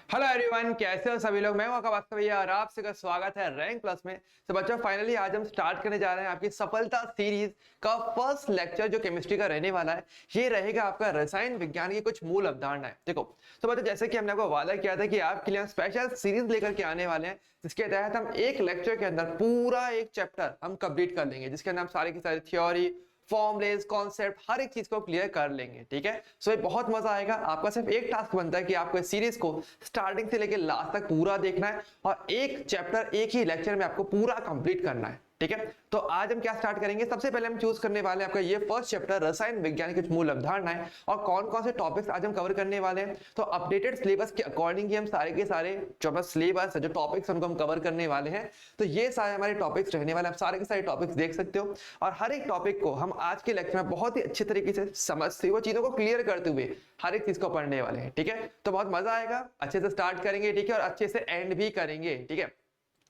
Hello everyone, कैसे हो सभी लोग। मैं हूं आपका वास्तव भैया और आप सबका स्वागत है रैंक प्लस में। तो बच्चों, फाइनली आज हम स्टार्ट करने जा रहे हैं आपकी सफलता सीरीज का फर्स्ट लेक्चर जो केमिस्ट्री का रहने वाला है। ये रहेगा आपका रसायन विज्ञान की कुछ मूल अवधारणाएं। देखो तो बच्चों, जैसे कि हमने आपको वादा किया था कि आपके लिए हम स्पेशल सीरीज लेकर के आने वाले हैं, जिसके तहत हम एक लेक्चर के अंदर पूरा एक चैप्टर हम कंप्लीट कर लेंगे, जिसके अंदर हम सारी की सारी थ्योरी, फॉर्मुलेस, कॉन्सेप्ट, हर एक चीज को क्लियर कर लेंगे। ठीक है, सो ये बहुत मजा आएगा। आपका सिर्फ एक टास्क बनता है कि आपको इस सीरीज को स्टार्टिंग से लेकर लास्ट तक पूरा देखना है और एक चैप्टर एक ही लेक्चर में आपको पूरा कंप्लीट करना है। ठीक है, तो आज हम क्या स्टार्ट करेंगे। सबसे पहले हम चूज करने वाले हैं आपका ये फर्स्ट चैप्टर रसायन विज्ञान की कुछ मूल अवधारणाएं और कौन कौन से टॉपिक्स आज हम कवर करने वाले हैं। तो अपडेटेड सिलेबस के अकॉर्डिंग ही हम सारे के सारे जो सिलेबस है, जो टॉपिक्स उनको हम कवर करने वाले हैं। तो ये सारे हमारे टॉपिक्स रहने वाले, आप सारे के सारे टॉपिक्स देख सकते हो और हर एक टॉपिक को हम आज के लेक्चर में बहुत ही अच्छे तरीके से समझते हुए, चीजों को क्लियर करते हुए हर एक चीज को पढ़ने वाले हैं। ठीक है, तो बहुत मजा आएगा, अच्छे से स्टार्ट करेंगे। ठीक है, और अच्छे से एंड भी करेंगे। ठीक है,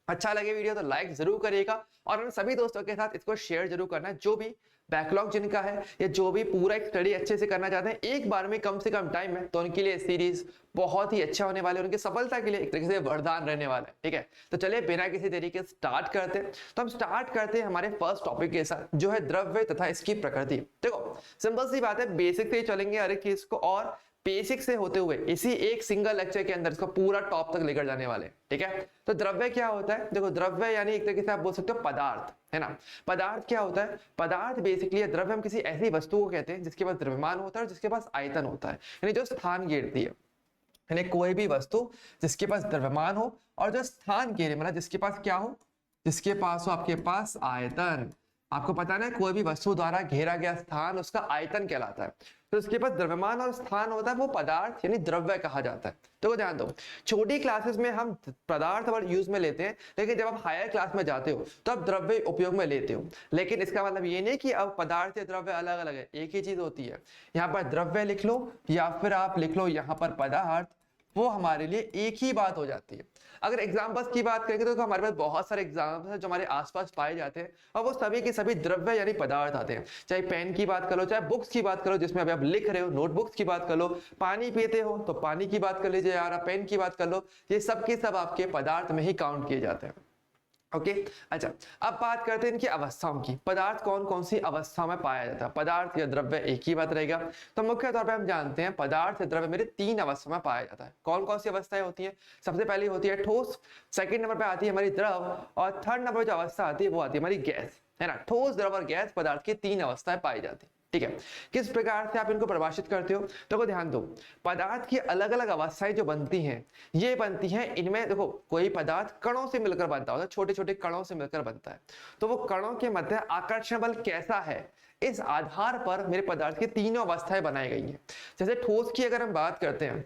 अच्छा लगे वीडियो तो लाइक जरूर करिएगा और उन सभी दोस्तों के साथ इसको शेयर जरूर करना है जो भी बैकलॉग जिनका है या जो भी पूरा एक स्टडी अच्छे से करना चाहते हैं एक बार में कम से कम टाइम में, तो उनके लिए सीरीज बहुत ही अच्छा होने वाले, उनकी सफलता के लिए एक तरीके से वरदान रहने वाला है। ठीक है, तो चलिए बिना किसी देरी के स्टार्ट करते हैं। तो हम स्टार्ट करते हैं हमारे फर्स्ट टॉपिक के साथ, जो है द्रव्य तथा इसकी प्रकृति। देखो सिंपल सी बात है, बेसिक से ही चलेंगे हर एक चीज को और बेसिक से होते हुए इसी एक सिंगल लेक्चर के अंदर इसको पूरा टॉप तक लेकर जाने वाले। ठीक है, तो द्रव्य क्या होता है। देखो द्रव्य यानी एक तरीके से आप बोल सकते हो पदार्थ, है ना। पदार्थ क्या होता है। पदार्थ बेसिकली द्रव्य हम किसी ऐसी वस्तु को कहते हैं जिसके पास द्रव्यमान होता है और जिसके पास आयतन होता है, यानी जो स्थान घेरती है। यानी कोई भी वस्तु जिसके पास द्रव्यमान हो और जो स्थान घेरे, मतलब जिसके पास क्या हो, जिसके पास हो आपके पास आयतन। आपको पता ना, कोई भी वस्तु द्वारा घेरा गया स्थान उसका आयतन कहलाता है। तो उसके पास द्रव्यमान और स्थान होता है, वो पदार्थ यानी द्रव्य कहा जाता है। तो ध्यान दो, छोटी क्लासेस में हम पदार्थ वर्ड यूज में लेते हैं, लेकिन जब आप हायर क्लास में जाते हो तब द्रव्य उपयोग में लेते हो। लेकिन इसका मतलब ये नहीं कि अब पदार्थ या द्रव्य अलग अलग है, एक ही चीज होती है। यहाँ पर द्रव्य लिख लो या फिर आप लिख लो यहाँ पर पदार्थ, वो हमारे लिए एक ही बात हो जाती है। अगर एग्जाम्पल्स की बात करेंगे तो हमारे पास बहुत सारे एग्जाम्पल्स हैं जो हमारे आसपास पाए जाते हैं और वो सभी के सभी द्रव्य यानी पदार्थ आते हैं। चाहे पेन की बात कर लो, चाहे बुक्स की बात करो जिसमें अभी आप लिख रहे हो, नोटबुक्स की बात कर लो, पानी पीते हो तो पानी की बात कर लीजिए यार, आप पेन की बात कर लो, ये सब के सब आपके पदार्थ में ही काउंट किए जाते हैं। ओके अच्छा, अब बात करते हैं इनकी अवस्थाओं की। पदार्थ कौन कौन सी अवस्था में पाया जाता है, पदार्थ या द्रव्य एक ही बात रहेगा। तो मुख्य तौर पे हम जानते हैं पदार्थ या द्रव्य मेरे तीन अवस्था में पाया जाता है। कौन कौन सी अवस्थाएं होती हैं। सबसे पहली होती है ठोस, सेकंड नंबर पे आती है हमारी द्रव और थर्ड नंबर जो अवस्था आती है वो आती है हमारी गैस, है ना। ठोस, द्रव और गैस पदार्थ की तीन अवस्थाएं पाई जाती है। ठीक है, किस प्रकार से आप इनको परिभाषित करते हो, तो ध्यान दो। पदार्थ की अलग अलग अवस्थाएं जो बनती हैं, ये बनती हैं इनमें, देखो कोई पदार्थ कणों से मिलकर बनता होता है, छोटे छोटे कणों से मिलकर बनता है। तो वो कणों के मध्य आकर्षण बल कैसा है, इस आधार पर मेरे पदार्थ की तीनों अवस्थाएं बनाई गई हैं। जैसे ठोस की अगर हम बात करते हैं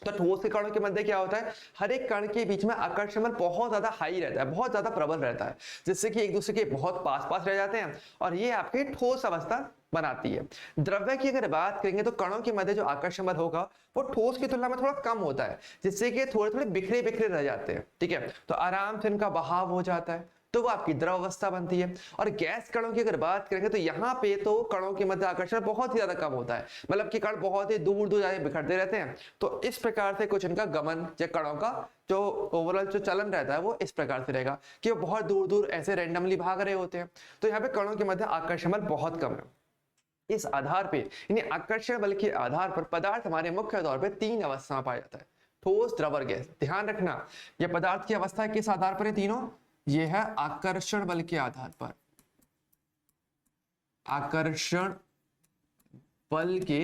तो ठोस के कणों के मध्य क्या होता है, हर एक कण के बीच में आकर्षण बल बहुत ज्यादा हाई रहता है, बहुत ज्यादा प्रबल रहता है, जिससे कि एक दूसरे के बहुत पास पास रह जाते हैं और ये आपकी ठोस अवस्था बनाती है। द्रव्य की अगर बात करेंगे तो कणों के मध्य जो आकर्षण बल होगा वो ठोस की तुलना में थोड़ा कम होता है, जिससे कि थोड़े थोड़े बिखरे बिखरे रह जाते हैं। ठीक है, तो आराम से इनका बहाव हो जाता है, तो वो आपकी द्रव अवस्था बनती है। और गैस कणों की अगर बात करेंगे तो यहाँ पे तो कणों के मध्य आकर्षण बहुत ही ज्यादा कम होता है, मतलब कि कण बहुत ही दूर दूर जाके बिखरते रहते हैं। तो इस प्रकार से कुछ इनका गमन या कणों का जो ओवरऑल जो चलन रहता है वो इस प्रकार से रहेगा कि वो बहुत दूर दूर ऐसे रैंडमली भाग रहे होते हैं। तो यहाँ पे कणों के मध्य आकर्षण बल बहुत कम है। इस आधार पे, यानी आकर्षण बल के आधार पर पदार्थ हमारे मुख्य तौर पे तीन अवस्था में पाया जाता है, ठोस, द्रव और गैस। ध्यान रखना, ये पदार्थ की अवस्था किस आधार पर है तीनों, ये है आकर्षण बल के आधार पर, आकर्षण बल के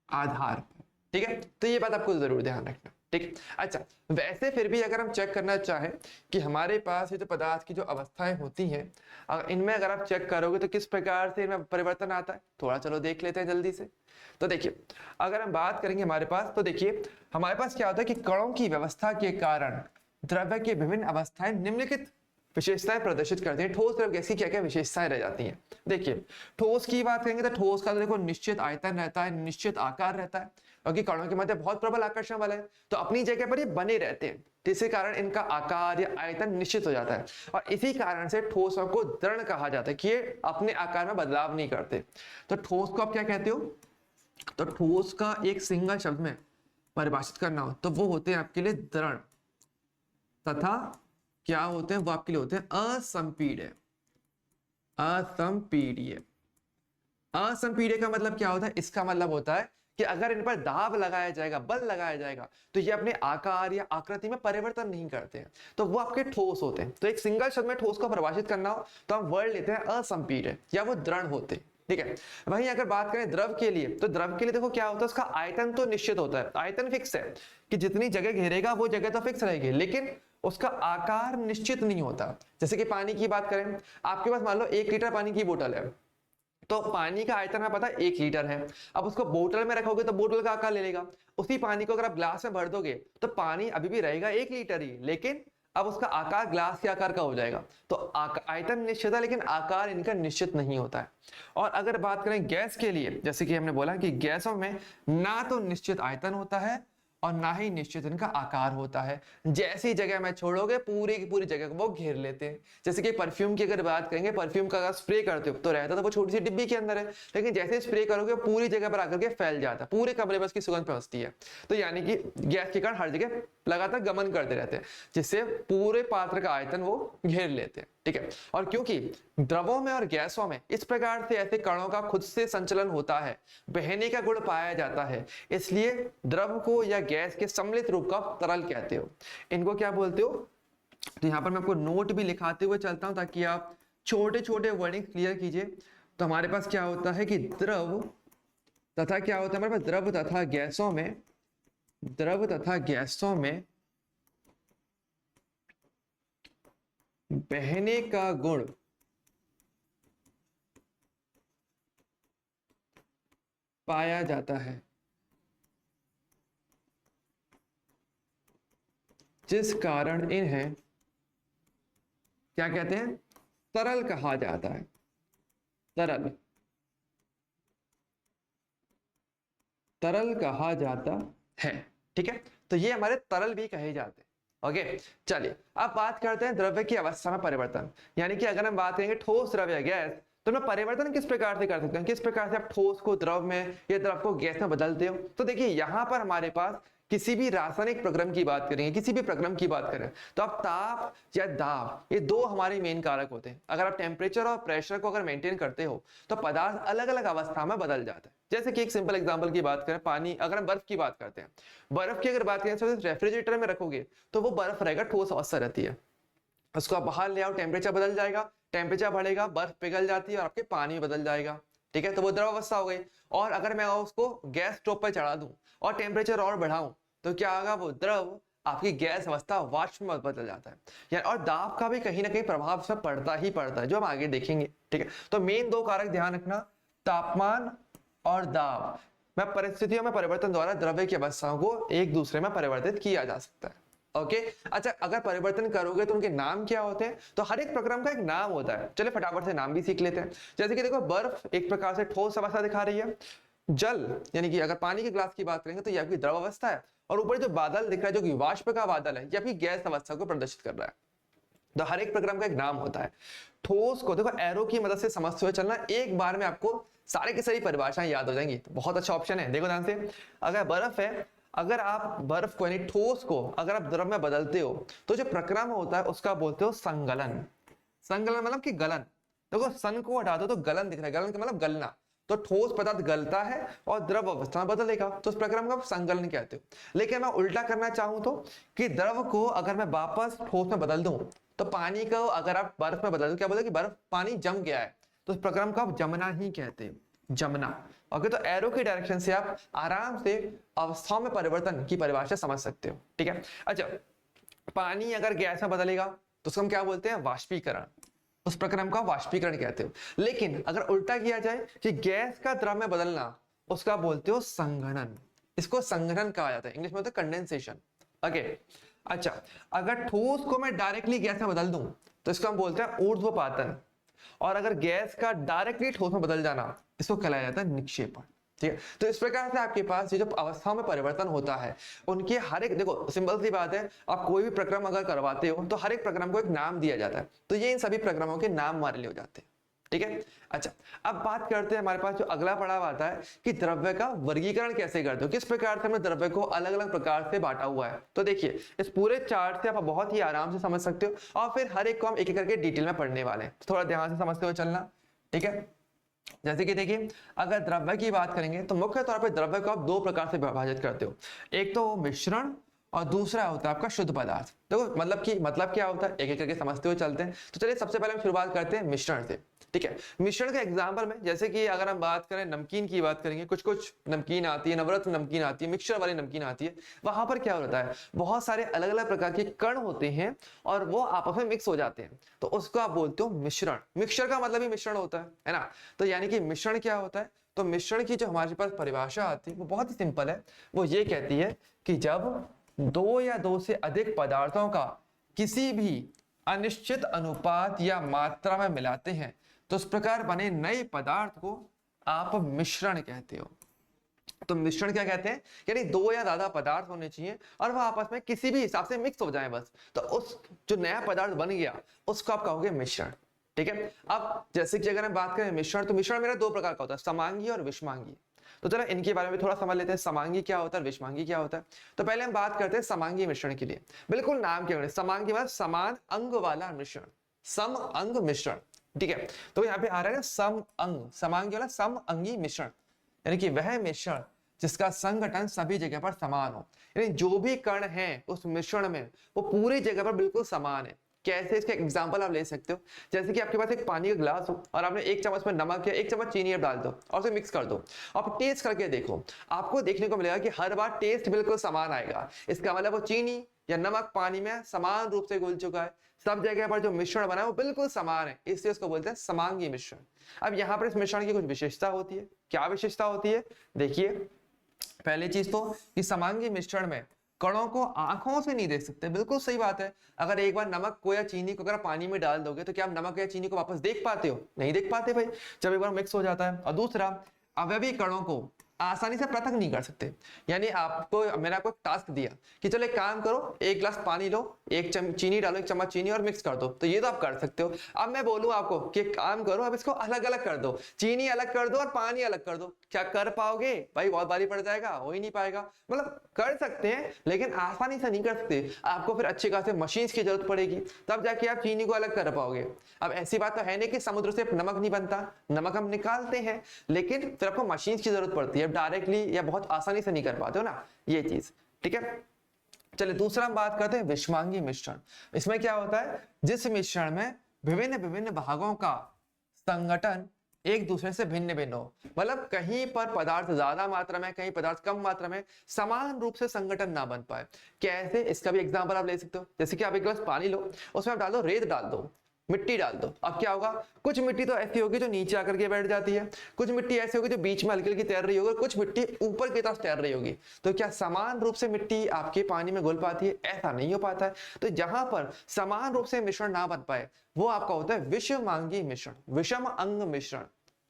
आधार पर। ठीक है, तो ये बात आपको जरूर ध्यान रखना। ठीक, अच्छा वैसे फिर भी अगर हम चेक करना चाहें कि हमारे पास ये जो पदार्थ की जो अवस्थाएं होती हैं, इनमें अगर आप चेक करोगे तो किस प्रकार से इनमें परिवर्तन आता है, थोड़ा चलो देख लेते हैं जल्दी से। तो देखिए अगर हम बात करेंगे हमारे पास, तो देखिए हमारे पास क्या होता है कि कणों की व्यवस्था के कारण द्रव्य की विभिन्न अवस्थाएं निम्नलिखित विशेषताएं प्रदर्शित करते हैं। ठोस, द्रव, गैस की क्या क्या विशेषताएं रह जाती हैं। देखिए ठोस की बात करेंगे तो ठोस का तो देखो निश्चित आयतन रहता है, निश्चित आकार रहता है, क्योंकि कणों के मध्य बहुत प्रबल आकर्षण बल है, तो अपनी जगह पर ये बने रहते हैं, जिसके कारण इनका आकार या आयतन निश्चित हो जाता है। और इसी कारण से ठोसों को दृढ़ कहा जाता है कि ये अपने आकार में बदलाव नहीं करते। तो ठोस को आप क्या कहते हो, तो ठोस का एक सिंगल शब्द में परिभाषित करना हो तो वो होते हैं आपके लिए दृढ़, तथा क्या होते हैं, वो आपके लिए होते हैं असंपीड्य। असंपीड्य, असंपीड्य का मतलब क्या होता है, इसका मतलब होता है कि अगर इन पर दाब लगाया जाएगा, बल लगाया जाएगा, तो ये अपने आकार या आकृति में परिवर्तन नहीं करते हैं, तो वो आपके ठोस होते हैं। तो एक सिंगल शब्द में ठोस को परिभाषित करना हो तो हम वर्ड लेते हैं असंपीड्य, या वो दृढ़ होते हैं। ठीक है, वहीं अगर बात करें द्रव के लिए, तो द्रव के लिए देखो क्या होता है, उसका आयतन तो निश्चित होता है, आयतन फिक्स है कि जितनी जगह घेरेगा वो जगह तो फिक्स रहेगी, लेकिन उसका आकार निश्चित नहीं होता। जैसे कि पानी की बात करें, आपके पास मान लो 1 लीटर पानी की बोतल है, तो पानी का आयतन हमें पता है 1 लीटर है। अब उसको बोतल में रखोगे तो बोतल का आकार ले लेगा। उसी पानी को अगर आप ग्लास में भर दोगे तो पानी अभी भी रहेगा 1 लीटर ही, लेकिन अब उसका आकार ग्लास के आकार का हो जाएगा। तो आयतन निश्चित है, लेकिन आकार इनका निश्चित नहीं होता है। और अगर बात करें गैस के लिए, जैसे कि हमने बोला कि गैसों में ना तो निश्चित आयतन होता है और ना ही निश्चित इनका आकार होता है। जैसी जगह में छोड़ोगे पूरी की पूरी जगह को वो घेर लेते हैं। जैसे कि परफ्यूम की अगर बात करेंगे, परफ्यूम का अगर स्प्रे करते हो तो रहता तो वो छोटी सी डिब्बी के अंदर है, लेकिन जैसे स्प्रे करोगे पूरी जगह पर आकर के फैल जाता है, पूरे कमरे में उसकी सुगंध पहुंचती है। तो यानी कि गैस के कारण हर जगह लगातार गमन करते रहते हैं, जिससे पूरे पात्र का आयतन वो घेर लेते हैं। ठीक है, और क्योंकि द्रवों में और गैसों में इस प्रकार से ऐसे कणों का खुद से संचलन होता है, बहने का गुण पाया जाता है, इसलिए द्रव को या गैस के सम्मिलित रूप का तरल कहते हो। इनको क्या बोलते हो, तो यहाँ पर मैं आपको नोट भी लिखाते हुए चलता हूं ताकि आप छोटे छोटे वर्डिंग क्लियर कीजिए। तो हमारे पास क्या होता है कि द्रव तथा क्या होता है हमारे पास, द्रव तथा गैसों में, द्रव तथा गैसों में बहने का गुण पाया जाता है, जिस कारण इन्हें क्या कहते हैं, तरल कहा जाता है। तरल, तरल कहा जाता है। ठीक है, तो ये हमारे तरल भी कहे जाते हैं। ओके, चलिए अब बात करते हैं द्रव्य की अवस्था में परिवर्तन। यानी कि अगर हम बात करेंगे ठोस, द्रव या गैस, तो मैं परिवर्तन किस प्रकार से कर सकते हैं, किस प्रकार से आप ठोस को द्रव में या द्रव को गैस में बदलते हो। तो देखिए यहां पर हमारे पास किसी भी रासायनिक प्रक्रम की बात करेंगे, किसी भी प्रक्रम की बात करें, तो आप ताप या दाब, ये दो हमारे मेन कारक होते हैं। अगर आप टेम्परेचर और प्रेशर को अगर मेंटेन करते हो तो पदार्थ अलग अलग अवस्था में बदल जाता है। जैसे कि एक सिंपल एग्जांपल की बात करें, पानी, अगर हम बर्फ की बात करते हैं, बर्फ की अगर बात करें तो रेफ्रिजरेटर में रखोगे तो वो बर्फ रहेगा, ठोस अवस्था रहती है। उसको आप बाहर ले आओ, टेम्परेचर बदल जाएगा, टेम्परेचर बढ़ेगा, बर्फ पिघल जाती है और आपके पानी बदल जाएगा। ठीक है, तो वो द्रव अवस्था हो गई। और अगर मैं उसको गैस स्टोव पर चढ़ा दूं और टेम्परेचर और बढ़ाऊं तो क्या होगा, वो द्रव आपकी गैस अवस्था वाष्प में बदल जाता है। यार, और दाब का भी कहीं ना कहीं प्रभाव उसमें पड़ता ही पड़ता है, जो हम आगे देखेंगे। ठीक है, तो मेन दो कारक ध्यान रखना, तापमान और दाब में परिस्थितियों में परिवर्तन द्वारा द्रव्य की अवस्थाओं को एक दूसरे में परिवर्तित किया जा सकता है। ओके, अच्छा, अगर परिवर्तन करोगे तो उनके नाम क्या होते हैं, तो हर एक प्रक्रम का एक नाम होता है। चलिए फटाफट से नाम भी सीख लेते हैं। जैसे कि देखो, बर्फ एक प्रकार से ठोस अवस्था दिखा रही है, जल यानी कि अगर पानी के ग्लास की बात करेंगे तो ये आपकी द्रव अवस्था है, और ऊपर जो बादल दिख रहा है जो कि वाष्प का बादल है, ये आपकी गैस अवस्था को प्रदर्शित कर रहा है। तो हर एक प्रक्रम का एक नाम होता है। ठोस को देखो एरो की मदद से समझते हुए चलना, एक बार में आपको सारे की सारी परिभाषाएं याद हो जाएंगी। तो बहुत अच्छा ऑप्शन है, देखो ध्यान से। अगर बर्फ है, अगर आप बर्फ को यानी ठोस को अगर आप द्रव में बदलते हो तो जो प्रक्रम होता है उसका बोलते हो संगलन। संगलन मतलब कि गलन। देखो सन को हटा दो तो गलन दिख रहा है, गलन का मतलब गलना। तो ठोस पदार्थ गलता है और द्रव अवस्था में बदलेगा, तो उस प्रक्रम को आप संगलन कहते हो। लेकिन मैं उल्टा करना चाहूं तो, कि द्रव को अगर मैं वापस ठोस में बदल दूं, तो पानी को अगर आप बर्फ में बदल दो, क्या बोलते कि बर्फ पानी जम गया है, तो उस प्रक्रम को आप जमना ही कहते हो, जमना। ओके, तो एरो की डायरेक्शन से आप आराम से अवस्थाओं में परिवर्तन की परिभाषा समझ सकते हो। ठीक है, अच्छा, पानी अगर गैस में बदलेगा तो उसको हम क्या बोलते हैं, वाष्पीकरण। उस प्रक्रम का वाष्पीकरण कहते हो। लेकिन अगर उल्टा किया जाए कि गैस का द्रव में बदलना, उसका बोलते हो संघनन। इसको संघनन कहा जाता है, इंग्लिश में होता है कंडेंसेशन। ओके, अच्छा, अगर ठोस को मैं डायरेक्टली गैस में बदल दूं तो इसको हम बोलते हैं ऊर्ध्वपातन, और अगर गैस का डायरेक्टली ठोस में बदल जाना, इसको कहलाया जाता है निक्षेपण। ठीक है, तो इस प्रकार से आपके पास ये जो अवस्थाओं में परिवर्तन होता है, उनके हर एक, देखो सिंपल सी बात है, आप कोई भी प्रक्रम अगर करवाते हो तो हर एक प्रक्रम को एक नाम दिया जाता है, तो ये इन सभी प्रक्रमों के नाम हमारे लिए हो जाते हैं। ठीक है। अच्छा, अब बात करते हैं, हमारे पास जो अगला पड़ाव आता है कि द्रव्य का वर्गीकरण कैसे करते हो, किस प्रकार से हमने द्रव्य को अलग अलग प्रकार से बांटा हुआ है। तो देखिए, इस पूरे चार्ट से आप बहुत ही आराम से समझ सकते हो और फिर हर एक को हम एक एक करके डिटेल में पढ़ने वाले हैं, तो थोड़ा ध्यान से समझते हुए चलना, ठीक है। जैसे कि देखिए, अगर द्रव्य की बात करेंगे तो मुख्य तौर पर द्रव्य को आप दो प्रकार से विभाजित करते हो, एक तो मिश्रण और दूसरा होता है आपका शुद्ध पदार्थ। देखो मतलब क्या होता है, एक एक करके समझते हुए चलते हैं। तो चलिए सबसे पहले हम शुरुआत करते हैं मिश्रण से, ठीक है। मिश्रण का एग्जांपल में, जैसे कि अगर हम बात करें नमकीन की बात करेंगे, कुछ कुछ नमकीन आती है, नवरत्न नमकीन आती है, मिक्सचर वाली नमकीन आती है, वहां पर क्या होता है, बहुत सारे अलग अलग प्रकार के कण होते हैं और वो आपस में मिक्स हो जाते हैं, तो उसको आप बोलते हो मिश्रण। मिक्सचर का मतलब ही मिश्रण होता है ना। तो यानी कि मिश्रण क्या होता है, तो मिश्रण की जो हमारे पास परिभाषा आती है वो बहुत ही सिंपल है। वो ये कहती है कि जब दो या दो से अधिक पदार्थों का किसी भी अनिश्चित अनुपात या मात्रा में मिलाते हैं तो उस प्रकार बने नए पदार्थ को आप मिश्रण कहते हो। तो मिश्रण क्या कहते हैं, यानी दो या ज्यादा पदार्थ होने चाहिए और वह आपस में किसी भी हिसाब से मिक्स हो जाए बस, तो उस जो नया पदार्थ बन गया उसको आप कहोगे मिश्रण, ठीक है। अब जैसे कि अगर हम बात करें मिश्रण, तो मिश्रण मेरा दो प्रकार का होता है, समांगी और विषमांगी। तो चलो इनके बारे में थोड़ा समझ लेते हैं, समांगी क्या होता है, विषमांगी क्या होता है। तो पहले हम बात करते हैं समांगी मिश्रण के लिए। बिल्कुल नाम के अनुसार समांगी मतलब समान अंग वाला मिश्रण, सम अंग मिश्रण, ठीक है। तो यहाँ पे आ रहा है सम अंग, समांगी वाला सम अंगी मिश्रण, यानी कि वह मिश्रण जिसका संगठन सभी जगह पर समान हो, यानी जो भी कण है उस मिश्रण में वो पूरी जगह पर बिल्कुल समान है। कैसे, इसका एग्जांपल आप ले सकते हो, जैसे कि आपके पास एक पानी का ग्लास हो और आपने एक चम्मच में नमक या एक चम्मच चीनी डाल दो और उसे मिक्स कर दो, आप टेस्ट करके देखो, आपको देखने को मिलेगा कि हर बार टेस्ट बिल्कुल समान आएगा। इसका मतलब वो चीनी या नमक पानी में समान रूप से घुल चुका है, सब जगह पर जो मिश्रण बना है वो बिल्कुल समान है, इसलिए उसको बोलते हैं समांगी मिश्रण। अब यहाँ पर इस मिश्रण की कुछ विशेषता होती है। क्या विशेषता होती है, देखिए पहली चीज तो कि समांगी मिश्रण में कणों को आंखों से नहीं देख सकते, बिल्कुल सही बात है। अगर एक बार नमक को या चीनी को अगर पानी में डाल दोगे तो क्या आप नमक या चीनी को वापस देख पाते हो, नहीं देख पाते भाई, जब एक बार मिक्स हो जाता है। और दूसरा, अवयवी कणों को आसानी से पृथक नहीं कर सकते, यानी मैंने आपको टास्क दिया कि चलो एक काम करो, एक गिलास पानी लो, एक चीनी डालो, एक चम्मच चीनी और मिक्स कर दो, तो ये तो आप कर सकते हो। अब मैं बोलूं आपको कि काम करो, अब इसको अलग अलग कर दो, चीनी अलग कर दो और पानी अलग कर दो, क्या कर पाओगे भाई, बहुत भारी पड़ जाएगा, हो ही नहीं पाएगा। मतलब कर सकते हैं लेकिन आसानी से नहीं कर सकते, आपको फिर अच्छे खासे मशीन की जरूरत पड़ेगी, तब जाके आप चीनी को अलग कर पाओगे। अब ऐसी बात तो है नहीं कि समुद्र से नमक नहीं बनता, नमक हम निकालते हैं, लेकिन फिर आपको मशीन की जरूरत पड़ती है, डायरेक्टली या बहुत आसानी से नहीं कर पाते हो ना, ये चीज, ठीक है। चलिए दूसरा हम बात करते हैं विषमांगी मिश्रण। इसमें क्या होता है, जिस मिश्रण में विभिन्न विभिन्न भागों का संगठन एक दूसरे से भिन्न भिन्न हो, मतलब कहीं पर पदार्थ ज्यादा मात्रा में, कहीं पदार्थ कम मात्रा में समान रूप से संगठन ना बन पाए। कैसे, इसका भी एग्जांपल आप ले सकते हो, जैसे कि आप एक गिलास पानी लो, उसमें आप डाल दो रेत, डाल दो मिट्टी, डाल दो, अब क्या होगा, कुछ मिट्टी तो ऐसी होगी जो नीचे आकर के बैठ जाती है, कुछ मिट्टी ऐसी होगी जो बीच में हल्की हल्की तैर रही होगी, कुछ मिट्टी ऊपर की तरफ तैर रही होगी। तो क्या समान रूप से मिट्टी आपके पानी में घुल पाती है, ऐसा नहीं हो पाता है। तो जहां पर समान रूप से मिश्रण ना बन पाए वो आपका होता है विषमांगी मिश्रण, विषम अंग मिश्रण।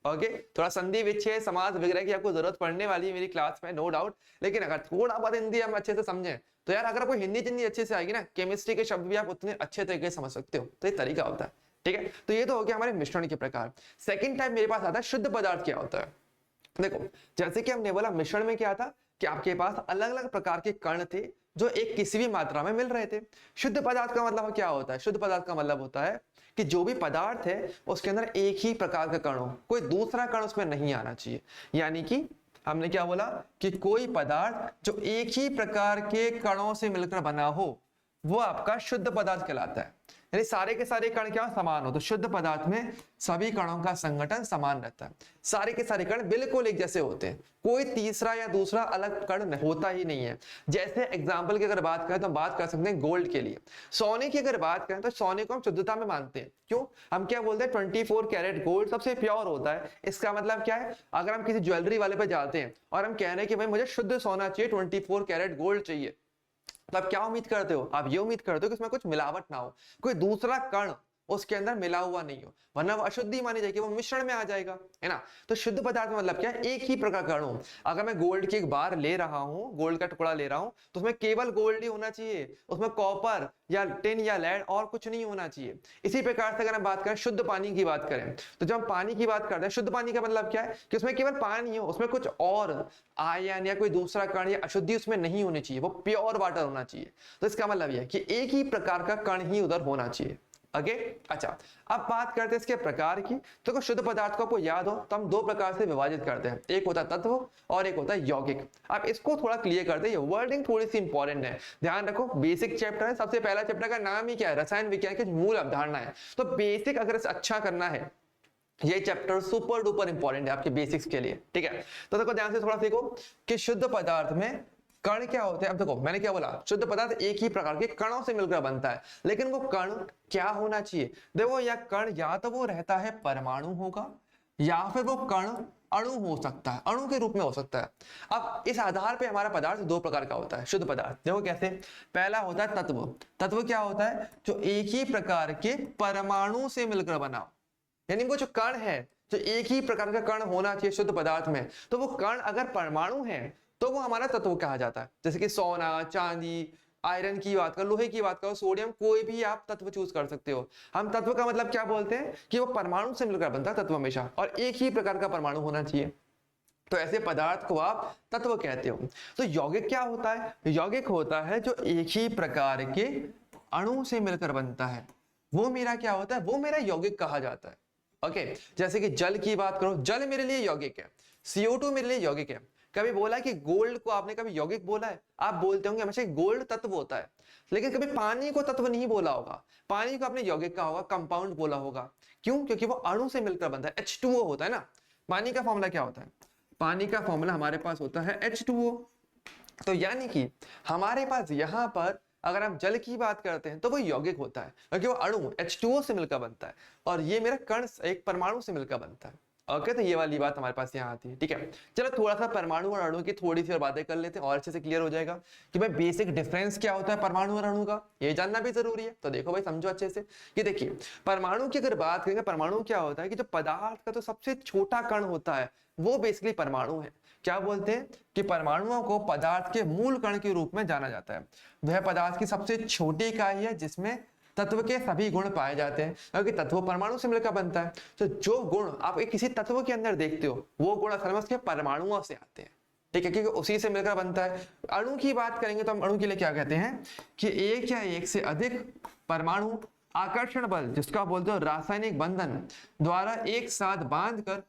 ओके, थोड़ा संधि विच्छेद समास विग्रह की आपको जरूरत पड़ने वाली है मेरी क्लास में, नो डाउट, लेकिन अगर थोड़ा बहुत हिंदी हम अच्छे से समझें तो यार, अगर आपको हिंदी जितनी अच्छे से आएगी ना, केमिस्ट्री के शब्द भी आप उतने अच्छे तरीके से समझ सकते हो, तो ये तरीका होता है, ठीक है। तो ये तो हो गया हमारे मिश्रण के प्रकार। सेकंड टाइप मेरे पास आता है शुद्ध पदार्थ क्या होता है। देखो, जैसे कि हमने बोला मिश्रण में क्या था कि आपके पास अलग अलग प्रकार के कण थे जो एक किसी भी मात्रा में मिल रहे थे। शुद्ध पदार्थ का मतलब क्या होता है, शुद्ध पदार्थ का मतलब होता है कि जो भी पदार्थ है उसके अंदर एक ही प्रकार का कण हो, कोई दूसरा कण उसमें नहीं आना चाहिए। यानी कि हमने क्या बोला कि कोई पदार्थ जो एक ही प्रकार के कणों से मिलकर बना हो वो आपका शुद्ध पदार्थ कहलाता है, यानी सारे के सारे कण क्या समान हो। तो शुद्ध पदार्थ में सभी कणों का संगठन समान रहता है, सारे के सारे कण बिल्कुल एक जैसे होते हैं, कोई तीसरा या दूसरा अलग कण होता ही नहीं है। जैसे एग्जांपल की अगर बात करें तो बात कर सकते हैं गोल्ड के लिए। सोने की अगर बात करें तो सोने को हम शुद्धता में मानते हैं, क्यों, हम क्या बोलते हैं 24 कैरेट गोल्ड सबसे प्योर होता है। इसका मतलब क्या है, अगर हम किसी ज्वेलरी वाले पे जाते हैं और हम कह रहे हैं कि भाई मुझे शुद्ध सोना चाहिए, 24 कैरेट गोल्ड चाहिए, तो आप क्या उम्मीद करते हो, आप ये उम्मीद करते हो कि उसमें कुछ मिलावट ना हो, कोई दूसरा कण उसके अंदर मिला हुआ नहीं हो, वरना वो अशुद्धि मानी जाएगी, वो मिश्रण में आ जाएगा, है ना। तो शुद्ध पदार्थ में मतलब क्या है, एक ही प्रकार का अणु। अगर मैं गोल्ड की एक बार ले रहा हूँ, गोल्ड का टुकड़ा ले रहा हूँ, तो उसमें केवल गोल्ड ही होना चाहिए, उसमें कॉपर या टिन या लेड और कुछ नहीं होना चाहिए। इसी प्रकार से अगर हम बात करें शुद्ध पानी की बात करें, तो जब हम पानी की बात करते हैं, शुद्ध पानी का मतलब क्या है कि उसमें केवल पानी हो, उसमें कुछ और आयन या कोई दूसरा कण या अशुद्धि उसमें नहीं होनी चाहिए, वो प्योर वाटर होना चाहिए। तो इसका मतलब यह है कि एक ही प्रकार का कण ही उधर होना चाहिए। ओके अच्छा, अब बात करते हैं इसके प्रकार की। तो शुद्ध पदार्थ को आपको याद हो तो हम दो प्रकार से विभाजित करते हैं, एक होता है तत्व और एक होता है यौगिक। अब इसको थोड़ा क्लियर करते हैं, वर्डिंग थोड़ी सी इंपॉर्टेंट है, ध्यान रखो। बेसिक चैप्टर है, सबसे पहला चैप्टर का नाम ही क्या है, रसायन विज्ञान की मूल अवधारणा है। तो बेसिक अगर इसे अच्छा करना है, ये चैप्टर सुपर डुपर इंपॉर्टेंट है आपके बेसिक्स के लिए, ठीक है। तो देखो ध्यान से थोड़ा सीखो कि शुद्ध पदार्थ में कण क्या होते हैं। अब देखो मैंने क्या बोला, शुद्ध पदार्थ एक ही प्रकार के कणों से मिलकर बनता है, लेकिन वो कण क्या होना चाहिए। देखो यह कण या तो वो रहता है परमाणु होगा, या फिर वो कण अणु हो सकता है, अणु के रूप में हो सकता है। अब इस आधार पे हमारा पदार्थ दो प्रकार का होता है शुद्ध पदार्थ। देखो कैसे, पहला होता है तत्व। तत्व क्या होता है, जो एक ही प्रकार के परमाणु से मिलकर बना, यानी वो जो कण है, जो एक ही प्रकार का कण होना चाहिए शुद्ध पदार्थ में, तो वो कण अगर परमाणु है तो वो हमारा तत्व कहा जाता है। जैसे कि सोना, चांदी, आयरन की बात करो, लोहे की बात करो, सोडियम, कोई भी आप तत्व चूज कर सकते हो। हम तत्व का मतलब क्या बोलते हैं कि वो परमाणु से मिलकर बनता है तत्व हमेशा, और एक ही प्रकार का परमाणु होना चाहिए। तो ऐसे पदार्थ को आप तत्व कहते हो। तो यौगिक क्या होता है, यौगिक होता है जो एक ही प्रकार के अणु से मिलकर बनता है, वो मेरा क्या होता है, वो मेरा यौगिक कहा जाता है। ओके जैसे कि जल की बात करो, जल मेरे लिए यौगिक है, CO2 मेरे लिए यौगिक है। कभी बोला कि गोल्ड को आपने कभी यौगिक बोला है, आप बोलते होंगे हमेशा गोल्ड तत्व होता है, लेकिन कभी पानी को तत्व नहीं बोला होगा, पानी को आपने यौगिक कहा होगा, कंपाउंड बोला होगा। क्यों, क्योंकि वो अणु से मिलकर बनता है, H2O होता है ना। पानी का फॉर्मूला क्या होता है, पानी का फॉर्मूला हमारे पास होता है H2O। तो यानी कि हमारे पास यहाँ पर अगर हम जल की बात करते हैं तो वो यौगिक होता है, क्योंकि वो अणु H2O से मिलकर बनता है, और ये मेरा कण एक परमाणु से मिलकर बनता है। ओके तो ये वाली बात हमारे पास यहाँ आती है, ठीक है। चलो थोड़ा सा परमाणु और अणु की थोड़ी सी और बातें कर लेते हैं, और अच्छे से क्लियर हो जाएगा कि भाई बेसिक डिफरेंस क्या होता है परमाणु और अणु का, ये जानना भी जरूरी है। तो देखो भाई समझो अच्छे से कि देखिए परमाणु की अगर बात करेंगे, परमाणु क्या होता है कि जो पदार्थ का तो सबसे छोटा कण होता है वो बेसिकली परमाणु है। क्या बोलते हैं कि परमाणुओं को पदार्थ के मूल कण के रूप में जाना जाता है। वह पदार्थ की सबसे छोटी इकाई है जिसमें तत्व के सभी गुण पाए जाते हैं, क्योंकि तत्व परमाणु से मिलकर बनता है। तो जो गुण आप एक किसी तत्व के अंदर देखते हो वो गुण असल में उसके परमाणुओं से आते हैं, ठीक है, क्योंकि उसी से मिलकर बनता है। अणु की बात करेंगे तो हम अणु के लिए क्या कहते हैं कि एक या एक से अधिक परमाणु आकर्षण बल, जिसका बोलते हो रासायनिक बंधन द्वारा एक साथ बांधकर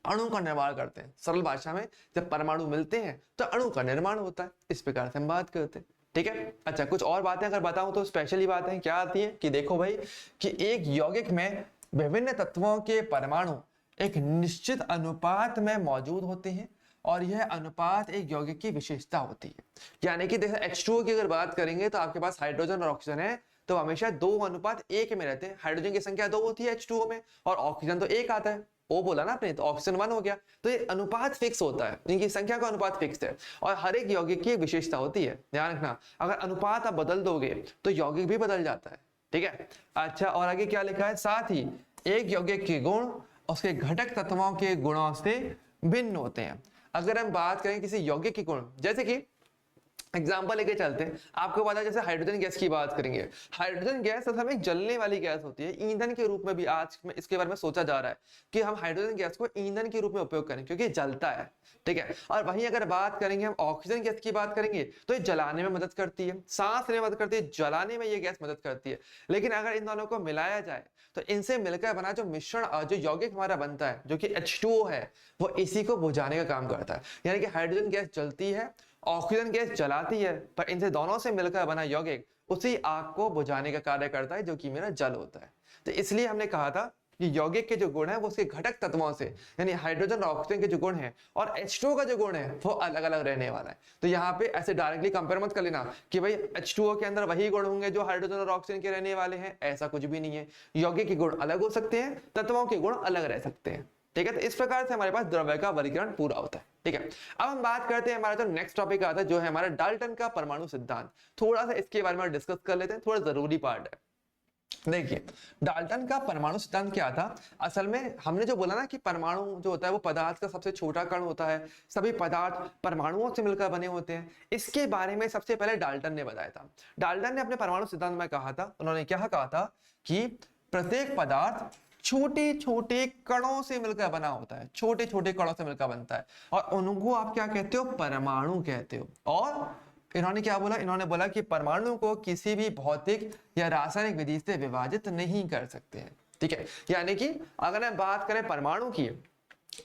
अणु का निर्माण करते हैं। सरल भाषा में जब परमाणु मिलते हैं तो अणु का निर्माण होता है, इस प्रकार से हम बात करते हैं, ठीक है। अच्छा कुछ और बातें अगर बताऊं तो स्पेशली बातें क्या आती हैं कि देखो भाई कि एक यौगिक में विभिन्न तत्वों के परमाणु एक निश्चित अनुपात में मौजूद होते हैं, और यह अनुपात एक यौगिक की विशेषता होती है। यानी कि देखो H2O की अगर बात करेंगे तो आपके पास हाइड्रोजन और ऑक्सीजन है, तो हमेशा 2:1 में रहते हैं। हाइड्रोजन की संख्या 2 होती है H2O में, और ऑक्सीजन तो 1 आता है, ओ बोला ना आपने, तो ऑक्सीजन 1 हो गया। तो ये अनुपात फिक्स होता है, इनकी संख्या का अनुपात फिक्स है, और हर एक यौगिक की एक विशेषता होती है। ध्यान रखना अगर अनुपात आप बदल दोगे तो यौगिक भी बदल जाता है, ठीक है। अच्छा और आगे क्या लिखा है, साथ ही एक यौगिक के गुण उसके घटक तत्वों के गुणों से भिन्न होते हैं। अगर हम बात करें किसी यौगिक के गुण, जैसे कि एग्जाम्पल लेके चलते हैं, आपको पता है जैसे हाइड्रोजन गैस की बात करेंगे, हाइड्रोजन गैस असल में एक जलने वाली गैस होती है, ईंधन के रूप में भी आज में इसके बारे में सोचा जा रहा है कि हम हाइड्रोजन गैस को ईंधन के रूप में उपयोग करें, क्योंकि जलता है, ठीक है। और वहीं अगर बात करेंगे हम ऑक्सीजन गैस की बात करेंगे तो ये जलाने में मदद करती है, सांस लेने में मदद करती है, जलाने में ये गैस मदद करती है। लेकिन अगर इन दोनों को मिलाया जाए तो इनसे मिलकर बना जो मिश्रण, जो यौगिक हमारा बनता है जो कि H2O है, वो इसी को बुझाने का काम करता है। यानी कि हाइड्रोजन गैस जलती है, ऑक्सीजन गैस जलाती है, पर इनसे दोनों से मिलकर बना यौगिक उसी आग को बुझाने का कार्य करता है, जो कि मेरा जल होता है। तो इसलिए हमने कहा था कि यौगिक के जो गुण है वो उसके घटक तत्वों से, यानी हाइड्रोजन और ऑक्सीजन के जो गुण है और H2O का जो गुण है वो अलग अलग रहने वाला है। तो यहाँ पे ऐसे डायरेक्टली कंपेयर मत कर लेना कि भाई H2O के अंदर वही गुण होंगे जो हाइड्रोजन और ऑक्सीजन के रहने वाले हैं, ऐसा कुछ भी नहीं है। यौगिक के गुण अलग हो सकते हैं, तत्वों के गुण अलग रह सकते हैं, ठीक है। तो इस प्रकार से हमारे पास द्रव्य का वर्गीकरण पूरा होता है, ठीक है। अब हम बात करते हैं, हमारा जो नेक्स्ट टॉपिक आता है जो है हमारा डाल्टन का परमाणु सिद्धांत। थोड़ा सा इसके बारे में डिस्कस कर लेते हैं, थोड़ा जरूरी पार्ट है। देखिए, डाल्टन का परमाणु सिद्धांत क्या था? असल में हमने जो बोला ना कि परमाणु जो होता है वो पदार्थ का सबसे छोटा कण होता है, सभी पदार्थ परमाणुओं से मिलकर बने होते हैं। इसके बारे में सबसे पहले डाल्टन ने बताया था। डाल्टन ने अपने परमाणु सिद्धांत में कहा था, उन्होंने क्या कहा था कि प्रत्येक पदार्थ छोटे छोटे कणों से मिलकर बना होता है, छोटे छोटे कणों से मिलकर बनता है, और उनको आप क्या कहते हो? परमाणु कहते हो। और इन्होंने क्या बोला? इन्होंने बोला कि परमाणु को किसी भी भौतिक या रासायनिक विधि से विभाजित नहीं कर सकते हैं। ठीक है, यानी कि अगर हम बात करें परमाणु की,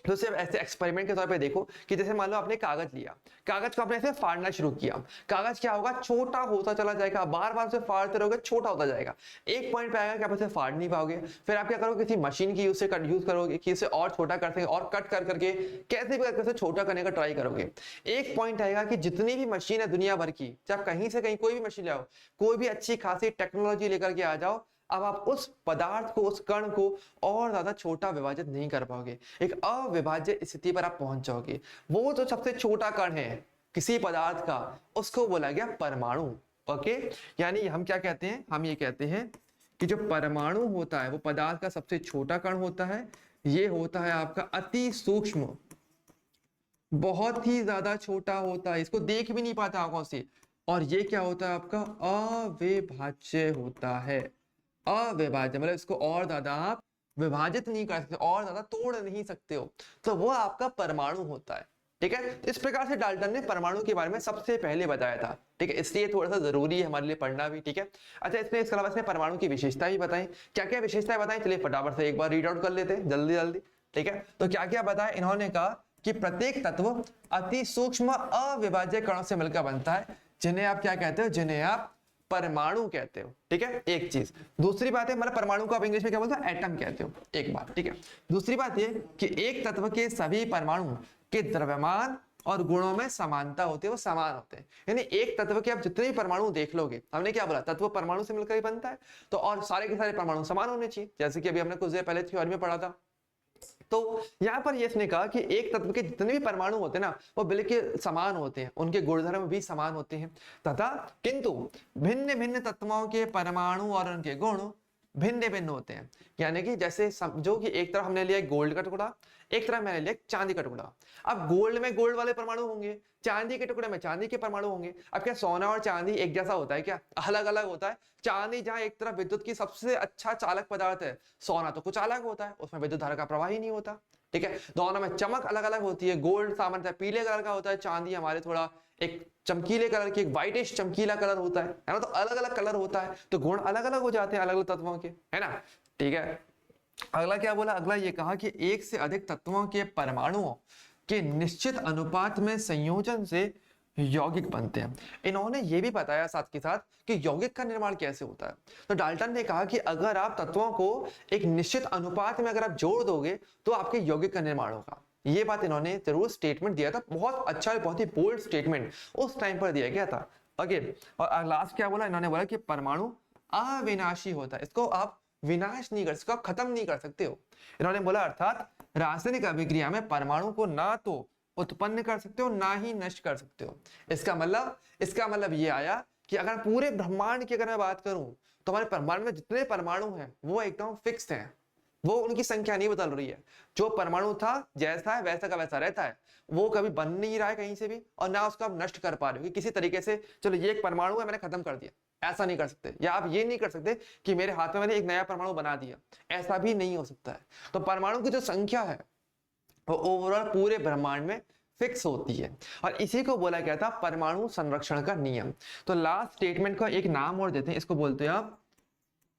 तो सिर्फ ऐसे एक्सपेरिमेंट के तौर पे देखो कि जैसे मान लो आपने कागज लिया, कागज को आपने ऐसे फाड़ना शुरू किया, कागज क्या होगा? छोटा होता चला जाएगा, बार बार उसे फाड़ते रहोगे, छोटा होता जाएगा। एक पॉइंट पे आएगा कि आप उसे फाड़ नहीं पाओगे, फिर आप क्या करोगे? किसी मशीन की यूज करोगे कि इसे और छोटा कर सके, और कट कर करके कैसे भी करके उसे छोटा करने का ट्राई करोगे। एक पॉइंट आएगा कि जितनी भी मशीन है दुनिया भर की, चाहे कहीं से कहीं कोई भी मशीन लाओ, कोई भी अच्छी खासी टेक्नोलॉजी लेकर के आ जाओ, अब आप उस पदार्थ को, उस कण को और ज्यादा छोटा विभाजित नहीं कर पाओगे, एक अविभाज्य स्थिति पर आप पहुंच जाओगे। वो जो सबसे छोटा कण है किसी पदार्थ का, उसको बोला गया परमाणु। ओके, यानी हम क्या कहते हैं? हम ये कहते हैं कि जो परमाणु होता है वो पदार्थ का सबसे छोटा कण होता है। ये होता है आपका अति सूक्ष्म, बहुत ही ज्यादा छोटा होता है, इसको देख भी नहीं पाता आंखों से। और ये क्या होता है? आपका अविभाज्य होता है। अविभाज्य मतलब इसको और ज्यादा आप विभाजित नहीं कर सकते, और ज्यादा तोड़ नहीं सकते हो, तो वो आपका परमाणु होता है। ठीक है, इस प्रकार से डाल्टन ने परमाणु के बारे में सबसे पहले बताया था। ठीक है, इसलिए थोड़ा सा जरूरी है हमारे लिए पढ़ना भी। ठीक है, अच्छा, इसके अलावा इसने परमाणु की विशेषता भी बताई। क्या क्या विशेषताएं बताई? चलिए फटाफट से एक बार रीड आउट कर लेते हैं जल्दी जल्दी। ठीक है, तो क्या क्या बताया? इन्होंने कहा कि प्रत्येक तत्व अति सूक्ष्म अविभाज्य कणों से मिलकर बनता है, जिन्हें आप क्या कहते हो? जिन्हें आप परमाणु कहते हो। ठीक है, एक चीज। दूसरी बात है, मतलब परमाणु को आप इंग्लिश में क्या बोलते हो? एटम कहते हो, एक बात। ठीक है, दूसरी बात ये कि एक तत्व के सभी परमाणु के द्रव्यमान और गुणों में समानता होती है, वो समान होते हैं। यानी एक तत्व के आप जितने भी परमाणु देख लोगे, हमने क्या बोला? तत्व परमाणु से मिलकर ही बनता है, तो और सारे के सारे परमाणु समान होने चाहिए, जैसे कि अभी हमने कुछ देर पहले थ्योरी में पढ़ा था। तो यहां पर इसने कहा कि एक तत्व के जितने भी परमाणु होते हैं ना, वो बिल्कुल समान होते हैं, उनके गुणधर्म भी समान होते हैं, तथा किंतु भिन्न भिन्न तत्वों के परमाणु और उनके गुण भिन्न भिन्न होते हैं। यानी कि जैसे समझो कि एक तरफ हमने लिया गोल्ड का टुकड़ा, एक तरफ मैंने लिया चांदी का टुकड़ा। अब गोल्ड में गोल्ड वाले परमाणु होंगे, चांदी के टुकड़े में चांदी के परमाणु होंगे। अब क्या सोना और चांदी एक जैसा होता है क्या? अलग अलग होता है। चांदी जहां एक तरफ विद्युत की सबसे अच्छा चालक पदार्थ है, सोना तो कुछ अलग होता है, उसमें विद्युत धारा का प्रवाह ही नहीं होता। ठीक है, दोनों में चमक अलग अलग होती है। गोल्ड सामान्यतः पीले कलर का होता है, चांदी हमारे थोड़ा एक चमकीले कलर की, एक व्हाइटिश चमकीला कलर होता है ना? तो अलग अलग कलर होता है, तो गुण अलग अलग हो जाते हैं अलग अलग तत्वों के, है ना? ठीक है, अगला क्या बोला? अगला ये कहा कि एक से अधिक तत्वों के परमाणुओं के निश्चित अनुपात में संयोजन से यौगिक बनते हैं। इन्होंने ये भी बताया साथ के साथ कि यौगिक का निर्माण कैसे होता है। तो डाल्टन ने कहा कि अगर आप तत्वों को एक निश्चित अनुपात में अगर आप जोड़ दोगे तो आपके यौगिक का निर्माण होगा। ये बात इन्होंने जरूर स्टेटमेंट दिया था, बहुत अच्छा, बहुत ही बोल्ड स्टेटमेंट उस टाइम पर दिया गया था। ओके, और लास्ट क्या बोला? इन्होंने बोला कि परमाणु अविनाशी होता है, इसको आप विनाश नहीं कर सकते, खत्म नहीं कर सकते हो। इन्होंने बोला अर्थात रासायनिक अभिक्रिया में परमाणु को ना तो उत्पन्न कर सकते हो ना ही नष्ट कर सकते हो। इसका मतलब ये आया कि अगर पूरे ब्रह्मांड की अगर मैं बात करूं तो हमारे ब्रह्मांड में जितने परमाणु हैं वो एकदम फिक्स हैं, वो उनकी संख्या नहीं बदल रही है। जो परमाणु था जैसा है वैसा का वैसा रहता है, वो कभी बन नहीं रहा है कहीं से भी, और ना उसको आप नष्ट कर पा रहे हो कि किसी तरीके से चलो ये एक परमाणु है मैंने खत्म कर दिया, ऐसा नहीं कर सकते। या आप ये नहीं कर सकते कि मेरे हाथ में मैंने एक नया परमाणु बना दिया, ऐसा भी नहीं हो सकता है। तो परमाणु की जो संख्या है वो ओवरऑल पूरे ब्रह्मांड में फिक्स होती है, और इसी को बोला गया था परमाणु संरक्षण का नियम। तो लास्ट स्टेटमेंट का एक नाम और देते हैं, इसको बोलते हैं आप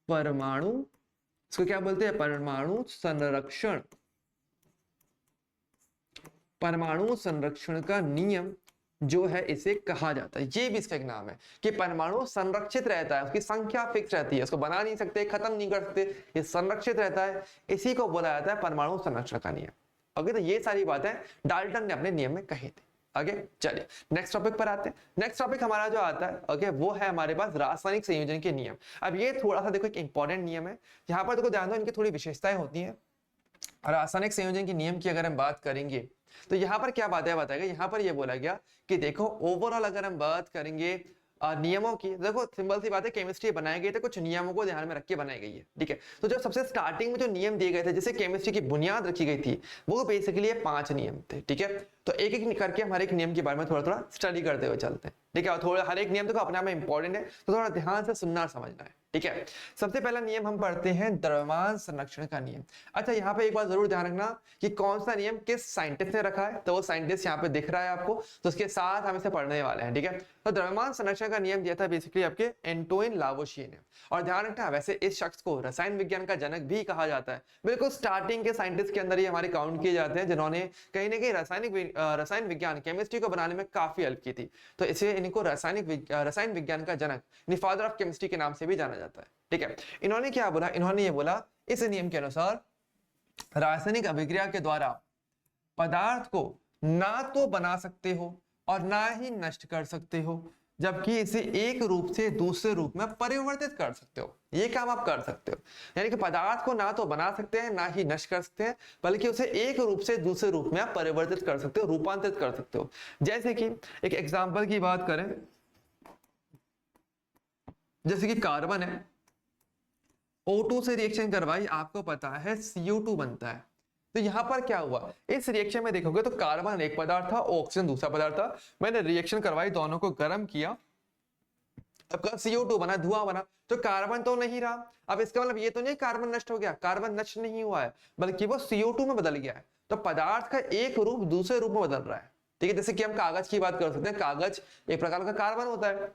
परमाणु, इसको क्या बोलते हैं? परमाणु संरक्षण। परमाणु संरक्षण का नियम जो है इसे कहा जाता है, ये भी इसका एक नाम है कि परमाणु संरक्षित रहता है, उसकी संख्या फिक्स रहती है, उसको बना नहीं सकते, खत्म नहीं कर सकते, ये संरक्षित रहता है, इसी को बोला जाता है परमाणु संरक्षण का नियम। ओके, तो ये सारी बातें डाल्टन ने अपने नियम में कही थी। ओके, चलिए नेक्स्ट टॉपिक पर आते हैं। नेक्स्ट टॉपिक हमारा जो आता है ओके, वो है हमारे पास रासायनिक संयोजन के नियम। अब ये थोड़ा सा देखो एक इंपॉर्टेंट नियम है, यहाँ पर देखो ध्यान दो, इनकी थोड़ी विशेषताएं होती हैं। रासायनिक संयोजन के नियम की अगर हम बात करेंगे तो यहाँ पर क्या बातें बताएगा? यहाँ पर ये बोला गया कि देखो ओवरऑल अगर हम बात करेंगे नियमों की, देखो सिंपल सी बात है, केमिस्ट्री बनाई गई तो कुछ नियमों को ध्यान में रख के बनाई गई है, ठीक है। तो जो सबसे स्टार्टिंग में जो नियम दिए गए थे, जिससे केमिस्ट्री की बुनियाद रखी गई थी, वो बेसिकली ये 5 नियम थे, ठीक है। तो एक एक करके हम हर एक नियम के बारे में थोड़ा थोड़ा स्टडी करते हुए चलते हैं, ठीक है। और थोड़ा हर एक नियम तो अपने आप में इंपॉर्टेंट है, तो थोड़ा ध्यान से सुनना और समझना है, ठीक है। सबसे पहला नियम हम पढ़ते हैं द्रव्यमान संरक्षण का नियम। अच्छा, यहाँ पे एक बात जरूर ध्यान रखना कि कौन सा नियम किस साइंटिस्ट ने रखा है, तो वो साइंटिस्ट यहाँ पे दिख रहा है आपको, तो उसके साथ हम इसे पढ़ने वाले हैं, ठीक है। तो द्रव्यमान संरक्षण का नियम दिया था बेसिकली आपके एंटोइन लावोशिए ने। और ध्यान रखना, वैसे इस शख्स को रसायन विज्ञान का जनक भी कहा जाता है। बिल्कुल स्टार्टिंग के साइंटिस्ट के अंदर ही हमारे काउंट किए जाते हैं, जिन्होंने कहीं ना कहीं रसायन विज्ञान केमिस्ट्री को बनाने में काफी हेल्प की थी। तो इसे इनको रसायन विज्ञान का जनक, फादर ऑफ केमिस्ट्री के नाम से भी जाना जाता है, ठीक है। इन्होंने क्या बोला, इन्होंने ये बोला इस नियम के अनुसार रासायनिक अभिक्रिया के द्वारा पदार्थ को ना तो बना सकते हो और ना ही नष्ट कर सकते हो, जबकि इसे एक रूप से दूसरे रूप में परिवर्तित कर सकते हो। ये काम आप कर सकते हो, यानी कि पदार्थ को ना तो बना सकते हैं ना ही नष्ट कर सकते हैं, बल्कि उसे एक रूप से दूसरे रूप में आप परिवर्तित कर सकते हो, रूपांतरित कर सकते हो। जैसे कि एक एग्जांपल की बात करें, जैसे कि कार्बन है, O2 से रिएक्शन करवाई, आपको पता है CO2 बनता है। तो यहां पर क्या हुआ, इस रिएक्शन में देखोगे तो कार्बन एक पदार्थ था, ऑक्सीजन दूसरा पदार्थ था। मैंने रिएक्शन करवाई, दोनों को गर्म किया, अब CO2 बना, धुआं बना। तो कार्बन तो नहीं रहा। अब इसका मतलब ये तो नहीं कार्बन नष्ट हो गया, कार्बन नष्ट नहीं हुआ है, बल्कि वो CO2 में बदल गया है। तो पदार्थ का एक रूप दूसरे रूप में बदल रहा है, ठीक है। जैसे कि हम कागज की बात कर सकते हैं, कागज एक प्रकार का कार्बन होता है,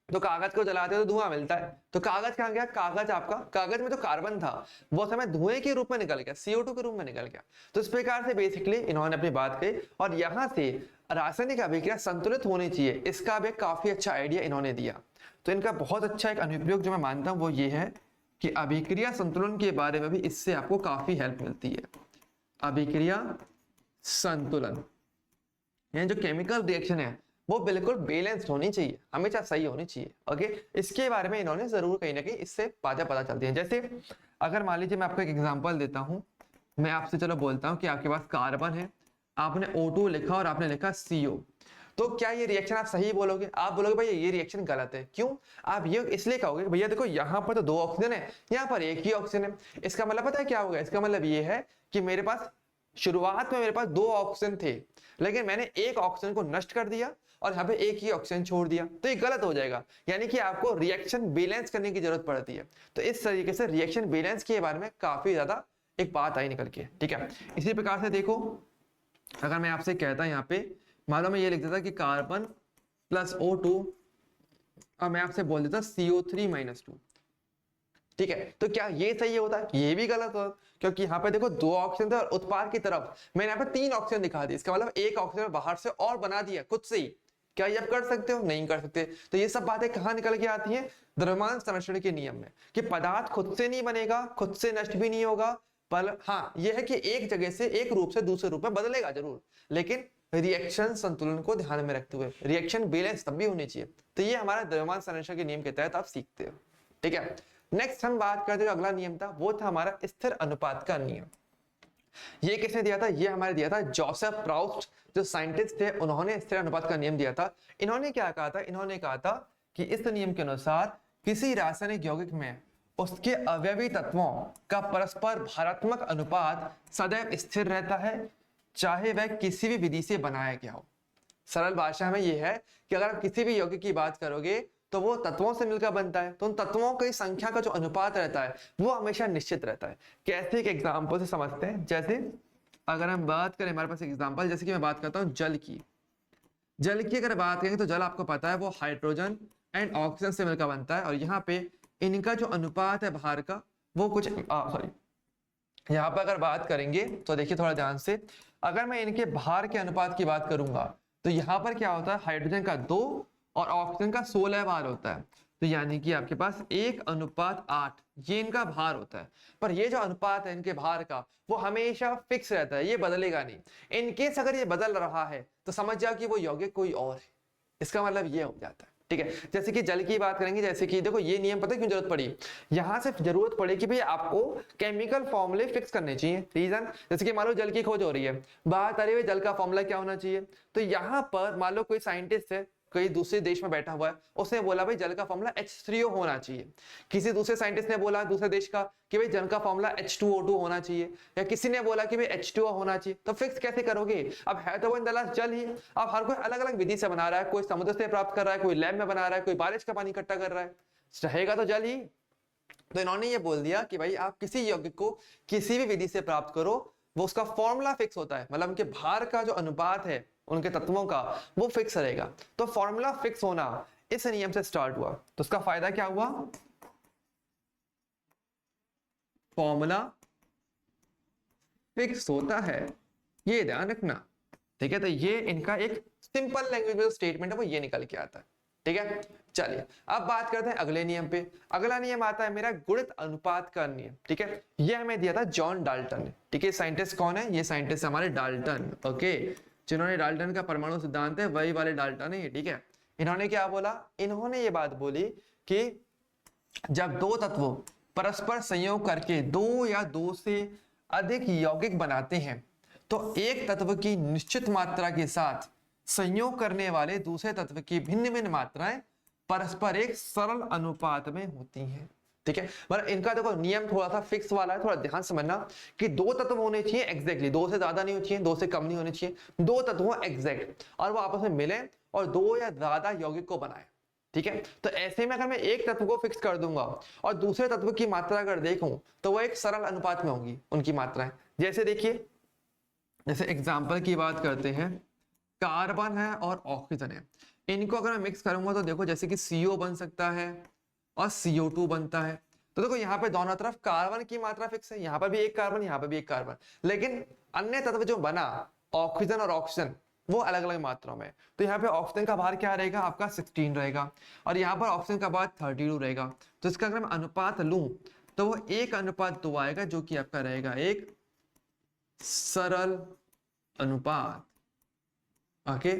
तो कागज को जलाते हैं तो धुआं मिलता है। तो कागज कहाँ गया, कागज आपका, कागज में तो कार्बन था वो समय धुएं के रूप में निकल गया, CO2 के रूप में निकल गया। तो इस प्रकार से बेसिकली इन्होंने अपनी बात कही, और यहाँ से रासायनिक अभिक्रिया संतुलित होनी चाहिए, इसका भी काफी अच्छा आइडिया इन्होंने दिया। तो इनका बहुत अच्छा एक अनुप्रयोग जो मैं मानता हूँ वो ये है कि अभिक्रिया संतुलन के बारे में भी इससे आपको काफी हेल्प मिलती है। अभिक्रिया संतुलन, यानी जो केमिकल रिएक्शन है वो बिल्कुल बैलेंस्ड होनी चाहिए, हमेशा सही होनी चाहिए, ओके। इसके बारे में इन्होंने जरूर कहीं ना कहीं इससे बातें पता चलती हैं। जैसे अगर मान लीजिए मैं आपको एक एग्जांपल देता हूं, मैं आपसे चलो बोलता हूं कि आपके पास कार्बन है, आपने O2 लिखा और आपने लिखा CO, तो क्या ये रिएक्शन आप सही बोलोगे? आप बोलोगे भाई ये रिएक्शन गलत है। क्यों? आप ये इसलिए कहोगे भैया देखो यहाँ पर तो 2 ऑक्सीजन है, यहाँ पर एक ही ऑक्सीजन है। इसका मतलब पता है क्या होगा? इसका मतलब ये है कि मेरे पास शुरुआत में मेरे पास 2 ऑक्सीजन थे, लेकिन मैंने एक ऑक्सीजन को नष्ट कर दिया और यहाँ पे एक ही ऑक्सीजन छोड़ दिया, तो ये गलत हो जाएगा। यानी कि आपको रिएक्शन बैलेंस करने की जरूरत पड़ती है। तो इस तरीके से रिएक्शन बैलेंस के बारे में काफी ज्यादा एक बात आई निकल के, ठीक है। इसी प्रकार से देखो, अगर मैं आपसे कहता यहाँ पे, मान लो मैं ये लिख देता कि कार्बन प्लस O2 और मैं आपसे बोल देता CO3-2, ठीक है। तो क्या ये सही होता है? ये भी गलत होता, क्योंकि यहाँ पे देखो 2 ऑक्सीजन थे और उत्पाद की तरफ मैंने यहाँ पे 3 ऑक्सीजन दिखा दी। इसका मतलब एक ऑक्सीजन बाहर से और बना दिया खुद से ही। क्या ये आप कर सकते हो? नहीं कर सकते। तो ये सब बातें कहाँ निकल के आती हैं? द्रव्यमान संरक्षण के नियम में, कि पदार्थ खुद से नहीं बनेगा, खुद से नष्ट भी नहीं होगा, पर हाँ ये है कि एक जगह से एक रूप से दूसरे रूप में बदलेगा जरूर, लेकिन रिएक्शन संतुलन को ध्यान में रखते हुए रिएक्शन बैलेंस तब भी होनी चाहिए। तो ये हमारा द्रव्यमान संरक्षण के नियम के तहत आप सीखते हो, ठीक है। नेक्स्ट हम बात करते हैं, जो अगला नियम था वो था हमारा स्थिर अनुपात का नियम। ये किसने दिया था? ये हमारे दिया था जोसेफ प्राउस्ट, जो साइंटिस्ट थे, उन्होंने स्थिर अनुपात का नियम दिया था। इन्होंने क्या कहा था? इन्होंने कहा था कि इस नियम के अनुसार किसी रासायनिक यौगिक में उसके अवयवी तत्वों का परस्पर भारात्मक अनुपात सदैव स्थिर रहता है, चाहे वह किसी भी विधि से बनाया गया हो। सरल भाषा में यह है कि अगर आप किसी भी यौगिक की बात करोगे तो वो तत्वों से मिलकर बनता है, तो उन तत्वों की संख्या का जो अनुपात रहता है वो हमेशा निश्चित रहता है। कैसे? एक एग्जांपल से समझते हैं। जैसे अगर हम बात करें, हमारे पास एग्जांपल, जैसे कि मैं बात करता हूँ जल की। जल की अगर बात करें तो जल आपको पता है वो हाइड्रोजन एंड ऑक्सीजन से मिलकर बनता है, और यहाँ पे इनका जो अनुपात है बाहर का वो कुछ सॉरी, यहाँ पर अगर बात करेंगे तो देखिए थोड़ा ध्यान से, अगर मैं इनके बाहर के अनुपात की बात करूंगा तो यहाँ पर क्या होता है? हाइड्रोजन का 2 और ऑक्सीजन का 16 भार होता है। तो यानी कि आपके पास 1:8 ये इनका भार होता है। पर ये जो अनुपात है इनके भार का वो हमेशा फिक्स रहता है, ये बदलेगा नहीं। इनकेस अगर ये बदल रहा है तो समझ जाओ कि वो यौगिक कोई और है। इसका मतलब ये हो जाता है, ठीक है। जैसे कि जल की बात करेंगे, जैसे कि देखो ये नियम पता है क्यों जरूरत पड़ी? यहाँ से जरूरत पड़ी कि भाई आपको केमिकल फॉर्मूले फिक्स करने चाहिए। रीजन, जैसे कि मान लो जल की खोज हो रही है, बात आ रही है जल का फॉर्मूला क्या होना चाहिए, तो यहाँ पर मान लो कोई साइंटिस्ट है, कोई दूसरे देश में बैठा हुआ है, उसने बोला भाई जल का फॉर्मूला H3O होना चाहिए। किसी दूसरे साइंटिस्ट ने बोला दूसरे देश का कि भाई जल का फॉर्मूला H2O2 होना चाहिए, या किसी ने बोला कि भाई H2O होना चाहिए, तो फिक्स कैसे करोगे? अब है तो वो इंदलास जल ही। अब हर कोई अलग अलग विधि से बना रहा है, कोई समुद्र से प्राप्त कर रहा है, कोई लैब में बना रहा है, कोई बारिश का पानी इकट्ठा कर रहा है, रहेगा तो जल ही। तो इन्होंने ये बोल दिया कि भाई आप किसी यौगिक को किसी भी विधि से प्राप्त करो, वो उसका फॉर्मूला फिक्स होता है, मतलब उनके भार का जो अनुपात है उनके तत्वों का वो फिक्स रहेगा। तो फॉर्मूला फिक्स होना इस नियम से स्टार्ट हुआ। तो उसका फायदा क्या हुआ? फॉर्मूला फिक्स होता है, ये ध्यान रखना, ठीक है। तो ये इनका एक सिंपल लैंग्वेज में स्टेटमेंट है वो ये निकल के आता है, ठीक है। चलिए अब बात करते हैं अगले नियम पे। अगला नियम आता है मेरा गुणित अनुपात का नियम, ठीक है। ये हमें दिया था जॉन डाल्टन ने, ठीक है। साइंटिस्ट कौन है? ये साइंटिस्ट हमारे डाल्टन, ओके। जिन्होंने डाल्टन का परमाणु सिद्धांत है वही वाले डाल्टन है, ठीक है। इन्होंने क्या बोला? इन्होंने ये बात बोली कि जब दो तत्वों परस्पर संयोग करके दो या दो से अधिक यौगिक बनाते हैं तो एक तत्व की निश्चित मात्रा के साथ संयोग करने वाले दूसरे तत्व की भिन्न भिन्न मात्राएं परस्पर एक सरल अनुपात में होती हैं, ठीक है। मतलब इनका देखो नियम थोड़ा सा फिक्स वाला है, थोड़ा ध्यान समझना कि दो तत्व होने चाहिए एग्जैक्टली, दो से ज्यादा नहीं होनी चाहिए, दो से कम नहीं होने चाहिए, दो तत्व एग्जैक्ट और वो आपस में मिले और दो या ज्यादा यौगिक को बनाए, ठीक है। तो ऐसे में अगर मैं एक तत्व को फिक्स कर दूंगा और दूसरे तत्व की मात्रा अगर देखूं तो वो एक सरल अनुपात में होगी उनकी मात्राएं। जैसे देखिए, जैसे एग्जाम्पल की बात करते हैं, कार्बन है और ऑक्सीजन है, इनको अगर मैं मिक्स करूंगा तो देखो जैसे कि CO बन सकता है और CO2 बनता है। तो देखो यहाँ पे दोनों तरफ कार्बन की मात्रा फिक्स है, यहाँ पर भी एक कार्बन, यहाँ पर भी एक कार्बन, लेकिन अन्य तत्व जो बना ऑक्सीजन और ऑक्सीजन वो अलग अलग मात्राओं में। तो यहाँ पे ऑक्सीजन का भार क्या रहेगा? आपका 16 रहेगा और यहाँ पर ऑक्सीजन का भार 32 रहेगा। तो इसका अगर मैं अनुपात लूं तो वो 1:2 आएगा, जो कि आपका रहेगा एक सरल अनुपात, ओके।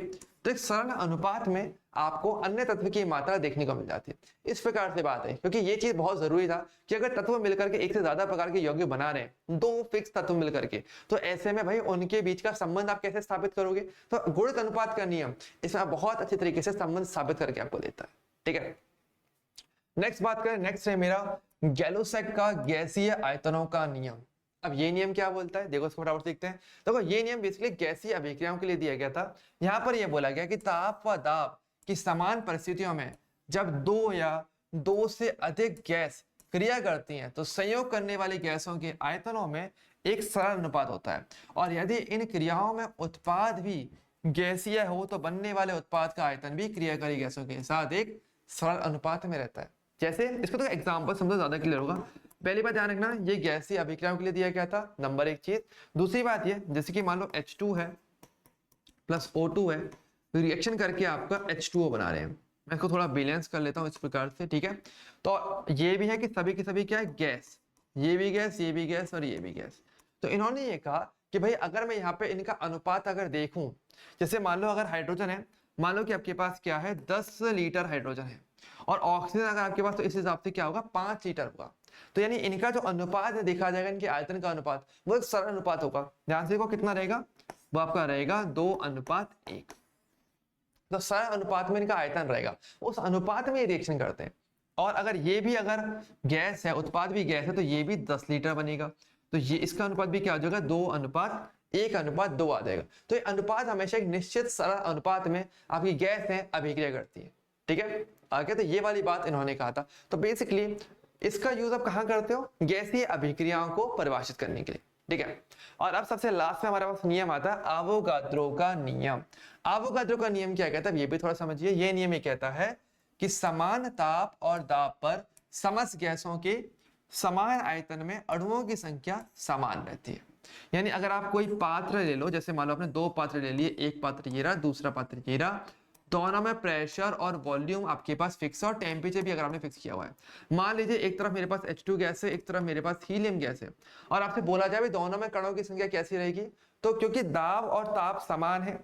तो एक सरल अनुपात में आपको अन्य तत्व की मात्रा देखने को मिल जाती है। इस प्रकार से बात है, क्योंकि ये चीज बहुत जरूरी था कि अगर तत्व मिलकर के एक से ज्यादा प्रकार के यौगिक बना रहे हैं, दो फिक्स तत्व मिलकर के, तो ऐसे में भाई उनके बीच का संबंध आप कैसे स्थापित करोगे? तो गुणित अनुपात का नियम इसमें बहुत अच्छे तरीके से संबंध स्थापित करके आपको देता है, ठीक है। नेक्स्ट बात करें, नेक्स्ट है मेरा गैलोसैक का गैसीय आयतनों का नियम। अब ये नियम क्या बोलता है, देखो इसको फटाफट देखते हैं। देखो ये नियम बेसिकली गैसीय अभिक्रियाओं के लिए दिया गया था। यहाँ पर यह बोला गया कि ताप व दाब की समान परिस्थितियों में जब दो या दो से अधिक गैस क्रिया करती हैं तो संयोग करने वाली गैसों के आयतनों में एक सरल अनुपात होता है, और यदि इन क्रियाओं में उत्पाद भी गैसीय हो तो बनने वाले उत्पाद का आयतन भी क्रियाकारी गैसों के साथ एक सरल अनुपात में रहता है। जैसे इसको तो एग्जाम्पल समझो ज्यादा क्लियर होगा। पहली बात ध्यान रखना, ये गैसीय अभिक्रियाओं के लिए दिया गया था, नंबर एक चीज। दूसरी बात ये, जैसे कि मान लो H2 है प्लस O2 है, रिएक्शन करके आपका H2O बना रहे हैं। मैं इसको थोड़ा बैलेंस कर लेता हूँ इस प्रकार से, ठीक है। तो ये भी है कि सभी की सभी क्या है? गैस, ये भी गैस, ये भी गैस और ये भी गैस। तो इन्होंने ये कहा कि भाई अगर मैं यहाँ पे इनका अनुपात अगर देखूं, जैसे मान लो अगर हाइड्रोजन है, मान लो कि आपके पास क्या है 10 लीटर हाइड्रोजन है, और ऑक्सीजन अगर आपके पास, तो इस हिसाब से क्या होगा 5 लीटर होगा। तो यानी इनका जो अनुपात है देखा जाएगा, इनके आयतन का अनुपात, वो एक सरल अनुपात होगा। ध्यान से देखो कितना रहेगा, वो आपका रहेगा 2:1। तो सरल अनुपात में इनका आयतन रहेगा, उस अनुपात में ये रिएक्शन करते हैं। और अगर ये भी अगर गैस है, उत्पाद भी गैस है, तो ये भी 10 लीटर बनेगा। तो ये इसका अनुपात भी क्या हो जाएगा? 2:1:2 आ जाएगा। तो ये अनुपात हमेशा एक निश्चित सरल अनुपात में आपकी गैस है अभिक्रिया करती है, ठीक है। आगे तो ये वाली बात इन्होंने कहा था। तो बेसिकली इसका यूज आप कहाँ करते हो? गैसीय अभिक्रियाओं को परिभाषित करने के लिए, ठीक है। और अब सबसे लास्ट में हमारे पास नियम आता है आवोगाद्रो का नियम। आवोगाद्रो का नियम क्या कहता है ये भी थोड़ा समझिए। ये नियम ये कहता है कि समान ताप और दाब पर समस्त गैसों के समान आयतन में अणुओं की संख्या समान रहती है। यानी अगर आप कोई पात्र ले लो, जैसे मान लो आपने दो पात्र ले लिए, एक पात्र ये रहा, दूसरा पात्र ये रहा, दोनों में प्रेशर और वॉल्यूम आपके पास फिक्स है और टेम्परेचर भी अगर आपने फिक्स किया हुआ है। मान लीजिए एक तरफ मेरे पास H2 गैस है, एक तरफ मेरे पास हीलियम गैस है, और आपसे बोला जाए दोनों में कणों की संख्या कैसी रहेगी, तो क्योंकि दाब और ताप समान है,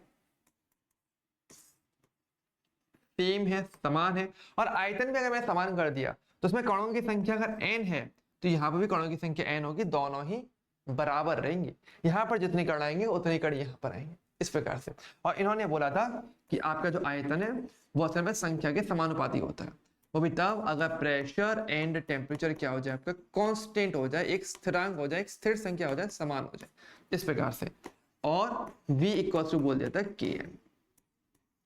सेम है, समान है, और आयतन भी अगर मैंने समान कर दिया तो उसमें कणों की संख्या अगर n है तो यहाँ पर भी कणों की संख्या n होगी, दोनों ही बराबर रहेंगे। यहाँ पर जितने कण आएंगे उतने कण यहाँ पर आएंगे, इस प्रकार से। और इन्होंने बोला था कि आपका जो आयतन है वो असल में संख्या के समानुपाती होता है, वो भी तब अगर प्रेशर एंड टेम्परेचर क्या हो जाए, आपका कांस्टेंट हो जाए, एक स्थिरांक हो जाए, एक स्थिर संख्या हो जाए, समान हो जाए, इस प्रकार से। और V इक्वल टू बोल देता है Km।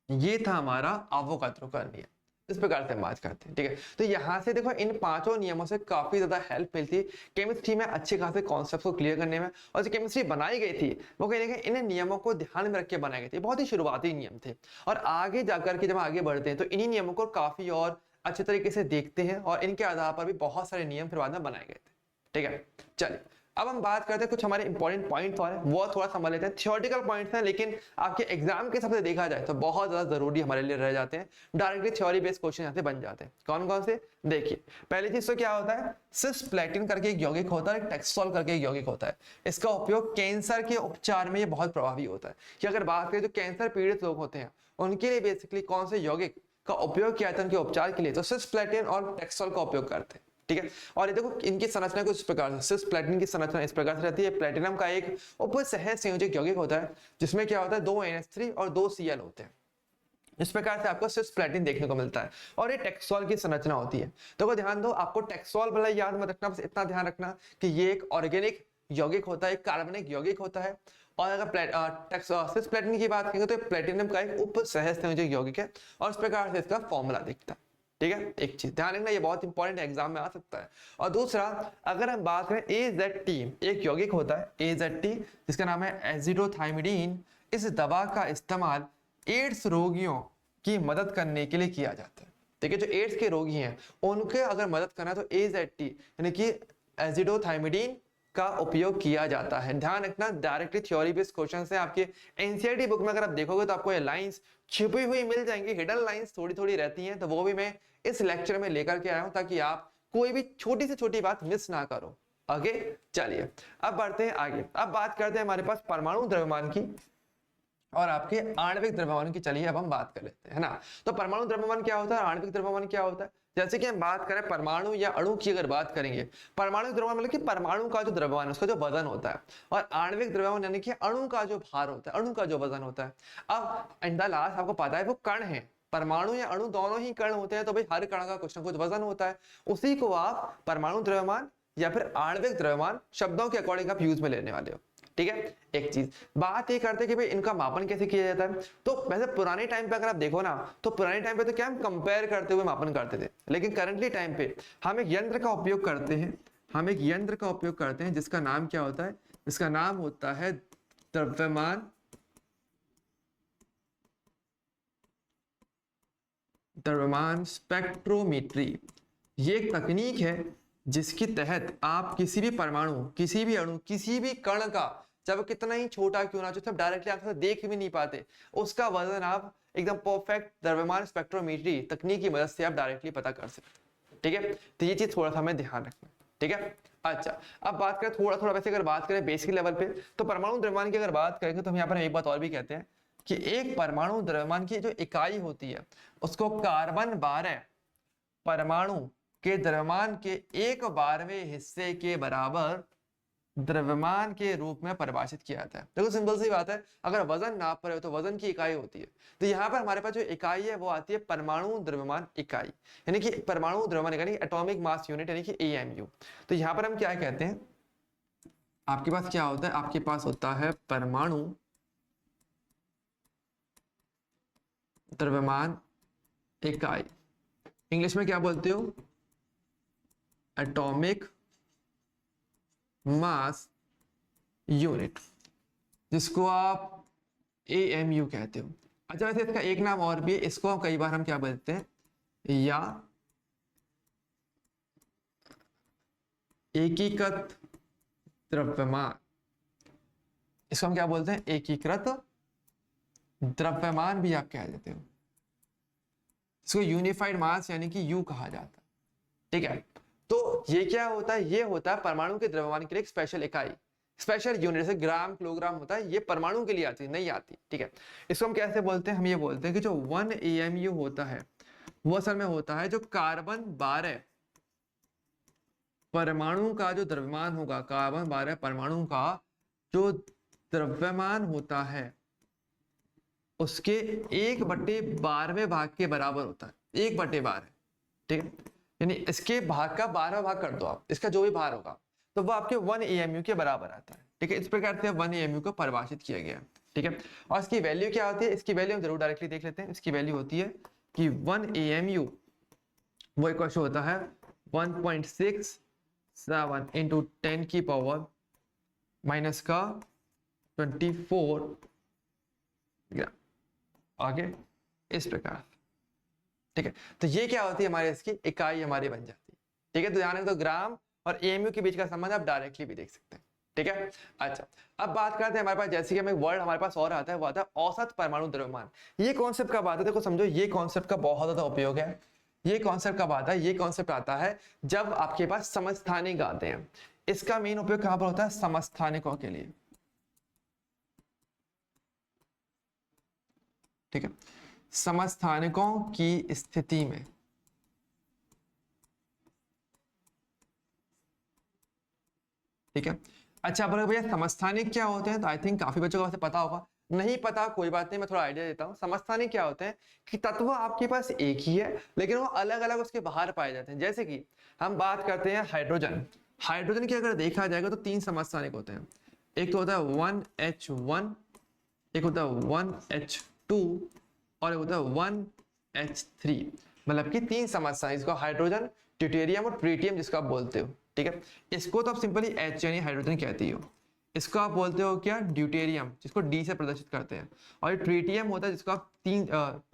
ये था हमारा अवोगाद्रो का नियम। इस प्रकार से हम बात करते हैं, ठीक है। तो यहाँ से देखो इन पांचों नियमों से काफी ज्यादा हेल्प मिलती है केमिस्ट्री में अच्छे खासे कॉन्सेप्ट को क्लियर करने में। और जो केमिस्ट्री बनाई गई थी वो कहीं ना कहीं इन नियमों को ध्यान में रख के बनाई गई थी, बहुत ही शुरुआती नियम थे। और आगे जाकर के जब आगे बढ़ते हैं तो इन्हीं नियमों को काफी और अच्छे तरीके से देखते हैं और इनके आधार पर भी बहुत सारे नियम फिर बाद में बनाए गए थे, ठीक है। चलिए अब हम बात करते हैं कुछ हमारे इंपॉर्टेंट पॉइंट्स और वो थोड़ा समझ लेते हैं। थियोरेटिकल पॉइंट्स हैं लेकिन आपके एग्जाम के हिसाब से देखा जाए तो बहुत ज्यादा जरूरी हमारे लिए रह जाते हैं। डायरेक्टली थ्योरी बेस्ड क्वेश्चन यहाँ से बन जाते हैं। कौन कौन से, देखिए पहली चीज तो क्या होता है, सिस्प्लेटिन करके एक यौगिक होता है, टेक्सोल करके एक यौगिक होता है। इसका उपयोग कैंसर के उपचार में ये बहुत प्रभावी होता है। कि अगर बात करें जो कैंसर पीड़ित लोग होते हैं उनके लिए बेसिकली कौन से यौगिक का उपयोग किया जाता है उनके उपचार के लिए, तो सिस्प्लेटिन और टेक्सोल का उपयोग करते हैं, ठीक है। और ये देखो इनकी संरचना कुछ इस प्रकार से, सिस्प्लेटिन की संरचना इस प्रकार से रहती है। प्लेटिनम का एक उपसह संयोजक यौगिक होता है जिसमें क्या होता है 2 NH3 और 2 Cl होते हैं। इस प्रकार से आपको सिस्प्लेटिन देखने को मिलता है। और ये टेक्सोल की संरचना होती है। तो ध्यान दो, आपको टेक्सोल भले याद मत रखना, बस इतना ध्यान रखना कि ये एक ऑर्गेनिक यौगिक होता है, एक कार्बनिक यौगिक होता है। और अगर सिस्प्लेटिन की बात करेंगे तो प्लेटिनम का एक उपसह संयोजक यौगिक है और इस प्रकार से इसका फॉर्मूला दिखता है, ठीक है। एक चीज ध्यान रखना, ये बहुत इंपॉर्टेंट एग्जाम में आ सकता है। और दूसरा अगर हम बात करें AZT, एक यौगिक होता है AZT जिसका नाम है एजिडोथाइमिडीन। इस दवा का इस्तेमाल एड्स रोगियों की मदद करने के लिए किया जाता है, ठीक है। जो एड्स के रोगी हैं उनके अगर मदद करना है तो AZT यानी कि एजिडोथाइमिडीन का उपयोग किया जाता है। ध्यान रखना डायरेक्टली थ्योरी बेस्ड क्वेश्चन है आपके एनसीईआरटी बुक में। अगर आप देखोगे तो आपको ये लाइंस छिपी हुई मिल जाएंगी, हिडन लाइंस थोड़ी थोड़ी रहती हैं, तो वो भी मैं इस लेक्चर में लेकर के आया हूं ताकि आप कोई भी छोटी से छोटी बात मिस ना करो। आगे चलिए अब बढ़ते हैं आगे। अब बात करते हैं हमारे पास परमाणु द्रव्यमान की और आपके आणविक द्रव्यमान की। चलिए अब हम बात कर लेते हैं, है ना। तो परमाणु द्रव्यमान क्या होता है, आणविक द्रव्यमान क्या होता है। जैसे कि हम बात करें परमाणु या अणु की अगर बात करेंगे, परमाणु द्रव्यमान मतलब कि परमाणु का जो द्रव्यमान है उसका जो वजन होता है, और आणविक द्रव्यमान यानी कि अणु का जो भार होता है, अणु का जो वजन होता है। अब इन द लास्ट आपको पता है वो कण है, परमाणु या अणु दोनों ही कण होते हैं, तो भाई हर कण का कुछ ना कुछ वजन होता है। उसी को आप परमाणु द्रव्यमान या फिर आणविक द्रव्यमान शब्दों के अकॉर्डिंग आप यूज में लेने वाले हो, ठीक है। एक चीज बात ये करते हैं कि भाई इनका मापन कैसे किया जाता है। तो वैसे पुराने टाइम पे अगर आप देखो ना तो पुराने टाइम पे तो क्या हम कंपेयर करते हुए मापन करते थे, लेकिन करंटली टाइम पे हम एक यंत्र का उपयोग करते हैं। हम एक यंत्र का उपयोग करते हैं जिसका नाम क्या होता है, जिसका नाम होता है द्रव्यमान स्पेक्ट्रोमीट्री। ये एक तकनीक है जिसके तहत आप किसी भी परमाणु, किसी भी अणु, किसी भी कण का, चाहे वो कितना ही छोटा क्यों ना, जो सब डायरेक्टली आप देख भी नहीं पाते, उसका वजन आप एकदम परफेक्ट द्रव्यमान स्पेक्ट्रोमीट्री तकनीक की मदद से आप डायरेक्टली पता कर सकते, ठीक है। तो ये चीज थोड़ा सा हमें ध्यान रखना, ठीक है। अच्छा अब बात करें थोड़ा थोड़ा वैसे अगर बात करें बेसिक लेवल पे, तो परमाणु द्रव्यमान की अगर बात करेंगे तो हम यहाँ पर एक बात और भी कहते हैं कि एक परमाणु द्रव्यमान की जो इकाई होती है उसको कार्बन 12 परमाणु के द्रव्यमान के 1/12वें हिस्से के बराबर द्रव्यमान के रूप में परिभाषित किया जाता है। देखो सिंपल सी बात है, अगर वजन नाप रहे हो तो वजन की इकाई होती है। तो यहाँ पर हमारे पास जो इकाई है वो आती है परमाणु द्रव्यमान इकाई, यानी कि परमाणु द्रव्यमान इकाई एटॉमिक मास यूनिट यानी कि AMU। तो यहाँ पर हम क्या कहते हैं, आपके पास क्या होता है, आपके पास होता है परमाणु द्रव्यमान इकाई, इंग्लिश में क्या बोलते हो, एटॉमिक मास यूनिट, जिसको आप AMU कहते हो। अच्छा वैसे इसका एक नाम और भी है, इसको हम कई बार हम क्या बोलते हैं, या एकीकृत द्रव्यमान, इसको हम क्या बोलते हैं, एकीकृत द्रव्यमान भी आप कह देते हो। इसको यूनिफाइड मास यानी कि U कहा जाता है, ठीक है। तो ये क्या होता है, ये होता है परमाणु के द्रव्यमान के लिए एक स्पेशल इकाई, स्पेशल यूनिट, जैसे ग्राम किलोग्राम होता है, ये परमाणु के लिए आती नहीं आती, ठीक है। इसको हम कैसे बोलते हैं, हम ये बोलते हैं कि जो 1 AMU होता है वो असल में होता है जो कार्बन 12 परमाणु का जो द्रव्यमान होगा, कार्बन 12 परमाणु का जो द्रव्यमान होता है उसके 1/12वें भाग के बराबर होता है। 1/12 है, ठीक है, यानी इसके भाग का 12वां भाग कर दो आप, इसका जो भी भार होगा तो वो आपके 1 AMU के बराबर आता है, ठीक है। इस प्रकार से 1 AMU को परिभाषित किया गया है, ठीक है। और इसकी वैल्यू क्या होती है, इसकी वैल्यू हम जरूर डायरेक्टली देख लेते हैं। इसकी वैल्यू होती है कि 1 AMU वो इक्वल टू होता है 1.67 इंटू 10 की पावर माइनस का 24 ग्राम, आगे इस प्रकार, ठीक है। तो ये क्या होती है हमारे, इसकी इकाई हमारी बन जाती है, ठीक है। तो ध्यान रखें, तो ग्राम और एएमयू के बीच का संबंध आप डायरेक्टली भी देख सकते हैं, ठीक है। अच्छा, अब बात करते हैं हमारे पास, जैसे कि हमें वर्ड हमारे पास और आता है, वो आता है औसत परमाणु द्रव्यमान। ये कॉन्सेप्ट कब आता है, देखो समझो, ये कॉन्सेप्ट का बहुत ज्यादा उपयोग है। ये कॉन्सेप्ट कब आता है, ये कॉन्सेप्ट आता है जब आपके पास समस्थानिक आते हैं। इसका मेन उपयोग कहां पर होता है, समस्थानिकों के लिए, ठीक है, समस्थानिकों की स्थिति में, ठीक है। अच्छा, बोले भैया समस्थानिक क्या होते हैं, तो आई थिंक काफी बच्चों को वैसे पता होगा, नहीं पता कोई बात नहीं, मैं थोड़ा आइडिया देता हूँ। समस्थानिक क्या होते हैं कि तत्व आपके पास एक ही है लेकिन वो अलग अलग उसके बाहर पाए जाते हैं। जैसे कि हम बात करते हैं हाइड्रोजन, हाइड्रोजन की अगर देखा जाएगा तो 3 समस्थानिक होते हैं। एक तो होता है 1H1, एक होता है 1H2 और एक होता है 1H3, मतलब कि 3 समस्थानिक, इसको हाइड्रोजन, ड्यूटेरियम और ट्रिटियम जिसको आप बोलते हो, ठीक है। इसको तो आप सिंपली H यानी हाइड्रोजन कहती हो, इसको आप बोलते हो क्या, ड्यूटेरियम, जिसको D से प्रदर्शित करते हैं, और ये ट्रिटियम होता है जिसको आप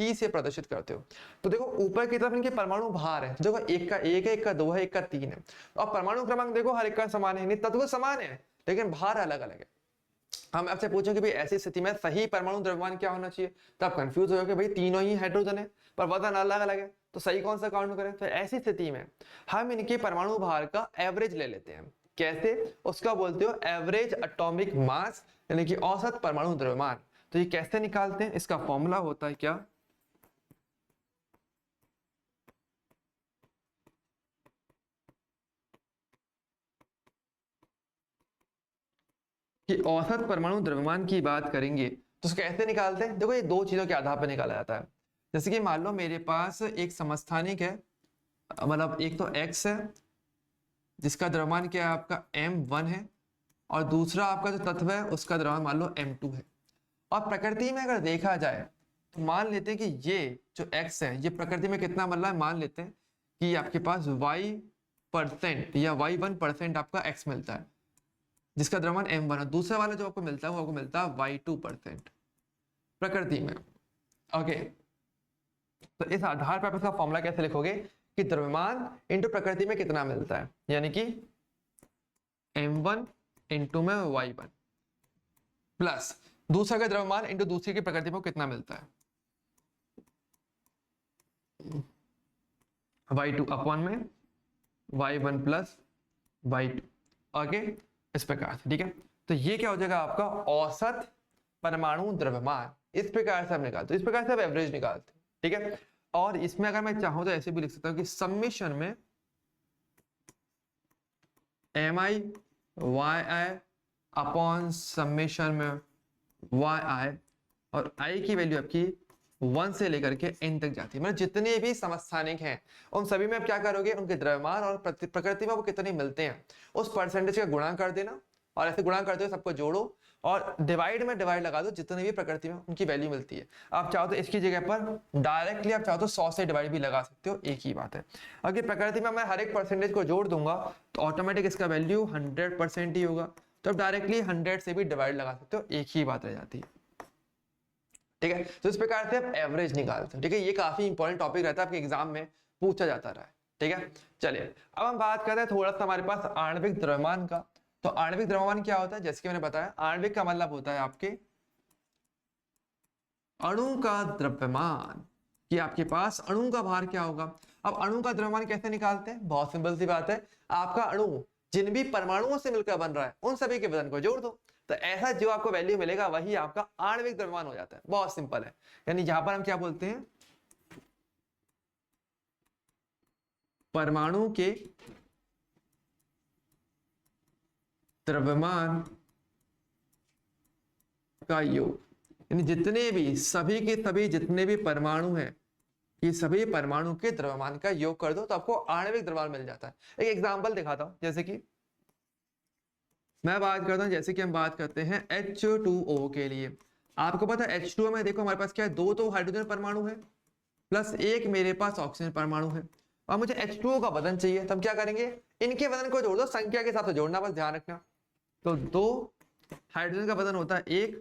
T से प्रदर्शित करते हो। तो देखो ऊपर की तरफ इनके परमाणु भार है, देखो एक का 1 है, एक का 2 है, एक का 3 है, और परमाणु क्रमांक देखो हर एक का समान है, तत्व समान है लेकिन भार अलग अलग है। हम आपसे पूछें कि भाई ऐसी स्थिति में सही परमाणु द्रव्यमान क्या होना चाहिए, तो आप कंफ्यूज हो जाओगे, भाई तीनों ही हाइड्रोजन है पर वजन अलग अलग है, तो सही कौन सा काउंट करें। तो ऐसी स्थिति में हम इनके परमाणु भार का एवरेज ले लेते हैं। कैसे, उसका बोलते हो एवरेज एटॉमिक मास, यानी कि औसत परमाणु द्रव्यमान। तो ये कैसे निकालते हैं, इसका फॉर्मूला होता है क्या, कि औसत परमाणु द्रव्यमान की बात करेंगे तो उसको कैसे निकालते हैं। देखो ये 2 चीजों के आधार पर निकाला जाता है। जैसे कि मान लो मेरे पास एक समस्थानिक है, मतलब एक तो X है जिसका द्रव्यमान क्या है आपका M1 है, और दूसरा आपका जो तत्व है उसका द्रव्यमान मान लो M2 है। और प्रकृति में अगर देखा जाए तो मान लेते हैं कि ये जो X है ये प्रकृति में कितना बन रहा है, मान लेते हैं कि आपके पास Y% या Y1% आपका X मिलता है जिसका द्रव्यमान M1 है, दूसरा वाला जो आपको मिलता है वो आपको मिलता है Y2% प्रकृति में, ओके। तो इस आधार पर आप इसका फॉर्मूला कैसे लिखोगे कि द्रव्यमान इंटू प्रकृति में कितना मिलता है, यानी कि M1 इंटू में Y1 प्लस दूसरा का द्रव्यमान इंटू दूसरी की प्रकृति में कितना मिलता है, Y2 अपॉन में Y1 प्लस Y2, ओके, इस प्रकार से, ठीक है। तो ये क्या हो जाएगा आपका औसत परमाणु द्रव्यमान, इस प्रकार से हम निकालते, इस प्रकार से आप एवरेज निकालते, ठीक है। और इसमें अगर मैं चाहूं तो ऐसे भी लिख सकता हूं कि समेशन में Mi अपॉन समेशन में Yi, और I की वैल्यू आपकी 1 से लेकर के n तक जाती है, मतलब जितने भी समस्थानिक हैं उन सभी में आप क्या करोगे, उनके द्रव्यमान और प्रकृति में वो कितने मिलते हैं उस परसेंटेज का गुणा कर देना, और ऐसे गुणा करते हुए सबको जोड़ो और डिवाइड में डिवाइड लगा दो, जितने भी प्रकृति में उनकी वैल्यू मिलती है। आप चाहो तो इसकी जगह पर डायरेक्टली आप चाहो तो 100 से डिवाइड भी लगा सकते हो, एक ही बात है। अगर प्रकृति में मैं हर एक परसेंटेज को जोड़ दूंगा तो ऑटोमेटिक इसका वैल्यू 100% ही होगा, तो आप डायरेक्टली 100 से भी डिवाइड लगा सकते हो, एक ही बात रह जाती है, ठीक है। तो इस प्रकार से आप एवरेज निकालते हो, ठीक है। ये काफी इंपॉर्टेंट टॉपिक रहता है, आपके एग्जाम में पूछा जाता रहा है, ठीक है। चलिए अब हम बात करते हैं थोड़ा सा हमारे पास आणविक द्रव्यमान का। तो आणविक द्रव्यमान क्या होता है, जैसे कि मैंने बताया आणविक का मतलब होता है आपके अणु का द्रव्यमान, कि आपके पास अणु का भार क्या होगा। अब अणु का द्रव्यमान कैसे निकालते हैं, बहुत सिंपल सी बात है, आपका अणु जिन भी परमाणुओं से मिलकर बन रहा है उन सभी के वजन को जोड़ दो, तो ऐसा जो आपको वैल्यू मिलेगा वही आपका आणविक द्रव्यमान हो जाता है, बहुत सिंपल है। यानी यहां पर हम क्या बोलते हैं, परमाणु के द्रव्यमान का योग, यानी जितने भी सभी के सभी जितने भी परमाणु हैं, ये सभी परमाणु के द्रव्यमान का योग कर दो तो आपको आणविक द्रव्यमान मिल जाता है। एक एग्जांपल दिखाता हूं, जैसे कि मैं बात करता हूं, जैसे कि हम बात करते हैं H2O के लिए। आपको पता है H2O में देखो हमारे पास क्या है, दो तो हाइड्रोजन परमाणु है प्लस एक मेरे पास ऑक्सीजन परमाणु है, और मुझे H2O का वजन चाहिए। तो हम क्या करेंगे, इनके वजन को जोड़ दो, संख्या के हिसाब से जोड़ना, बस ध्यान रखना। तो दो हाइड्रोजन का वजन होता है 1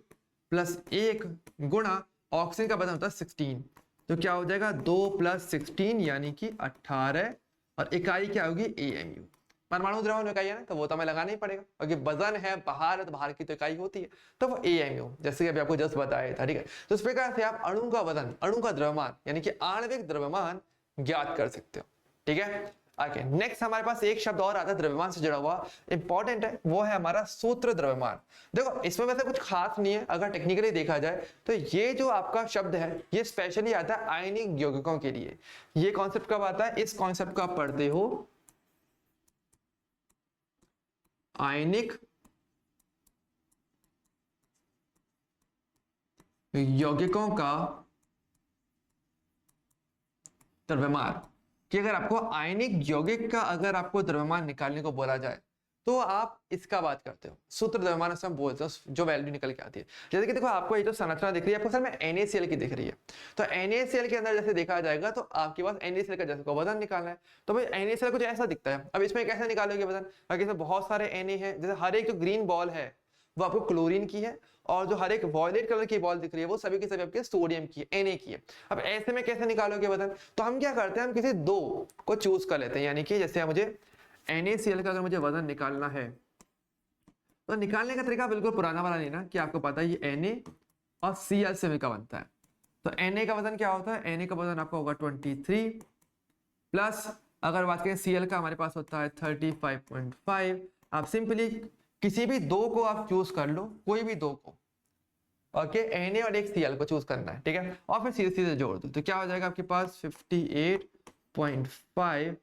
प्लस 1 गुणा ऑक्सीजन का वजन होता है 16। तो क्या हो जाएगा 2 प्लस 16 यानी कि 18, और इकाई क्या होगी AMU। परमाणु द्रव्यमान इकाई है ना, तो वो तो हमें लगाना ही पड़ेगा, क्योंकि वजन है बाहर है तो बाहर की तो इकाई होती है, तो वो AMU, जैसे कि अभी आपको जस्ट बताया था। ठीक है, तो इस प्रकार से आप अणु का वजन, अणु का द्रव्यमान यानी कि आणविक द्रव्यमान ज्ञात कर सकते हो। ठीक है, आगे नेक्स्ट हमारे पास एक शब्द और आता है द्रव्यमान से जुड़ा हुआ, इंपॉर्टेंट है, वो है हमारा सूत्र द्रव्यमान। देखो इसमें वैसे कुछ खास नहीं है अगर टेक्निकली देखा जाए तो। ये जो आपका शब्द है ये स्पेशली आता है आयनिक यौगिकों के लिए। ये कॉन्सेप्ट कब आता है, इस कॉन्सेप्ट को आप पढ़ते हो आयनिक यौगिकों का द्रव्यमान, कि अगर आपको आयनिक यौगिक का अगर आपको द्रव्यमान निकालने को बोला जाए तो आप इसका बात करते हो, सूत्र द्रव्यमान से हम बोलते हैं, जो वैल्यू निकल के आती है। जैसे कि देखो आपको ये जो संरचना दिख रही है आपको सर में NaCl की दिख रही है, तो NaCl के अंदर जैसे देखा जाएगा तो आपके पास NaCl का जैसे को वजन निकालना है, तो भाई NaCl कुछ ऐसा दिखता है। अब इसमें कैसे निकालोगे वजन, अगर इसमें बहुत सारे Na है, जैसे हर एक जो ग्रीन बॉल है वो आपको क्लोरीन की है, और जो हर एक वॉयलेट कलर की बॉल दिख रही है वो सभी की सभी आपके सोडियम की है, Na की है। अब ऐसे में कैसे निकालोगे वजन, तो हम क्या करते हैं, हम किसी दो को चूज कर लेते हैं, यानी कि जैसे मुझे NaCl का अगर मुझे वजन निकालना है तो निकालने का तरीका बिल्कुल पुराना वाला नहीं ना, कि आपको पता है ये Na और Cl से मिलकर बनता है। तो Na का वजन क्या होता है, Na का वजन आपका होगा 23 प्लस अगर बात करें Cl का हमारे पास होता है 35.5। आप सिंपली किसी भी दो को आप चूज कर लो, कोई भी दो को, ओके, Na और एक Cl को चूज करना है। ठीक है, और फिर सीधे सीधे जोड़ दो तो क्या हो जाएगा आपके पास 58.5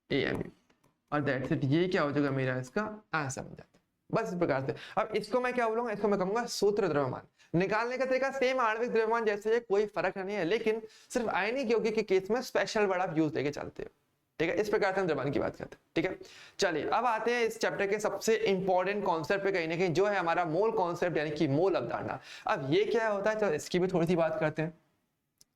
AMU, और दैट्स इट। ये क्या हो जाएगा मेरा इसका आंसर बन जाता है, बस इस प्रकार से। अब इसको मैं क्या बोलूंगा, इसको मैं कहूंगा सूत्र द्रव्यमान। निकालने का तरीका सेम आणविक द्रव्यमान जैसे है, कोई फर्क नहीं है, लेकिन सिर्फ आयनिक यौगिक के केस में स्पेशल वर्ड आप यूज लेके चलते हो। ठीक है, इस प्रकार से हम द्रव्यमान की बात करते हैं। ठीक है, चलिए अब आते हैं इस चैप्टर के सबसे इंपॉर्टेंट कॉन्सेप्ट पे कहीं ना कहीं, जो है हमारा मोल कॉन्सेप्ट यानी कि मोल अवधारणा। अब ये क्या होता है, चलो इसकी भी थोड़ी सी बात करते हैं।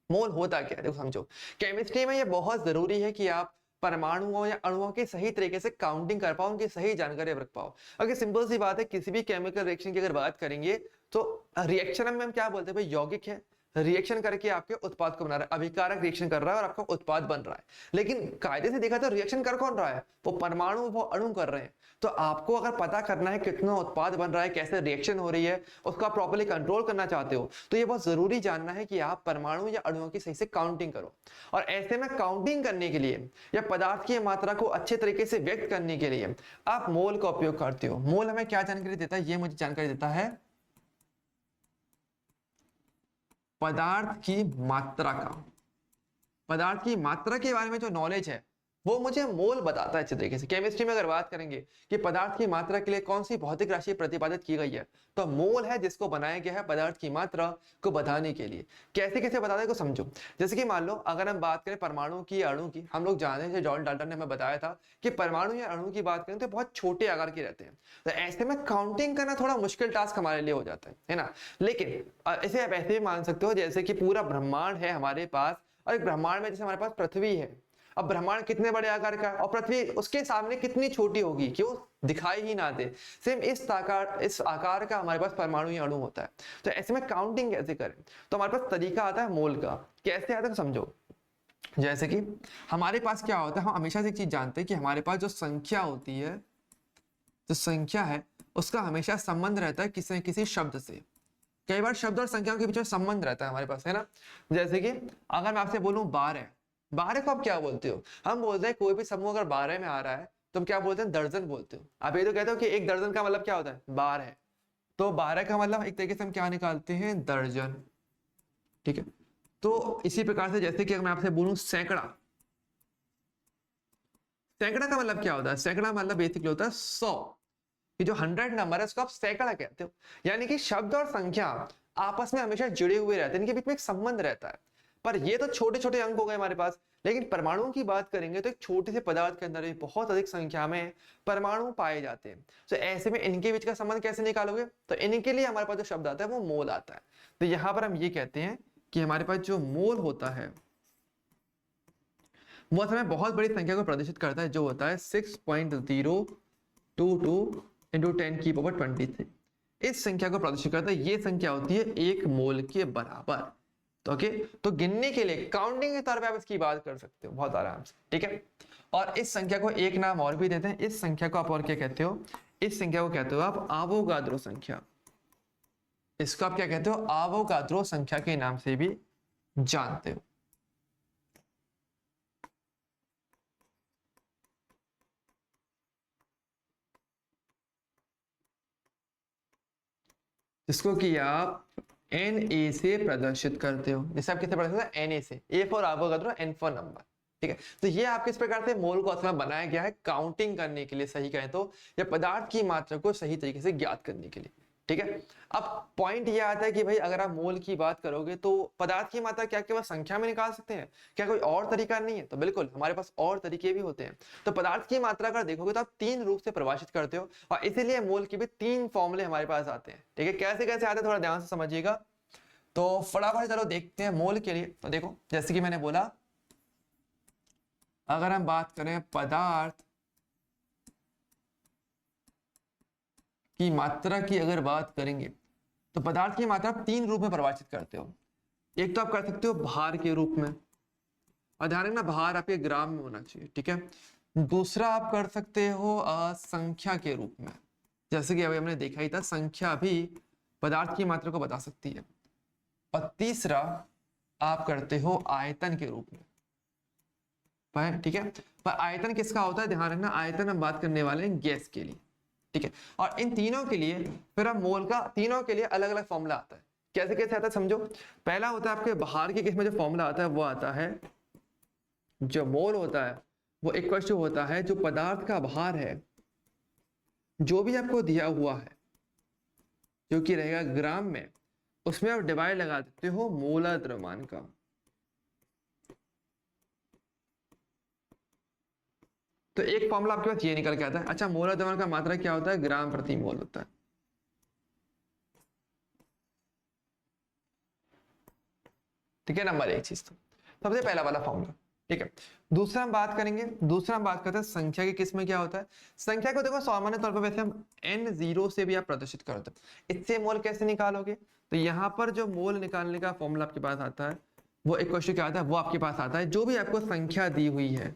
मोल होता क्या है, देखो समझो, केमिस्ट्री में ये बहुत जरूरी है कि आप परमाणुओं या अणुओं की सही तरीके से काउंटिंग कर पाओ, उनकी सही जानकारी रख पाओ। अगर सिंपल सी बात है, किसी भी केमिकल रिएक्शन की अगर बात करेंगे तो रिएक्शन में हम क्या बोलते हैं, भाई यौगिक है, रिएक्शन करके आपके उत्पाद को बना रहा है, अभिकारक रिएक्शन कर रहा है और आपका उत्पाद बन रहा है। लेकिन कायदे से देखा तो रिएक्शन कर कौन रहा है, वो परमाणु, वो अणु कर रहे हैं। तो आपको अगर पता करना है कितना उत्पाद बन रहा है, कैसे रिएक्शन हो रही है, उसका प्रॉपर्ली कंट्रोल करना चाहते हो, तो ये बहुत जरूरी जानना है कि आप परमाणु या अणुओं की सही से काउंटिंग करो। और ऐसे में काउंटिंग करने के लिए या पदार्थ की मात्रा को अच्छे तरीके से व्यक्त करने के लिए आप मोल का उपयोग करते हो। मोल हमें क्या जानकारी देता है, ये मुझे जानकारी देता है पदार्थ की मात्रा का, पदार्थ की मात्रा के बारे में जो नॉलेज है वो मुझे मोल बताता है अच्छे तरीके से। केमिस्ट्री में अगर बात करेंगे कि पदार्थ की मात्रा के लिए कौन सी भौतिक राशि प्रतिपादित की गई है, तो मोल है जिसको बनाया गया है पदार्थ की मात्रा को बताने के लिए। कैसे कैसे बताते हैं को समझो। जैसे कि मान लो अगर हम बात करें परमाणु की, अणु की, हम लोग जानते हैं, जॉन डाल्टन ने हमें बताया था कि परमाणु या अणु की बात करें तो बहुत छोटे आकार के रहते हैं, तो ऐसे में काउंटिंग करना थोड़ा मुश्किल टास्क हमारे लिए हो जाता है ना। लेकिन इसे आप ऐसे भी मान सकते हो जैसे कि पूरा ब्रह्मांड है हमारे पास, और एक ब्रह्मांड में जैसे हमारे पास पृथ्वी है। अब ब्रह्मांड कितने बड़े आकार का है और पृथ्वी उसके सामने कितनी छोटी होगी, क्यों दिखाई ही ना दे। सेम इस आकार का हमारे पास परमाणु या अणु होता है। तो ऐसे में काउंटिंग कैसे करें, तो हमारे पास तरीका आता है मोल का। कैसे आता है समझो। जैसे कि हमारे पास क्या होता है, हम हमेशा से एक चीज जानते हैं कि हमारे पास जो संख्या होती है, जो संख्या है उसका हमेशा संबंध रहता है किसी न किसी शब्द से। कई बार शब्द और संख्याओं के बीच में संबंध रहता है हमारे पास, है ना। जैसे कि अगर मैं आपसे बोलूं 12, 12 को आप क्या बोलते हो, हम बोलते हैं कोई भी समूह अगर 12 में आ रहा है तो हम क्या बोलते हैं, दर्जन बोलते हो। आप ये तो कहते हो कि एक दर्जन का मतलब क्या होता है, 12 है, तो 12 का मतलब एक तरीके से हम क्या निकालते हैं, दर्जन। ठीक है, तो इसी प्रकार से जैसे कि अगर मैं आपसे बोलूं सैकड़ा, सैकड़ा का मतलब क्या होता है, सैकड़ा मतलब बेसिकली होता है 100। कि जो 100 नंबर है उसको आप सैकड़ा कहते हो। यानी कि शब्द और संख्या आपस में हमेशा जुड़े हुए रहते हैं, इनके बीच में एक संबंध रहता है। पर ये तो छोटे छोटे अंक हो गए हमारे पास, लेकिन परमाणुओं की बात करेंगे तो एक छोटे से पदार्थ के अंदर भी बहुत अधिक संख्या में परमाणु पाए जाते हैं। तो ऐसे में इनके बीच का संबंध कैसे निकालोगे? तो इनके लिए हमारे पास जो शब्द आता है वो मोल आता है। तो यहां पर हम ये कहते हैं कि हमारे पास जो मोल होता है वो असल में बहुत बड़ी संख्या को प्रदर्शित करता है, जो होता है 6.022 इंटू 10⁻23। इस संख्या को प्रदर्शित करता है। ये संख्या होती है 1 मोल के बराबर। तो ओके, तो गिनने के लिए काउंटिंग के तौर पे आप इसकी बात कर सकते हो बहुत आराम से, ठीक है। और इस संख्या को एक नाम और भी देते हैं। इस संख्या को आप और क्या कहते हो? इस संख्या को कहते हो आप आवोगाद्रो संख्या। इसको आप क्या कहते हो? आवोगाद्रो संख्या के नाम से भी जानते हो। जिसको कि आप Na से प्रदर्शित करते हो। जैसे आप किससे प्रदर्शित करते हो? Na से। A for Avogadro, N for number, ठीक है। तो ये आप किस प्रकार से मोल को असल में बनाया गया है? काउंटिंग करने के लिए, सही कहें तो, या पदार्थ की मात्रा को सही तरीके से ज्ञात करने के लिए, ठीक है। अब पॉइंट ये आता है कि भाई अगर आप मोल की बात करोगे तो पदार्थ की मात्रा क्या केवल संख्या में निकाल सकते हैं? क्या कोई और तरीका नहीं है? तो बिल्कुल, हमारे पास और तरीके भी होते हैं। तो पदार्थ की मात्रा अगर देखोगे तो आप 3 रूप से परिभाषित करते हो, और इसीलिए मोल के भी 3 फॉर्मूले हमारे पास आते हैं, ठीक है। कैसे कैसे आते हैं थोड़ा ध्यान से समझिएगा। तो फटाफट चलो देखते हैं मोल के लिए। तो देखो, जैसे कि मैंने बोला, अगर हम बात करें पदार्थ की मात्रा की, अगर बात करेंगे तो पदार्थ की मात्रा आप 3 रूप में परिभाषित करते हो। एक तो आप कर सकते हो भार के रूप में, और ध्यान रखना भार आपके ग्राम में होना चाहिए, ठीक है। दूसरा आप कर सकते हो संख्या के रूप में, जैसे कि अभी हमने देखा ही था, संख्या भी पदार्थ की मात्रा को बता सकती है। और तीसरा आप करते हो आयतन के रूप में, ठीक है। पर आयतन किसका होता है? ध्यान रखना, आयतन हम बात करने वाले हैं गैस के लिए, ठीक है। और इन तीनों के लिए फिर हम मोल का, तीनों के लिए अलग अलग फॉर्मूला आता है। कैसे कैसे आता है समझो। पहला होता है आपके बाहर के केस में जो फॉर्मूला आता है वो आता है, जो मोल होता है वो इक्वल टू होता है जो पदार्थ का भार है, जो भी आपको दिया हुआ है, जो कि रहेगा ग्राम में, उसमें आप डिवाइड लगा देते हो मोलर द्रव्यमान का। तो एक फॉर्मूला आपके पास ये निकल के आता है। अच्छा, मोलर द्रव्यमान का मात्रा क्या होता है? ग्राम प्रति मोल होता है, ठीक है। नंबर 1 चीज तो सबसे पहला वाला फॉर्मूला, ठीक है। दूसरा हम बात करेंगे, दूसरा हम बात करते हैं संख्या की किस में क्या होता है। संख्या को देखो सामान्य तौर पर वैसे हम N0 से भी आप प्रदर्शित करते हैं। इससे मोल कैसे निकालोगे? तो यहाँ पर जो मोल निकालने का फॉर्मूला आपके पास आता है वो एक क्वेश्चन क्या आता है, वो आपके पास आता है जो भी आपको संख्या दी हुई है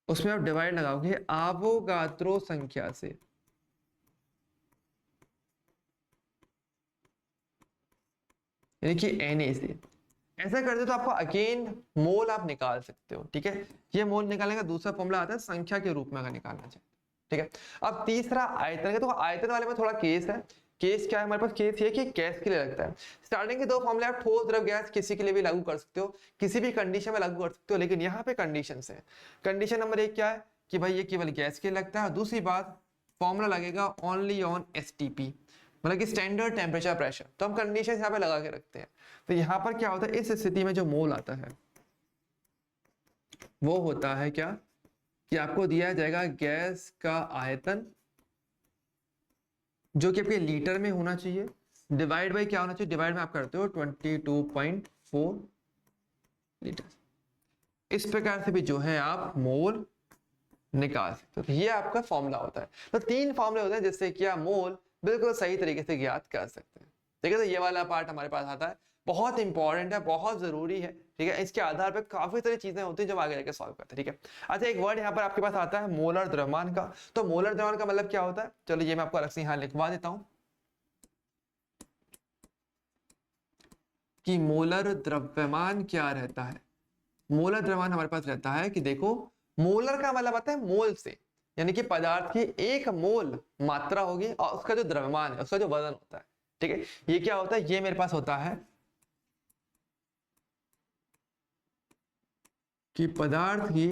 उसमें आप डिवाइड लगाओगे आवोगाद्रो संख्या से। यानी कि Na से। ऐसा करते तो आपको अगेन मोल आप निकाल सकते हो, ठीक है। ये मोल निकालने का दूसरा फॉर्मूला आता है संख्या के रूप में अगर निकालना चाहे, ठीक है। अब तीसरा आयतन का, तो आयतन वाले में थोड़ा केस है। केस क्या है हमारे पास? केस ये कि गैस के लिए लगता है। स्टार्टिंग के 2 फॉर्मूले आप ठोस, द्रव, गैस किसी के लिए भी लागू कर सकते हो, किसी भी कंडीशन में लागू कर सकते हो, लेकिन यहाँ पे कंडीशन है। कंडीशन नंबर 1 क्या है कि भाई ये केवल गैस के लिए लगता है। दूसरी बात, फॉर्मूला लगेगा ओनली ऑन STP, मतलब कि स्टैंडर्ड टेम्परेचर प्रेशर। तो हम कंडीशन यहाँ पे लगा के रखते हैं। तो यहाँ पर क्या होता है, इस स्थिति में जो मोल आता है वो होता है क्या कि आपको दिया जाएगा गैस का आयतन, जो कि आपके लीटर में होना चाहिए, डिवाइड बाई क्या होना चाहिए? डिवाइड में आप करते हो 22.4 लीटर। इस प्रकार से भी जो है आप मोल निकाल सकते हो। तो ये आपका फॉर्मूला होता है। तो 3 फॉर्मूले होते हैं जिससे कि आप मोल बिल्कुल सही तरीके से ज्ञात कर सकते हैं, ठीक है। तो ये वाला पार्ट हमारे पास आता है, बहुत इंपॉर्टेंट है, बहुत जरूरी है, ठीक है। इसके आधार पर काफी सारी चीजें होती हैं जो आगे जाके सॉल्व करते हैं, ठीक है। अच्छा, एक वर्ड यहाँ पर आपके पास आता है मोलर द्रव्यमान का। तो मोलर द्रव्यमान का मतलब क्या होता है? चलो ये मैं आपको अलग से यहाँ लिखवा देता हूँ कि मोलर द्रव्यमान क्या रहता है। मोलर द्रव्यमान हमारे पास रहता है कि देखो, मोलर का मतलब आता है मोल से, यानी कि पदार्थ की 1 मोल मात्रा होगी और उसका जो द्रव्यमान है, उसका जो वजन होता है, ठीक है। ये क्या होता है? ये मेरे पास होता है कि पदार्थ की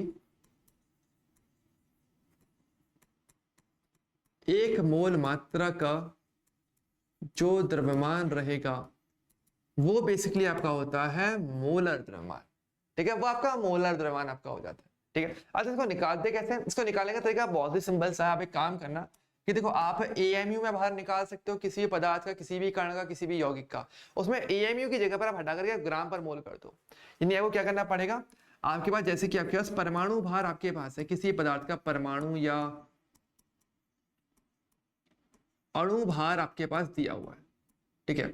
एक मोल मात्रा का जो द्रव्यमान रहेगा वो बेसिकली आपका होता है मोलर द्रव्यमान। ठीक है, वो आपका मोलर द्रव्यमान आपका हो जाता है। ठीक है, अच्छा इसको निकालते कैसे हैं? इसको निकालने का तरीका बहुत ही सिंपल सा है। आप एक काम करना कि देखो, आप एएमयू में बाहर निकाल सकते हो किसी भी पदार्थ का, किसी भी कण का, किसी भी यौगिक का। उसमें एएमयू की जगह पर आप हटा करके ग्राम पर मोल कर दो। यानी आपको क्या करना पड़ेगा, आपके पास जैसे कि आपके पास परमाणु भार आपके पास है, किसी पदार्थ का परमाणु या अणु भार आपके पास दिया हुआ है। ठीक है,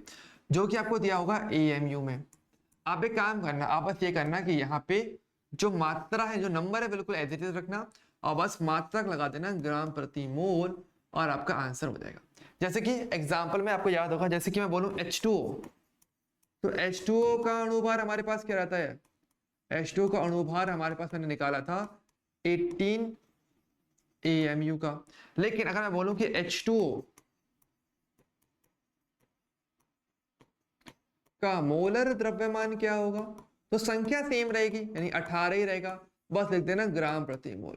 जो कि आपको दिया होगा एएमयू में। आप एक काम करना, आप बस ये करना कि यहाँ पे जो मात्रा है, जो नंबर है, बिल्कुल एज इट इज रखना और बस मात्रक लगा देना ग्राम प्रति मोल और आपका आंसर हो जाएगा। जैसे कि एग्जांपल में आपको याद होगा, जैसे कि मैं बोलूं H2O, तो H2O का अणुभार हमारे पास क्या रहता है? H2O का अणुभार हमारे पास मैंने निकाला था 18 AMU का। लेकिन अगर मैं बोलूं कि H2O का मोलर द्रव्यमान क्या होगा, तो संख्या सेम रहेगी, यानी 18 ही रहेगा। बस लिख देना ग्राम प्रति मोल।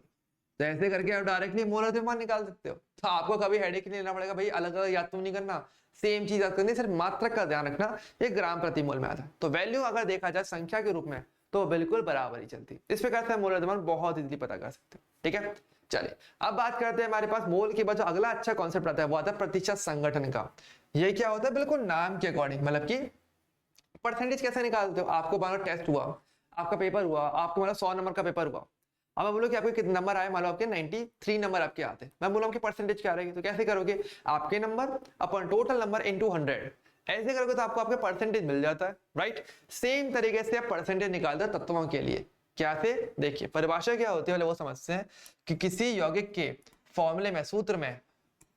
तो ऐसे करके आप डायरेक्टली मोलर द्रव्यमान निकाल सकते हो। तो आपको कभी हेडेक नहीं लेना पड़ेगा भाई, अलग अलग याद तो नहीं करना, सेम चीज याद करनी, सिर्फ मात्रक का ध्यान रखना, ये ग्राम प्रति मोल में आता है। तो वैल्यू अगर देखा जाए संख्या के रूप में तो बिल्कुल बराबर ही चलती है। इस प्रकार से मोलर द्रव्यमान बहुत इजीली पता कर सकते हो। ठीक है, चलिए अब बात करते हैं हमारे पास मोल के बाद जो अगला अच्छा कॉन्सेप्ट आता है वो आता है प्रतिशत संगठन का। ये क्या होता है? बिल्कुल नाम के अकॉर्डिंग, मतलब कि परसेंटेज कैसे निकालते हो? आपको मान लो टेस्ट हुआ, आपका पेपर हुआ, आपको मान लो 100 नंबर का पेपर हुआ। अब मैं बोलूं कि आपके कितने नंबर आए, मान लो आपके 93 नंबर आपके आते हैं, मैं बोलूं कि परसेंटेज क्या रहेगी, तो कैसे करोगे? आपके नंबर अपन टोटल नंबर इनटू 100, ऐसे करोगे तो आपको आपके परसेंटेज मिल जाता है। राइट, सेम तरीके से आप परसेंटेज निकालते हो तत्वों के लिए। क्या से? देखिए परिभाषा क्या होती है वो समझते हैं कि किसी यौगिक के फॉर्मूले में, सूत्र में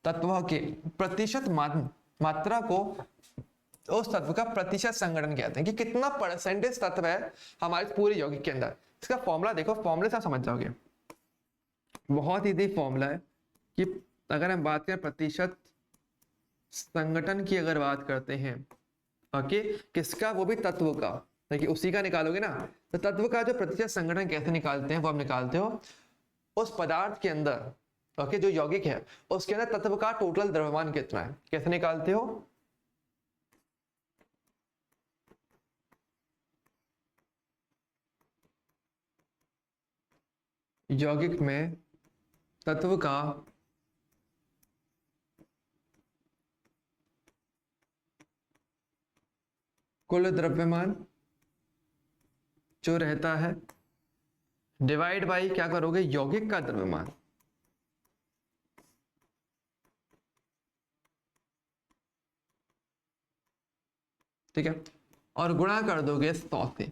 तत्वों के प्रतिशत मात्रा को उस तत्व का प्रतिशत संगठन कहते हैं, कि कितना परसेंटेज तत्व है हमारे पूरे यौगिक के अंदर। इसका फॉर्मूला देखो, फॉर्मूले से आप समझ जाओगे, बहुत इजी फॉर्मूला है कि अगर हम बात करें प्रतिशत संगठन की, अगर बात करते हैं ओके किसका, वो भी तत्व का, देखिए उसी का निकालोगे ना, तो तत्व का जो प्रतिशत संगठन कैसे निकालते हैं वो आप निकालते हो उस पदार्थ के अंदर, ओके जो यौगिक है उसके अंदर तत्व का टोटल द्रव्यमान कितना है। कैसे निकालते हो? यौगिक में तत्व का कुल द्रव्यमान जो रहता है डिवाइड बाई क्या करोगे, यौगिक का द्रव्यमान। ठीक है, और गुणा कर दोगे 100 से।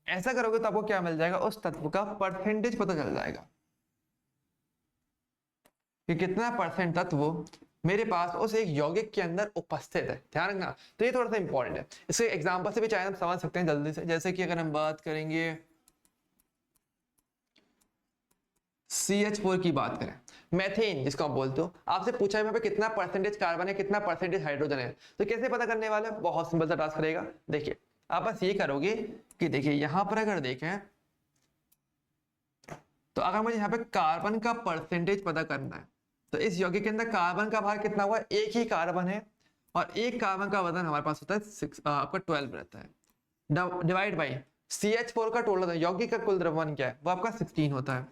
ऐसा करोगे तो आपको क्या मिल जाएगा, उस तत्व का परसेंटेज पता चल जाएगा कि कितना परसेंट तत्व मेरे पास उस एक यौगिक के अंदर उपस्थित है। ध्यान रखना, तो ये थोड़ा सा इंपॉर्टेंट है। इसके एग्जांपल से भी चाहे हम समझ सकते हैं जल्दी से। जैसे कि अगर हम बात करेंगे CH4 की बात करें, मेथेन जिसको आप बोलते हो, आपसे पूछा है यहाँ पे कितना परसेंटेज कार्बन है, कितना परसेंटेज हाइड्रोजन है, तो कैसे पता करने वाले? बहुत सिंपल सा टास्क रहेगा। देखिए आप बस ये करोगे कि देखिए यहां पर अगर देखें तो अगर मुझे यहाँ पे कार्बन का परसेंटेज पता करना है तो इस यौगिक के अंदर कार्बन का भार कितना हुआ? एक ही कार्बन है और एक कार्बन का वजन हमारे पास होता है आपका 12 रहता है, डिवाइड बाई CH4 का टोटल यौगिक का कुल द्रव्यमान क्या है, वो आपका 16 होता है,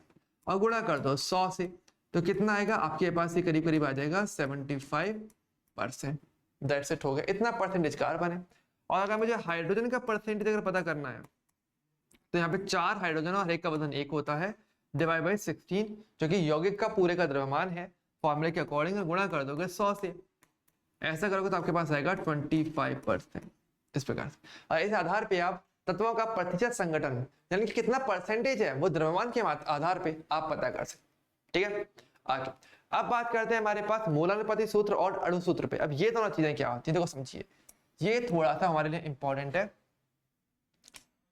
और गुणा कर दो 100 से, तो कितना आएगा आपके पास? ये करीब करीब आ जाएगा 75%। दैट्स इट, हो गया, इतना परसेंटेज कार्बन है। और अगर मुझे हाइड्रोजन का परसेंटेज अगर पता करना है तो यहाँ पे 4 हाइड्रोजन और एक का वजन 1 होता है, डिवाइड बाई 16 जो कि यौगिक का पूरे का द्रव्यमान है, फॉर्मूले के अकॉर्डिंग गुणा कर दोगे 100 से। ऐसा करोगे तो आपके पास आएगा 25%। इस प्रकार से, और इस आधार पे आप तत्वों का प्रतिशत संगठन यानी कि कितना परसेंटेज है वो द्रव्यमान के आधार पे आप पता कर सकते। ठीक है, आगे अब बात करते हैं हमारे पास मोलानुपाती सूत्र और अणु सूत्र पे। अब ये दोनों चीजें क्या होती है देखो समझिए, ये थोड़ा सा हमारे लिए इंपॉर्टेंट है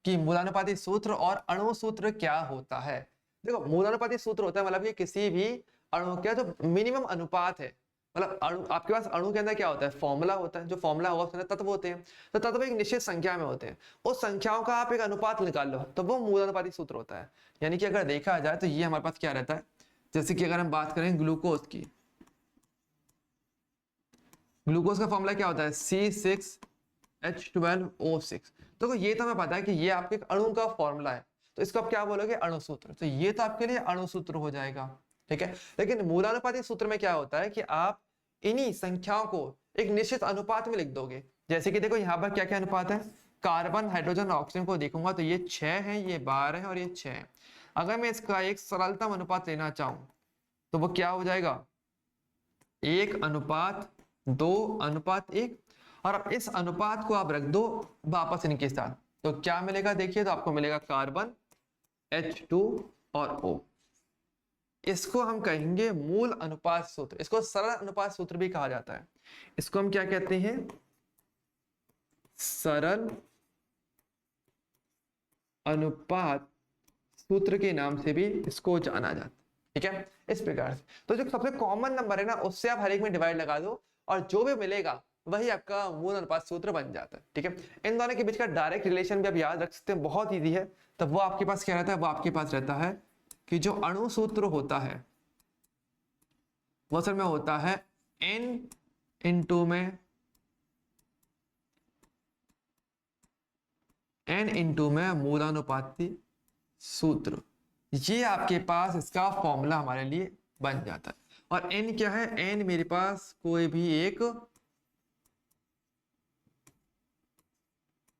कि मोलानुपाती सूत्र और अणु सूत्र क्या होता है। देखो मोलानुपाती सूत्र होता है मतलब कि किसी भी अणु का जो मिनिमम अनुपात है, मतलब अणु, आपके पास अणु के अंदर क्या होता है, फॉर्मूला होता है, जो फॉर्मूला होगा उसके अंदर तत्व होते हैं, तो तत्व एक निश्चित संख्या में होते हैं, उस संख्याओं का आप एक अनुपात निकाल लो तो वो मोलानुपाती सूत्र होता है। यानी कि अगर देखा जाए तो ये हमारे पास क्या रहता है, जैसे कि अगर हम बात करें ग्लूकोज की, ग्लूकोज का फॉर्मूला क्या होता है C6H12O6। तो ये तो हमें पता है कि ये आपके अणु का फॉर्मूला है, तो इसको आप क्या बोलोगे, अणुसूत्र। तो ये तो आपके लिए अणुसूत्र हो जाएगा, ठीक है। लेकिन मूलानुपाती सूत्र में क्या होता है कि आप इन्हीं संख्याओं को एक निश्चित अनुपात में लिख दोगे। जैसे कि देखो यहाँ पर क्या क्या अनुपात है, कार्बन हाइड्रोजन ऑक्सीजन को देखूंगा तो ये 6 है, ये 12 है और ये 6 है। अगर मैं इसका एक सरलतम अनुपात लेना चाहूं तो वो क्या हो जाएगा, 1:2:1। और अब इस अनुपात को आप रख दो वापस इनके साथ, तो क्या मिलेगा देखिए, तो आपको मिलेगा कार्बन H2 और O। इसको हम कहेंगे मूल अनुपात सूत्र, इसको सरल अनुपात सूत्र भी कहा जाता है। इसको हम क्या कहते हैं, सरल अनुपात सूत्र के नाम से भी इसको जाना जाता है, ठीक है। इस प्रकार से तो जो सबसे कॉमन नंबर है ना, उससे आप हर एक में डिवाइड लगा दो और जो भी मिलेगा वही आपका मूल अनुपात सूत्र बन जाता है, ठीक है। इन दोनों के बीच का डायरेक्ट रिलेशन भी आप याद रख सकते हैं, बहुत ईजी है। तो वो आपके पास क्या रहता है, वो आपके पास रहता है कि जो अणु सूत्र होता है वो असल में होता है n into में मूलानुपाती सूत्र। ये आपके पास इसका फॉर्मूला हमारे लिए बन जाता है। और n क्या है, n मेरे पास कोई भी एक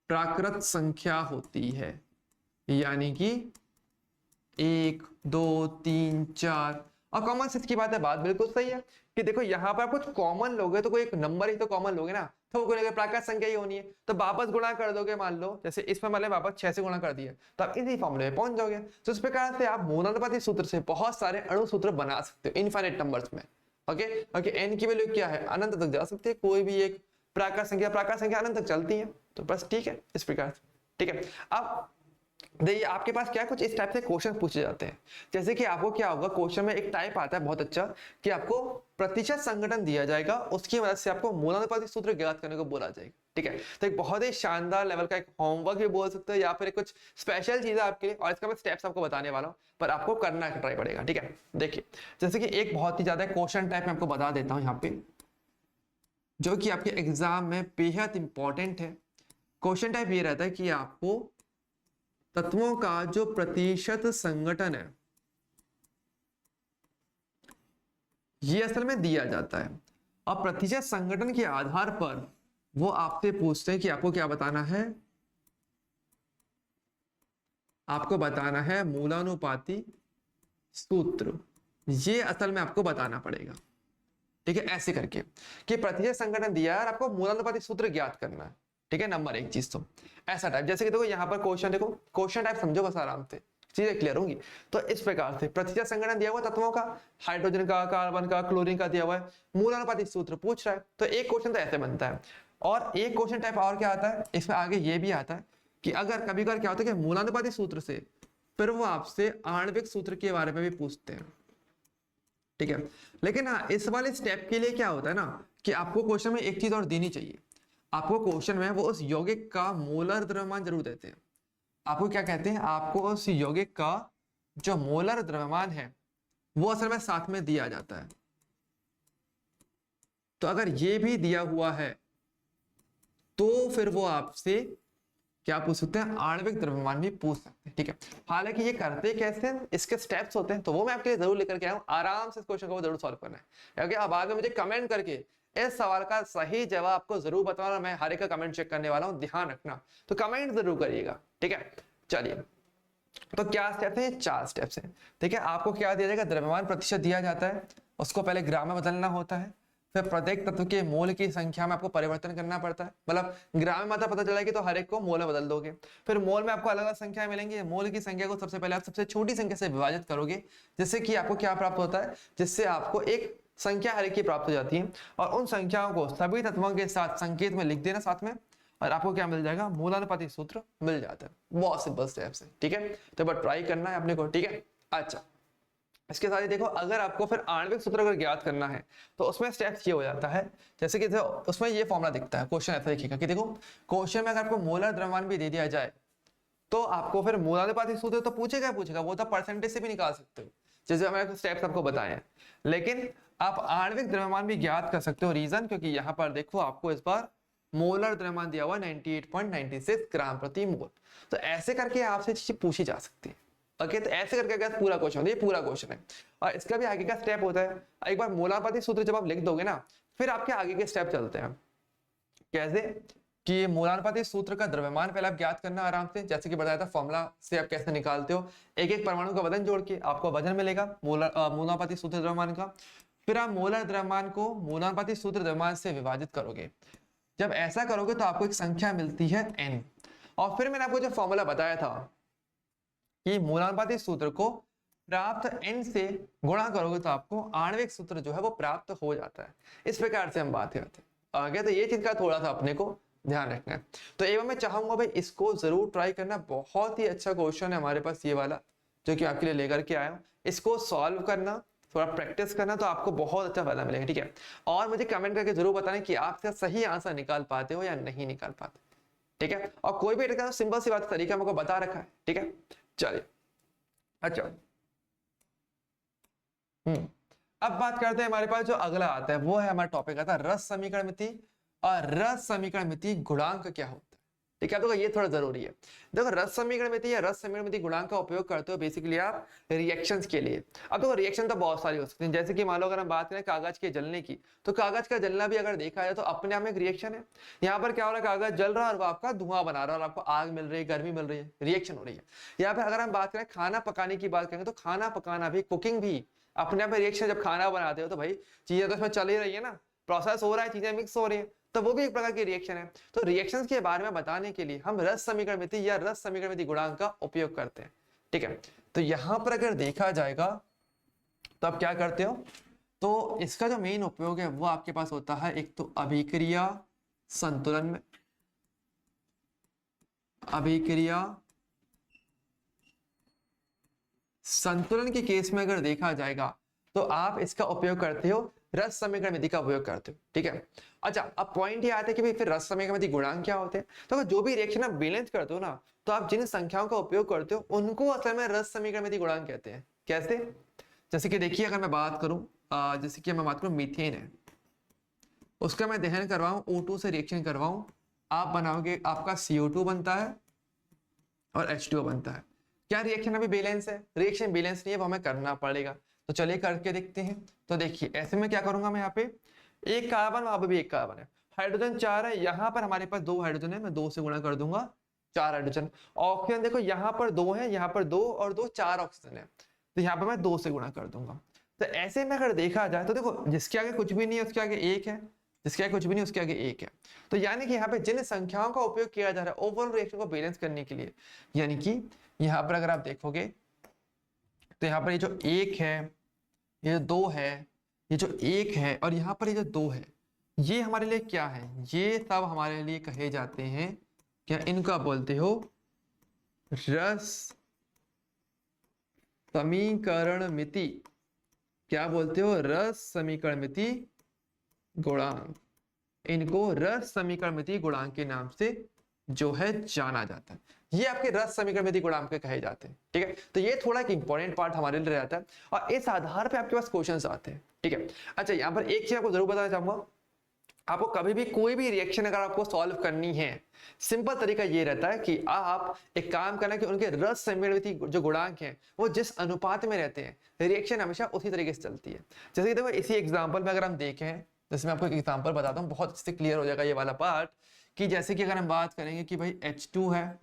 प्राकृत संख्या होती है, यानी कि 1 2 3 4। और कॉमन सेंस की बात है, बात बिल्कुल सही है कि देखो यहाँ पर आप कुछ कॉमन लोगे तो कोई एक नंबर ही तो कॉमन लोगे ना, तो कोई प्राकृत संख्या ही होनी है, तो वापस गुणा कर दोगे। मान लो जैसे इसमें मान वापस 6 से गुणा कर दिया तो आप इसी फॉर्मूले में पहुंच जाओगे। तो इस प्रकार से आप मूलानुपाती सूत्र से बहुत सारे अणु सूत्र बना सकते हो इनफाइनाइट नंबर्स में। ओके ओके, एन की वैल्यू क्या है, अनंत तक जा सकती है, कोई भी एक प्राकृत संख्या अनंत तक चलती है, तो बस ठीक है इस प्रकार से, ठीक है। अब देखिए आपके पास क्या कुछ इस टाइप से क्वेश्चन पूछे जाते हैं। जैसे कि आपको क्या होगा, क्वेश्चन में एक टाइप आता है बहुत अच्छा कि आपको प्रतिशत संगठन दिया जाएगा, उसकी मदद से आपको मूलानुपाती सूत्र ज्ञात करने को बोला जाएगा, ठीक है। तो एक बहुत ही शानदार लेवल का एक होमवर्क भी बोल सकते हो या फिर कुछ स्पेशल चीज है आपके लिए, और इसका मैं स्टेप्स आपको बताने वाला हूँ, पर आपको करना ट्राई पड़ेगा, ठीक है। देखिए जैसे कि एक बहुत ही ज्यादा क्वेश्चन टाइप मैं आपको बता देता हूँ यहाँ पे, जो कि आपके एग्जाम में बेहद इंपॉर्टेंट है। क्वेश्चन टाइप ये रहता है कि आपको तत्वों का जो प्रतिशत संगठन है ये असल में दिया जाता है, और प्रतिशत संगठन के आधार पर वो आपसे पूछते हैं कि आपको क्या बताना है, आपको बताना है मूलानुपाती सूत्र। ये असल में आपको बताना पड़ेगा, ठीक है, ऐसे करके कि प्रतिशत संगठन दिया है और आपको मूलानुपाती सूत्र ज्ञात करना है, ठीक है। नंबर एक चीज तो ऐसा टाइप, जैसे कि देखो यहाँ पर क्वेश्चन, देखो क्वेश्चन टाइप समझो बस आराम से, चीजें क्लियर होंगी। तो इस प्रकार से प्रतिशत संगठन दिया हुआ तत्वों का, हाइड्रोजन का, कार्बन का, क्लोरीन का दिया हुआ है, मूलानुपाती सूत्र पूछ रहा है, तो एक क्वेश्चन तो ऐसे बनता है। और एक क्वेश्चन टाइप और क्या आता है इसमें आगे, ये भी आता है कि अगर कभी कभार क्या होता है कि मूलानुपाती सूत्र से फिर वो आपसे आणविक सूत्र के बारे में भी पूछते हैं, ठीक है। लेकिन हाँ, इस वाले स्टेप के लिए क्या होता है ना कि आपको क्वेश्चन में एक चीज और देनी चाहिए, आपको क्वेश्चन में वो उस यौगिक का मोलर द्रव्यमान जरूर देते हैं। आपको क्या कहते हैं, आपको उस यौगिक का जो मोलर द्रव्यमान है वो असल में साथ में दिया जाता है। तो अगर ये भी दिया हुआ है तो फिर वो आपसे क्या पूछ सकते हैं, आणविक द्रव्यमान भी पूछ सकते हैं, ठीक है। हालांकि ये करते कैसे हैं, इसके स्टेप्स होते हैं, तो वो मैं आपके लिए जरूर लेकर के आया हूं। आराम से इस क्वेश्चन को जरूर सॉल्व करना है, क्योंकि अब आगे मुझे कमेंट करके इस सवाल का सही जवाब आपको जरूर बताना, मैं हर एक का कमेंट चेक करने वाला हूं, ध्यान रखना, तो कमेंट जरूर करिएगा, ठीक है। चलिए, तो क्या स्टेप्स है, 4 स्टेप्स हैं, ठीक है। आपको क्या दिया जाएगा, द्रव्यमान प्रतिशत दिया जाता है, उसको पहले ग्राम में बदलना होता है, फिर प्रत्येक तत्व के मोल की संख्या में आपको परिवर्तन करना पड़ता है, मतलब ग्राम में मात्रा पता चला कि तो हर एक को मोल में बदल दोगे। फिर मोल में आपको अलग अलग संख्या मिलेंगी, मोल की संख्या को सबसे पहले आप सबसे छोटी संख्या से विभाजित करोगे, जिससे कि आपको क्या प्राप्त होता है, जिससे आपको एक संख्या हर एक की प्राप्त हो जाती है, और उन संख्याओं को सभी तत्वों के साथ संकेत में लिख देना साथ में, और आपको क्या मिल जाएगा, मूलानुपाती सूत्र मिल जाता है। बहुत सिंपल स्टेप्स है, ठीक है। तो बस ट्राई करना है अपने को, ठीक है। अच्छा, इसके साथ ही देखो, अगर आपको फिर आणविक सूत्र अगर ज्ञात करना है तो उसमें स्टेप्स ये हो जाता है, जैसे कि उसमें ये फॉर्मूला दिखता है, क्वेश्चन ऐसा देखिएगा कि देखो क्वेश्चन में अगर आपको मोलर द्रव्यमान भी दे दिया जाए तो आपको फिर मूलानुपाती सूत्र तो पूछेगा, वो तो परसेंटेज से भी निकाल सकते हो, जैसे मैंने स्टेप्स आपको बताए हैं। लेकिन आप आणविक द्रव्यमान भी ज्ञात कर सकते हो। रीजन, क्योंकि यहाँ पर देखो आपको इस बार मोलर द्रव्यमान दिया हुआ 98.96 ग्राम प्रति मोल। तो ऐसे करके आपसे चीज पूछी जा सकती है। ओके, तो ऐसे करके अगर पूरा क्वेश्चन, ये पूरा क्वेश्चन है और इसका भी आगे का स्टेप होता है। एक बार मोलानुपाती सूत्र जब आप लिख दोगे ना, फिर आपके आगे के स्टेप चलते हैं। कैसे कि मोलानुपाती सूत्र का द्रव्यमान पहले आप ज्ञात करना आराम से, जैसे कि बताया था फॉर्मूला से आप कैसे निकालते हो, एक एक परमाणु का वजन जोड़ के आपको वजन मिलेगा मोलानुपाती सूत्र द्रव्यमान का। फिर आप मोलर द्रव्यमान को मोलानुपाती सूत्र द्रव्यमान से विभाजित करोगे। जब ऐसा करोगे तो आपको एक संख्या मिलती है n, और फिर मैंने आपको जो फॉर्मूला बताया था कि मोलानुपाती सूत्र को प्राप्त n से गुणा करोगे तो आपको आणविक सूत्र जो है वो प्राप्त हो जाता है। इस प्रकार से हम बात करते हैं आगे। तो ये चीज का थोड़ा सा अपने को ध्यान रखना है। तो एवं मैं चाहूंगा भाई इसको जरूर ट्राई करना, बहुत ही अच्छा क्वेश्चन है हमारे पास ये वाला जो कि आपके लिए लेकर के आया हूं। इसको सॉल्व करना, थोड़ा प्रैक्टिस करना, तो आपको बहुत अच्छा फायदा मिलेगा। ठीक है, और मुझे कमेंट करके जरूर बताना कि आप इसका सही आंसर निकाल पाते हो या नहीं निकाल पाते। ठीक है, और कोई भी सिंपल सी बात तरीका मेरे को बता रखा है। ठीक है, चलिए अच्छा। अब बात करते हैं, हमारे पास जो अगला आता है वो है हमारा टॉपिक आता है रस समीकरण मिति और रस समीकरण मिति गुणांक क्या होता है। ठीक है, तो ये थोड़ा जरूरी है। देखो रस समीकरण मिति या रस समीकरण मिति गुणांक का उपयोग करते हो बेसिकली आप रिएक्शंस के लिए। अब देखो रिएक्शन तो बहुत सारी हो सकती है, जैसे कि मान लो अगर हम बात करें कागज के जलने की, तो कागज का जलना भी अगर देखा जाए तो अपने आप में एक रिएक्शन है। यहाँ पर क्या हो रहा है, कागज जल रहा है और वो आपका धुआं बना रहा है और आपको आग मिल रही है, गर्मी मिल रही है, रिएक्शन हो रही है। यहाँ पे अगर हम बात करें खाना पकाने की बात करेंगे तो खाना पकाना भी, कुकिंग भी अपने आप में रिएक्शन। जब खाना बनाते हो तो भाई चीजें तो इसमें चल ही रही है ना, प्रोसेस हो रहा है, चीजें मिक्स हो रही है, तो वो भी एक प्रकार की रिएक्शन है। तो रिएक्शंस के बारे में बताने के लिए हम रस समीकरण मिति या रस समीकरण मिति गुणांक का उपयोग करते हैं। ठीक है, तो यहां पर अगर देखा जाएगा तो आप क्या करते हो, तो इसका जो मेन उपयोग है वो आपके पास होता है एक तो अभिक्रिया संतुलन में, अभिक्रिया संतुलन के केस में अगर देखा जाएगा तो आप इसका उपयोग करते हो, रस समीकरण मिति का उपयोग करते हो। ठीक है, अच्छा अब पॉइंट ये आता है कि भाई फिर रस समीकरण मिति गुणांक क्या होते हैं। तो अगर जो भी रिएक्शन आप बैलेंस करते हो ना, तो आप जिन संख्याओं का उपयोग करते हो उनको असल में रस समीकरण मिति गुणांक कहते हैं। कैसे, जैसे कि देखिए अगर मैं बात करूं, जैसे कि मैं बात करूं मीथेन है, उसका मैं दहन करवाऊं, O2 से रिएक्शन करवाऊं, आप बनाओगे, आपका CO2 बनता है और H2O बनता है। क्या रिएक्शन अभी बैलेंस है? रिएक्शन बैलेंस नहीं है, वो हमें करना पड़ेगा। तो चलिए करके देखते हैं। तो देखिए ऐसे में क्या करूंगा मैं, यहाँ पे एक कार्बन, वहां पर भी एक कार्बन है, हाइड्रोजन 4 है, यहाँ पर हमारे पास 2 हाइड्रोजन है, मैं 2 से गुणा कर दूंगा, 4 हाइड्रोजन। ऑक्सीजन देखो यहाँ पर 2 है, यहाँ पर 2 और 2 4 ऑक्सीजन है, तो यहाँ पर मैं 2 से गुणा कर दूंगा। तो ऐसे में अगर देखा जाए तो देखो जिसके आगे कुछ भी नहीं है उसके आगे 1 है, जिसके आगे कुछ भी नहीं उसके आगे 1 है। तो यानी कि यहाँ पे जिन संख्याओं का उपयोग किया जा रहा है ओवरऑल रिएक्शन को बैलेंस करने के लिए, यानी कि यहाँ पर अगर आप देखोगे तो यहाँ पर ये जो 1 है, ये 2 है, ये जो 1 है और यहाँ पर ये जो 2 है, ये हमारे लिए क्या है, ये सब हमारे लिए कहे जाते हैं, क्या इनका बोलते हो रस समीकरण मिति। क्या बोलते हो, रस समीकरण मिति गुणांक। इनको रस समीकरण मिति गुणांक के नाम से जो है जाना जाता है। ये आपके रस समीकरण मिति गुणांक के कहे जाते हैं। ठीक है, तो ये थोड़ा एक इंपॉर्टेंट पार्ट हमारे लिए रहता है और इस आधार पे आपके पास क्वेश्चंस आते हैं। ठीक है, अच्छा यहाँ पर एक चीज आपको जरूर बताना चाहूंगा, आपको कभी भी कोई भी रिएक्शन अगर आपको सॉल्व करनी है, सिंपल तरीका ये रहता है कि आप एक काम करना कि उनके रस समीकरण मिति जो गुणांक हैं वो जिस अनुपात में रहते हैं, रिएक्शन हमेशा उसी तरीके से चलती है। जैसे कि देखो इसी एग्जाम्पल में अगर हम देखें, जैसे मैं आपको एक एग्जाम्पल बताता हूँ, बहुत अच्छे से क्लियर हो जाएगा ये वाला पार्ट, कि जैसे कि अगर हम बात करेंगे कि भाई H2 है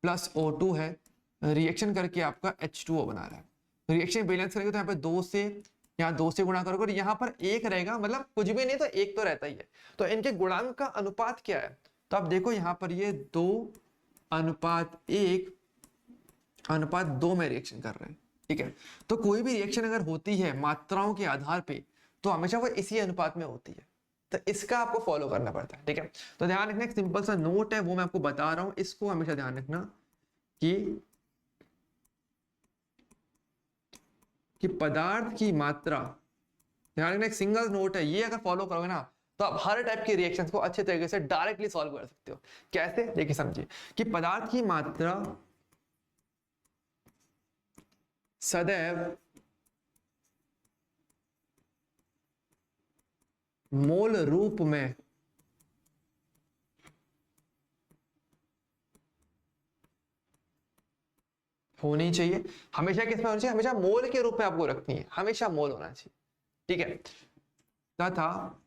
प्लस O2 है, रिएक्शन करके आपका H2O बना रहा है, रिएक्शन बैलेंस करेंगे तो यहाँ पे 2 से, यहाँ 2 से गुणा करोगे और यहाँ पर 1 रहेगा, मतलब कुछ भी नहीं तो 1 तो रहता ही है। तो इनके गुणांक का अनुपात क्या है, तो आप देखो यहाँ पर ये 2:1:2 में रिएक्शन कर रहे हैं। ठीक है, तो कोई भी रिएक्शन अगर होती है मात्राओं के आधार पे तो हमेशा वो इसी अनुपात में होती है, तो इसका आपको फॉलो करना पड़ता है। ठीक है, तो ध्यान रखना, एक सिंपल सा नोट है वो मैं आपको बता रहा हूं, इसको हमेशा ध्यान रखना कि पदार्थ की मात्रा, ध्यान रखना एक सिंगल नोट है, ये अगर फॉलो करोगे ना तो आप हर टाइप के रिएक्शंस को अच्छे तरीके से डायरेक्टली सॉल्व कर सकते हो। कैसे, देखिए समझिए कि पदार्थ की मात्रा सदैव मोल रूप में होनी चाहिए। हमेशा किस में होनी चाहिए? हमेशा मोल के रूप में आपको रखनी है, हमेशा मोल होना चाहिए, ठीक है। तथा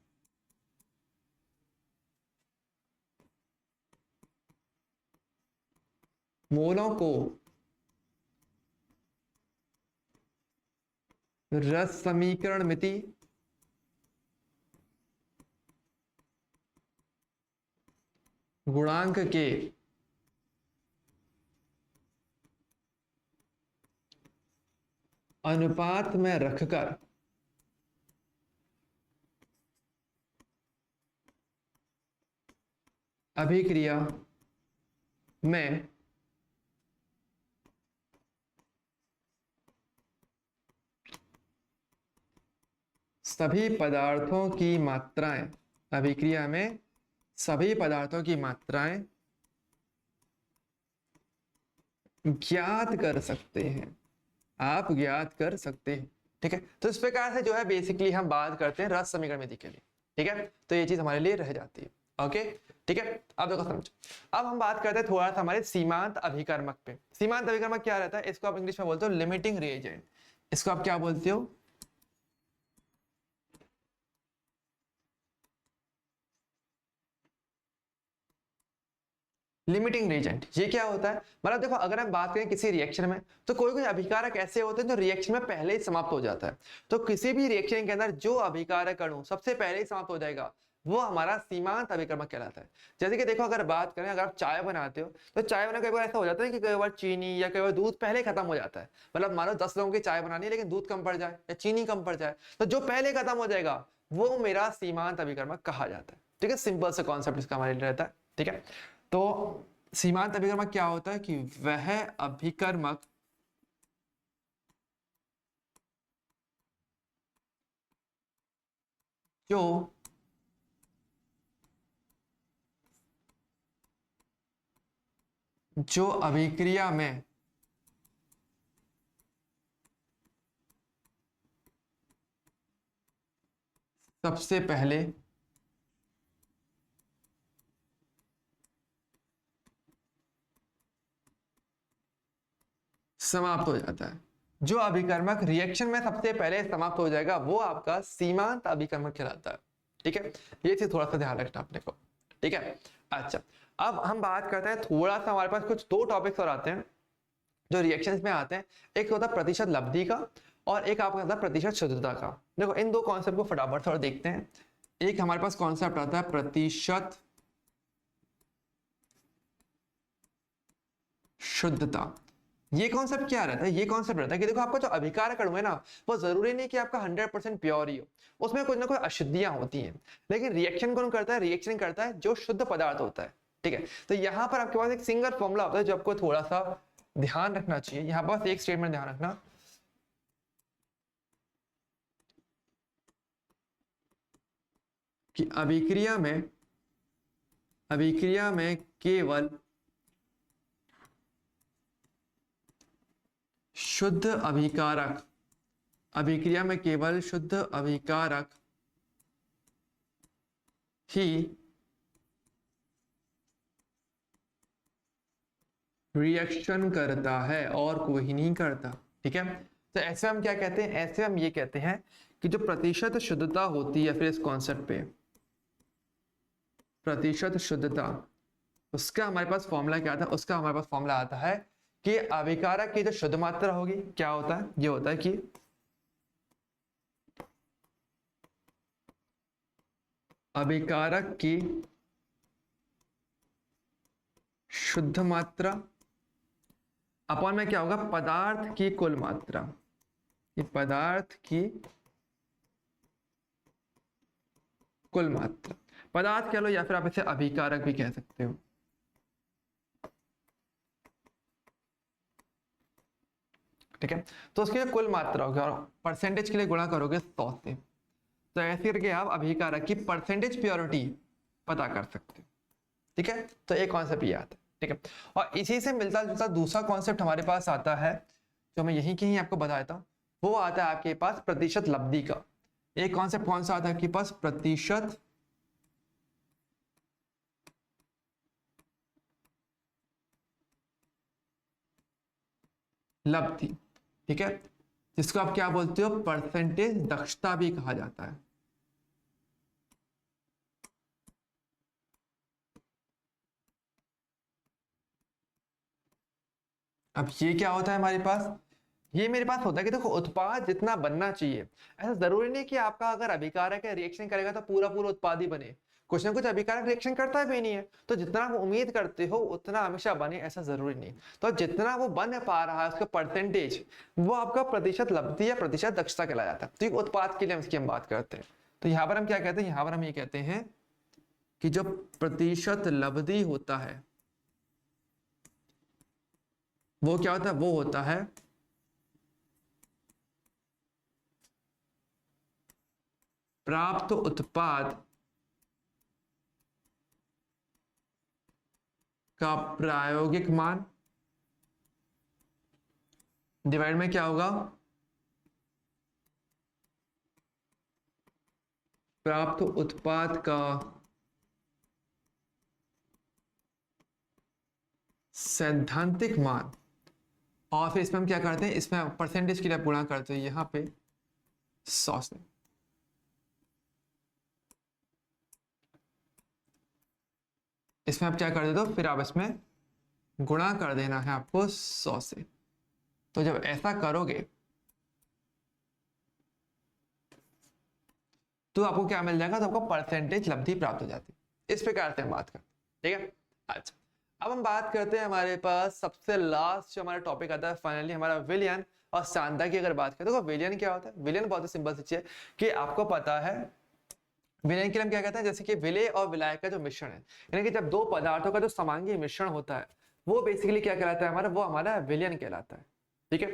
मोलों को रस समीकरण मिति गुणांक के अनुपात में रखकर अभिक्रिया में सभी पदार्थों की मात्राएं, अभिक्रिया में सभी पदार्थों की मात्राएं ज्ञात कर सकते हैं, आप ज्ञात कर सकते हैं, ठीक है। तो इस प्रकार से जो है बेसिकली हम बात करते हैं रस समीकरण विधि के लिए, ठीक है। तो ये चीज हमारे लिए रह जाती है, ओके, ठीक है। अब देखो समझो, अब हम बात करते हैं थोड़ा सा हमारे सीमांत अभिकर्मक पे। सीमांत अभिकर्मक क्या रहता है? इसको आप इंग्लिश में बोलते हो लिमिटिंग रिएजेंट। इसको आप क्या बोलते हो? Limiting reagent. ये क्या होता है? मतलब देखो, अगर हम बात करें किसी रिएक्शन में, तो कोई कोई अभिकारक ऐसे होते हैं जो रिएक्शन में पहले ही समाप्त हो जाता है। तो किसी भी रिएक्शन के अंदर जो अभिकारक अणु सबसे पहले ही समाप्त हो जाएगा, वो हमारा सीमांत अभिकर्मक कहलाता है। जैसे कि देखो, अगर बात करें, अगर आप चाय बनाते हो, तो चाय बनाने कई बार ऐसा हो जाता है कि कई बार चीनी या कई बार दूध पहले खत्म हो जाता है। मतलब मानो 10 लोगों की चाय बनानी है, लेकिन दूध कम पड़ जाए या चीनी कम पड़ जाए, तो जो पहले खत्म हो जाएगा वो मेरा सीमांत अभिकर्मक कहा जाता है, ठीक है। सिंपल सा कॉन्सेप्ट इसका हमारे लिए रहता है, ठीक है। तो सीमांत अभिकर्मक क्या होता है कि वह अभिकर्मक जो अभिक्रिया में सबसे पहले समाप्त हो जाता है। जो अभिकर्मक रिएक्शन में सबसे पहले समाप्त हो जाएगा वो आपका सीमांत अभिकर्मक कहलाता है, ठीक है। ये चीज थोड़ा सा ध्यान रखना अपने को, ठीक है। अच्छा, अब हम बात करते हैं थोड़ा सा, हमारे पास कुछ दो टॉपिक्स और आते हैं जो रिएक्शंस में आते हैं। एक होता है प्रतिशत लब्धि का और एक आपका होता है प्रतिशत शुद्धता का। देखो, इन दो कॉन्सेप्ट को फटाफट थोड़ा देखते हैं। एक हमारे पास कॉन्सेप्ट आता है प्रतिशत शुद्धता। ये कॉन्सेप्ट क्या रहता है? ये कॉन्सेप्ट रहता है कि देखो, आपका जो अभिकारक अणु है ना, वो जरूरी नहीं कि आपका 100% प्योर ही हो, उसमें कुछ ना कुछ अशुद्धियां होती हैं। लेकिन रिएक्शन कौन करता है? रिएक्शन करता है जो शुद्ध पदार्थ होता है, ठीक है। तो यहाँ पर आपके पास एक सिंगल फॉर्मूला होता है जो आपको थोड़ा सा ध्यान रखना चाहिए। यहाँ पर एक स्टेटमेंट ध्यान रखना कि अभिक्रिया में केवल शुद्ध अभिकारक, अभिक्रिया में केवल शुद्ध अभिकारक ही रिएक्शन करता है और कोई नहीं करता, ठीक है। तो ऐसे हम क्या कहते हैं? ऐसे हम ये कहते हैं कि जो प्रतिशत शुद्धता होती है, फिर इस कॉन्सेप्ट पे प्रतिशत शुद्धता, उसका हमारे पास फॉर्मूला क्या था? उसका हमारे पास फॉर्मूला आता है कि अभिकारक की जो शुद्ध मात्रा होगी, क्या होता है? ये होता है कि अभिकारक की शुद्ध मात्रा अपॉन में क्या होगा? पदार्थ की कुल मात्रा। ये पदार्थ की कुल मात्रा, पदार्थ कह लो या फिर आप इसे अभिकारक भी कह सकते हो, ठीक है। तो उसकी जो कुल मात्रा होगी और परसेंटेज के लिए गुणा करोगे 100 से, तो ऐसे करके आप अभिकारक की परसेंटेज प्योरिटी पता कर सकते हो, ठीक है। तो एक कॉन्सेप्ट ये आता है, ठीक है। और इसी से मिलता जुलता दूसरा कॉन्सेप्ट हमारे पास आता है, जो मैं यहीं कहीं आपको बताया था। वो आता है आपके पास प्रतिशत लब्धि का। एक कॉन्सेप्ट कौन सा आता है आपके पास, प्रतिशत लब्धि, ठीक है, जिसको आप क्या बोलते हो, परसेंटेज दक्षता भी कहा जाता है। अब ये क्या होता है हमारे पास, ये मेरे पास होता है कि देखो उत्पाद जितना बनना चाहिए, ऐसा जरूरी नहीं कि आपका अगर अभिकारक है रिएक्शन करेगा तो पूरा पूरा उत्पाद ही बने, कुछ ना कुछ अभिकारक रिएक्शन करता भी नहीं है, तो जितना आप उम्मीद करते हो उतना हमेशा बने ऐसा जरूरी नहीं। तो जितना वो बन पा रहा है उसका परसेंटेज, वो आपका प्रतिशत लब्धि या प्रतिशत दक्षता कहलाया जाता है। तो एक उत्पाद के लिए इसकी हम बात करते हैं, तो यहाँ पर हम क्या कहते हैं, यहाँ पर हम ये कहते हैं कि जो प्रतिशत लब्धि होता है वो क्या होता है, वो होता है प्राप्त उत्पाद का प्रायोगिक मान डिवाइड में क्या होगा, प्राप्त उत्पाद का सैद्धांतिक मान, और फिर इसमें हम क्या करते हैं, इसमें परसेंटेज के लिए गुणा करते हैं यहाँ पे 100 से। इसमें आप क्या कर देते हो, फिर आप इसमें गुणा कर देना है आपको 100 से। तो जब ऐसा करोगे तो आपको क्या मिल जाएगा, तो आपको परसेंटेज लब्धि प्राप्त हो जाती है। इस प्रकार से हम बात करते हैं, ठीक है। अच्छा, अब हम बात करते हैं हमारे पास सबसे लास्ट जो हमारा टॉपिक आता है फाइनली, हमारा विलयन और सांद्रता की अगर बात करें तो विलयन क्या होता है। विलयन बहुत ही सिंपल सी चीज है कि आपको पता है विलयन के लिए हम क्या कहते हैं, जैसे कि विलेय और विलायक का जो मिश्रण है, यानी कि जब दो पदार्थों का जो समांगी मिश्रण होता है वो बेसिकली क्या कहलाता है हमारा, वो हमारा विलयन कहलाता है, ठीक है।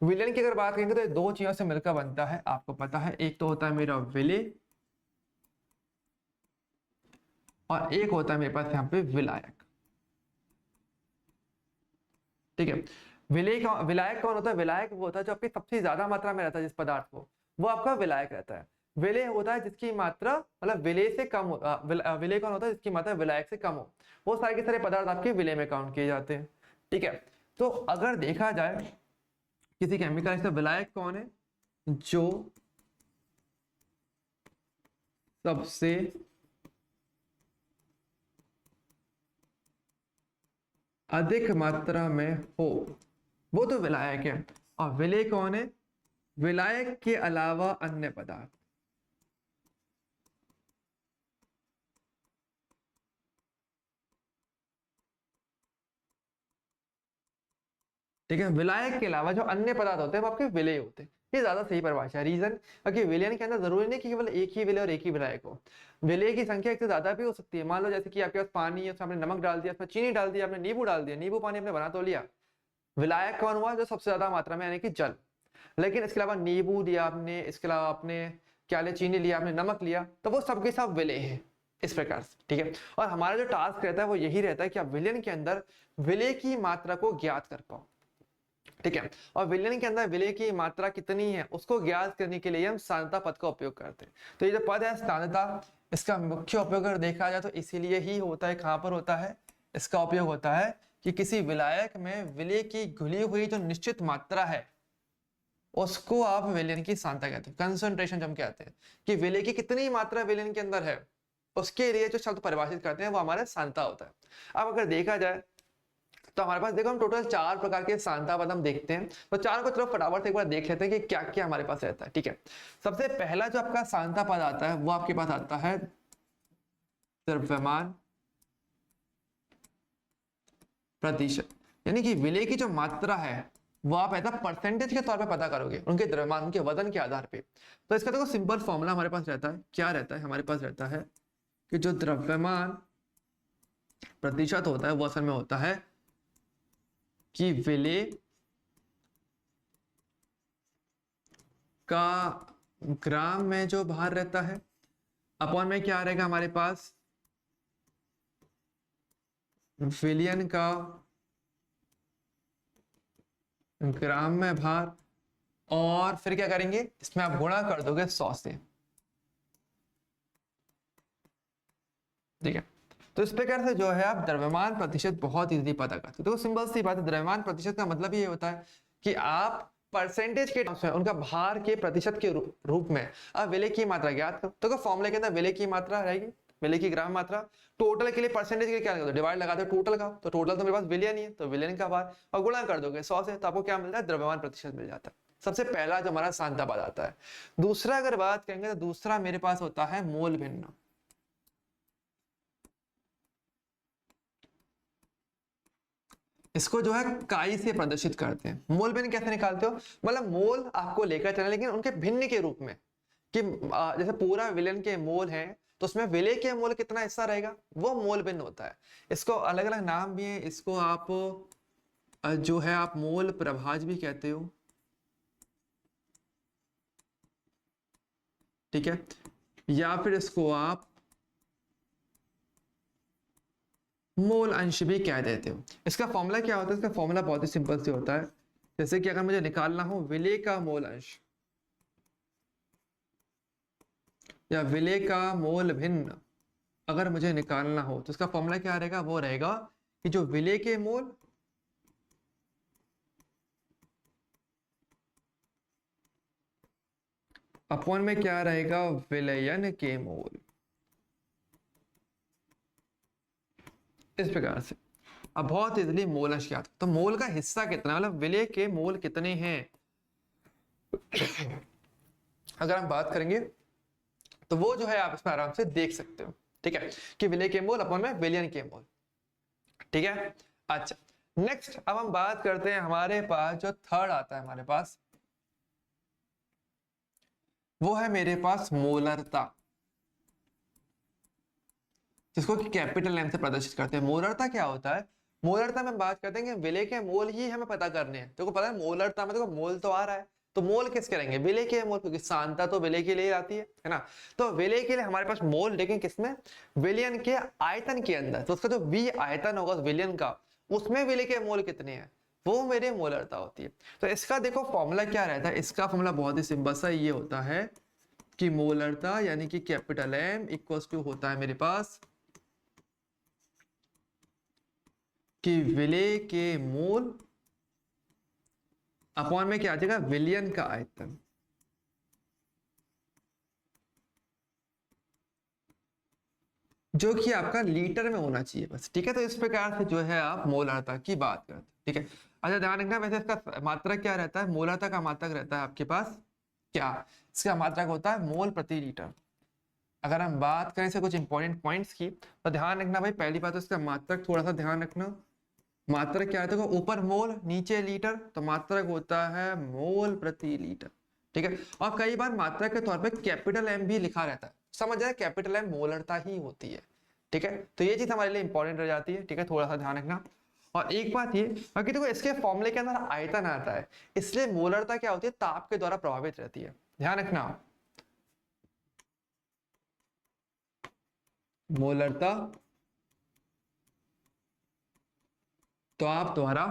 विलयन की अगर बात करेंगे तो दो चीजों से मिलकर बनता है, आपको पता है, एक तो होता है मेरा विलेय और एक होता है मेरे पास यहाँ पे विलायक, ठीक है। विलायक कौन होता है, विलायक वो होता है जो आपकी सबसे ज्यादा मात्रा में रहता है जिस पदार्थ को, वो आपका विलायक रहता है। विलेय होता है जिसकी मात्रा मतलब विलेय से कम हो, विलेय कौन होता है जिसकी मात्रा विलायक से कम हो, वो सारे के सारे पदार्थ आपके विलेय में काउंट किए जाते हैं, ठीक है। तो अगर देखा जाए किसी केमिकल से विलायक कौन है, जो सबसे अधिक मात्रा में हो वो तो विलायक है। और विलेय कौन है, विलायक के अलावा अन्य पदार्थ, ठीक है। विलायक के अलावा जो अन्य पदार्थ होते हैं वो आपके विलेय होते हैं, ये ज्यादा सही परिभाषा है। रीजन क्योंकि विलयन के अंदर जरूरी नहीं कि केवल एक ही विलेय और एक ही विलायक हो, विलेय की संख्या एक से ज्यादा भी हो सकती है। मान लो जैसे कि आपके पास पानी है, उसमें आपने नमक डाल दिया, उसमें चीनी डाल दिया, आपने नींबू डाल दिया, नींबू पानी आपने बना तो लिया, विलायक कौन हुआ, जो सबसे ज्यादा मात्रा में यानी कि जल। लेकिन इसके अलावा नींबू लिया आपने, इसके अलावा आपने क्या लिया, चीनी लिया आपने, नमक लिया, तो वो सबके सब विलेय है इस प्रकार से, ठीक है। और हमारा जो टास्क रहता है वो यही रहता है कि आप विलयन के अंदर विलेय की मात्रा को ज्ञात कर पाओ, ठीक है। और विलयन के अंदर विलेय की मात्रा कितनी है उसको ज्ञात करने के लिए हम सांद्रता पद का उपयोग करते हैं। तो ये जो पद है सांद्रता, इसका मुख्य उपयोग अगर देखा जाए तो इसीलिए ही होता है, कहां पर होता है, इसका उपयोग होता है कि किसी विलायक में विलेय की घुली हुई जो निश्चित मात्रा है उसको आप विलयन की सांद्रता कहते हैं, कंसंट्रेशन हम कहते हैं कि विलेय की कितनी मात्रा विलयन के अंदर है, उसके लिए जो शब्द परिभाषित करते हैं वो हमारा सांद्रता होता है। अब अगर देखा जाए तो हमारे पास देखो हम टोटल 4 प्रकार के सांद्रता पद हम देखते हैं, तो चार को चलो फटाफट से एक बार देख लेते हैं कि क्या क्या हमारे पास रहता है, ठीक है। सबसे पहला जो आपका सांद्रता पद आता है वो आपके पास आता है द्रव्यमान प्रतिशत, यानी कि विलेय की जो मात्रा है वो आप ऐसा परसेंटेज के तौर पे पता करोगे उनके द्रव्यमान, उनके वजन के आधार पे। तो इसका देखो सिंपल फॉर्मूला हमारे पास रहता है, क्या रहता है हमारे पास रहता है कि जो द्रव्यमान प्रतिशत होता है वो असल में होता है कि विलेय का ग्राम में जो भार रहता है अपॉन में क्या रहेगा हमारे पास, विलयन का ग्राम में भार, और फिर क्या करेंगे इसमें आप गुणा कर दोगे 100 से, ठीक है। तो इस प्रकार से जो है आप द्रव्यमान प्रतिशत बहुत इजीली पता करते हो। तो सिंपल सी बात है, द्रव्यमान प्रतिशत का मतलब ये होता है कि आप परसेंटेज के टर्म्स में उनका भार के प्रतिशत के रूप में अब विलेय की मात्रा ज्ञात करो। तो फॉर्मूले के अंदर विलेय की मात्रा रहेगी, विलेय की ग्राम मात्रा। टोटल के लिए परसेंटेज के लिए क्या लगाते हो, डिवाइड लगाते हो टोटल का। तो टोटल तो मेरे पास विलियन ही है, तो विलियन का भार और गुणा कर दोगे 100 से, तो आपको क्या मिलता है, द्रव्यमान प्रतिशत मिल जाता है। सबसे पहला जो हमारा सांतापाद आता है। दूसरा अगर बात करेंगे तो दूसरा मेरे पास होता है मोल भिन्न। इसको जो है काई से प्रदर्शित करते हैं। मोल भिन्न कैसे निकालते हो, मतलब मोल आपको लेकर चलना लेकिन उनके भिन्न के रूप में, कि जैसे पूरा विलेन के मोल है तो उसमें विलेय के मोल कितना हिस्सा रहेगा, वो मोल भिन्न होता है। इसको अलग अलग नाम भी है, इसको आप जो है आप मोल प्रभाज भी कहते हो, ठीक है, या फिर इसको आप मोल अंश भी कह देते हो। इसका फॉर्मूला क्या होता है, इसका फॉर्मूला बहुत ही सिंपल से होता है। जैसे कि अगर मुझे निकालना हो विलेय का मोल अंश या विलेय का मोल भिन्न अगर मुझे निकालना हो, तो इसका फॉर्मूला क्या रहेगा, वो रहेगा कि जो विलेय के मोल अपॉन में क्या रहेगा, विलयन के मोल। इस प्रकार से अब बहुत इजीली मोल अंश याद। तो मोल का हिस्सा कितना, मतलब विलेय के मोल कितने हैं अगर हम बात करेंगे तो वो जो है आप इसमें आराम से देख सकते हो, ठीक है, कि विलेय के मोल अपॉन में विलियन के मोल, ठीक है। अच्छा, नेक्स्ट अब हम बात करते हैं, हमारे पास जो थर्ड आता है हमारे पास, वो है मेरे पास मोलरता, जिसको कि कैपिटल एम से प्रदर्शित करते हैं। मोलरता क्या होता है, मोलरता में बात करते हैं कि विलेय के मोल ही हमें पता करने हैं। देखो पता है मोलरता में देखो मोल तो आ रहा है, तो मोल किसके रहेंगे, विलेय के मोल, क्योंकि सांता तो विलेय के लिए आती है ना। तो विलेय के लिए हमारे पास मोल, लेकिन किसमें, विलियन के आयतन के अंदर। तो उसका जो वी आयतन होगा विलियन का, उसमें विलेय के मोल कितने हैं, वो मेरे मोलरता होती है। तो इसका देखो फॉर्मूला क्या रहता है, इसका फॉर्मूला बहुत ही सिंपल सा ये होता है कि मोलरता यानी कि कैपिटल एम इक्वल्स टू होता है मेरे पास कि विलेय के मोल अपॉन में क्या आ जाएगा, विलियन का आयतन। जो कि आपका लीटर में होना चाहिए बस, ठीक है। तो इस प्रकार से जो है आप मोलरता की बात करते हैं, ठीक है। अच्छा ध्यान रखना, वैसे इसका मात्रक क्या रहता है, मोलरता का मात्रक रहता है आपके पास क्या, इसका मात्रक होता है मोल प्रति लीटर। अगर हम बात करें से कुछ इंपॉर्टेंट पॉइंट्स की, तो ध्यान रखना भाई, पहली बात तो इसका मात्रक थोड़ा सा ध्यान रखना। मात्रक क्या है, ऊपर मोल नीचे लीटर, तो मात्रक होता है मोल प्रति लीटर, ठीक है। और कई बार मात्रक के तौर पे कैपिटल एम भी लिखा रहता है, समझ जाए कैपिटल एम मोलरता ही होती है, ठीक है। तो ये चीज हमारे लिए इंपॉर्टेंट रह जाती है, ठीक है, थोड़ा सा ध्यान रखना। और एक बात ये, बाकी देखो इसके फॉर्मूले के अंदर आयतन आता है, इसलिए मोलरता क्या होती है, ताप के द्वारा प्रभावित रहती है, ध्यान रखना। मोलरता तो आप द्वारा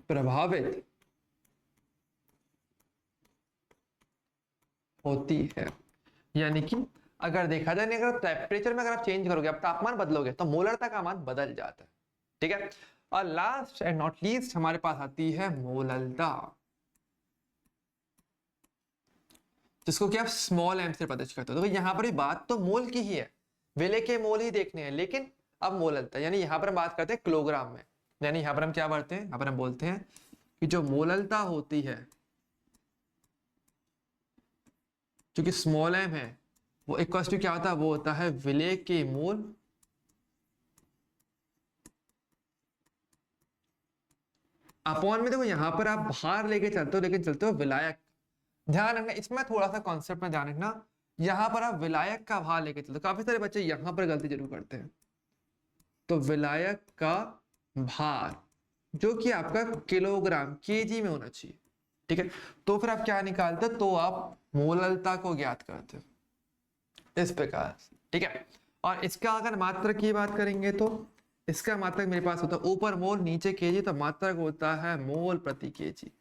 प्रभावित होती है, यानी कि अगर देखा जाए, अगर टेम्परेचर में अगर आप चेंज करोगे, आप तापमान बदलोगे, तो मोलरता का मान बदल जाता है, ठीक है। और लास्ट एंड नॉट लीस्ट हमारे पास आती है मोललता, जिसको कि आप स्मॉल एम से प्रदर्शित करते हो। तो यहाँ पर भी बात तो मोल की ही है, विलेय के मोल ही देखने हैं, लेकिन अब मोललता, यानी यहाँ पर हम बात करते हैं किलोग्राम में, यानी यहाँ पर हम क्या बढ़ते हैं, यहाँ पर हम बोलते हैं कि जो मोललता होती है, जो कि स्मॉल एम है, वो इक्वल टू क्या होता है, वो होता है विलेय के मोल अपॉन में। देखो यहाँ पर आप भार लेके चलते हो, लेकिन चलते हो विलायक, ध्यान रखना इसमें थोड़ा सा कॉन्सेप्ट में ध्यान रखना। यहाँ पर आप विलायक का भार लेके चलते हो, काफी सारे बच्चे यहाँ पर गलती जरूर करते हैं। तो विलायक का भार जो कि आपका किलोग्राम केजी में होना चाहिए, ठीक है। तो फिर आप क्या निकालते हो, तो आप मोललता को ज्ञात करते हो इस प्रकार, ठीक है। और इसका अगर मात्रक की बात करेंगे, तो इसका मात्रक मेरे पास होता है ऊपर मोल नीचे केजी, तो मात्रक होता है मोल प्रति केजी।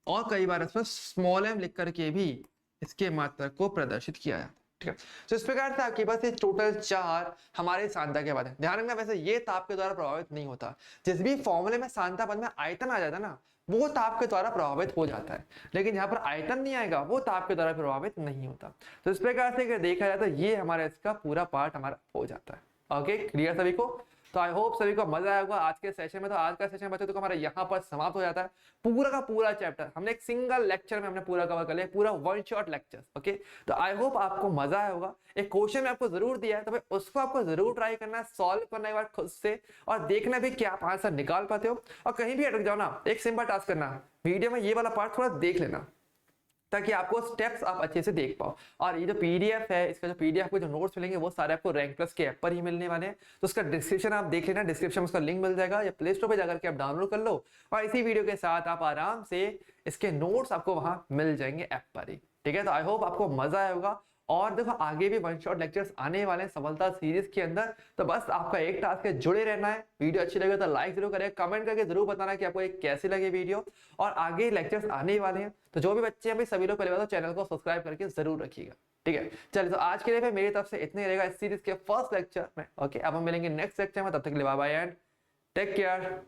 और कई बार इसमें स्मॉल एम लिख करके भी इसके मात्रक को प्रदर्शित किया जाता है, ठीक है। तो इस प्रकार से आपके पास ये टोटल 4 हमारे सांता के बाद है। ध्यान रखना वैसे ये ताप के द्वारा प्रभावित नहीं होता। जिस भी फॉर्मूले में सांता पद में आयतन आ जाता है ना, वो ताप के द्वारा प्रभावित हो जाता है, लेकिन यहाँ पर आयतन नहीं आएगा, वो ताप के द्वारा प्रभावित नहीं होता। तो इस प्रकार से अगर देखा जाए तो ये हमारा इसका पूरा पार्ट हमारा हो जाता है। ओके, क्लियर सभी को? तो आई होप सभी को मजा आया होगा आज के सेशन में। तो आज का सेशन बच्चों तो हमारा यहाँ पर समाप्त हो जाता है। पूरा का पूरा चैप्टर हमने एक सिंगल लेक्चर में हमने पूरा कवर कर लिया, पूरा वन शॉट लेक्चर। ओके, तो आई होप आपको मजा आया होगा। एक क्वेश्चन में आपको जरूर दिया है, तो भाई उसको आपको जरूर ट्राई करना है, सॉल्व करना एक बार खुद से, और देखना भी क्या आप आंसर निकाल पाते हो। और कहीं भी अटक जाओ ना, एक सिंपल टास्क करना, वीडियो में ये वाला पार्ट थोड़ा देख लेना, ताकि आपको स्टेप्स आप अच्छे से देख पाओ। और ये जो पीडीएफ है, इसका जो पीडीएफ को जो नोट्स मिलेंगे वो सारे आपको रैंक प्लस के ऐप पर ही मिलने वाले हैं। तो उसका डिस्क्रिप्शन आप देख लेना, डिस्क्रिप्शन में उसका लिंक मिल जाएगा, या प्ले स्टोर पे जाकर के आप डाउनलोड कर लो, और इसी वीडियो के साथ आप आराम से इसके नोट्स आपको वहां मिल जाएंगे ऐप पर ही। ठीक है, तो आई होप आपको मजा आया होगा। और देखो आगे भी वन शॉट लेक्चर्स आने वाले हैं सफलता सीरीज के अंदर। तो बस आपका एक टास्क है, जुड़े रहना है। वीडियो अच्छी लगे तो लाइक जरूर करें, कमेंट करके जरूर बताना कि आपको ये कैसी लगी वीडियो। और आगे लेक्चर्स आने वाले हैं, तो जो भी बच्चे हैं भाई सभी लोग पहले बात तो चैनल को सब्सक्राइब करके जरूर रखिएगा। ठीक है, चलिए तो आज के लिए मेरी तरफ से इतने रहेगा इस सीरीज के फर्स्ट लेक्चर में। ओके, अब हम मिलेंगे नेक्स्ट लेक्चर में, तब तक के लिए bye bye and take care.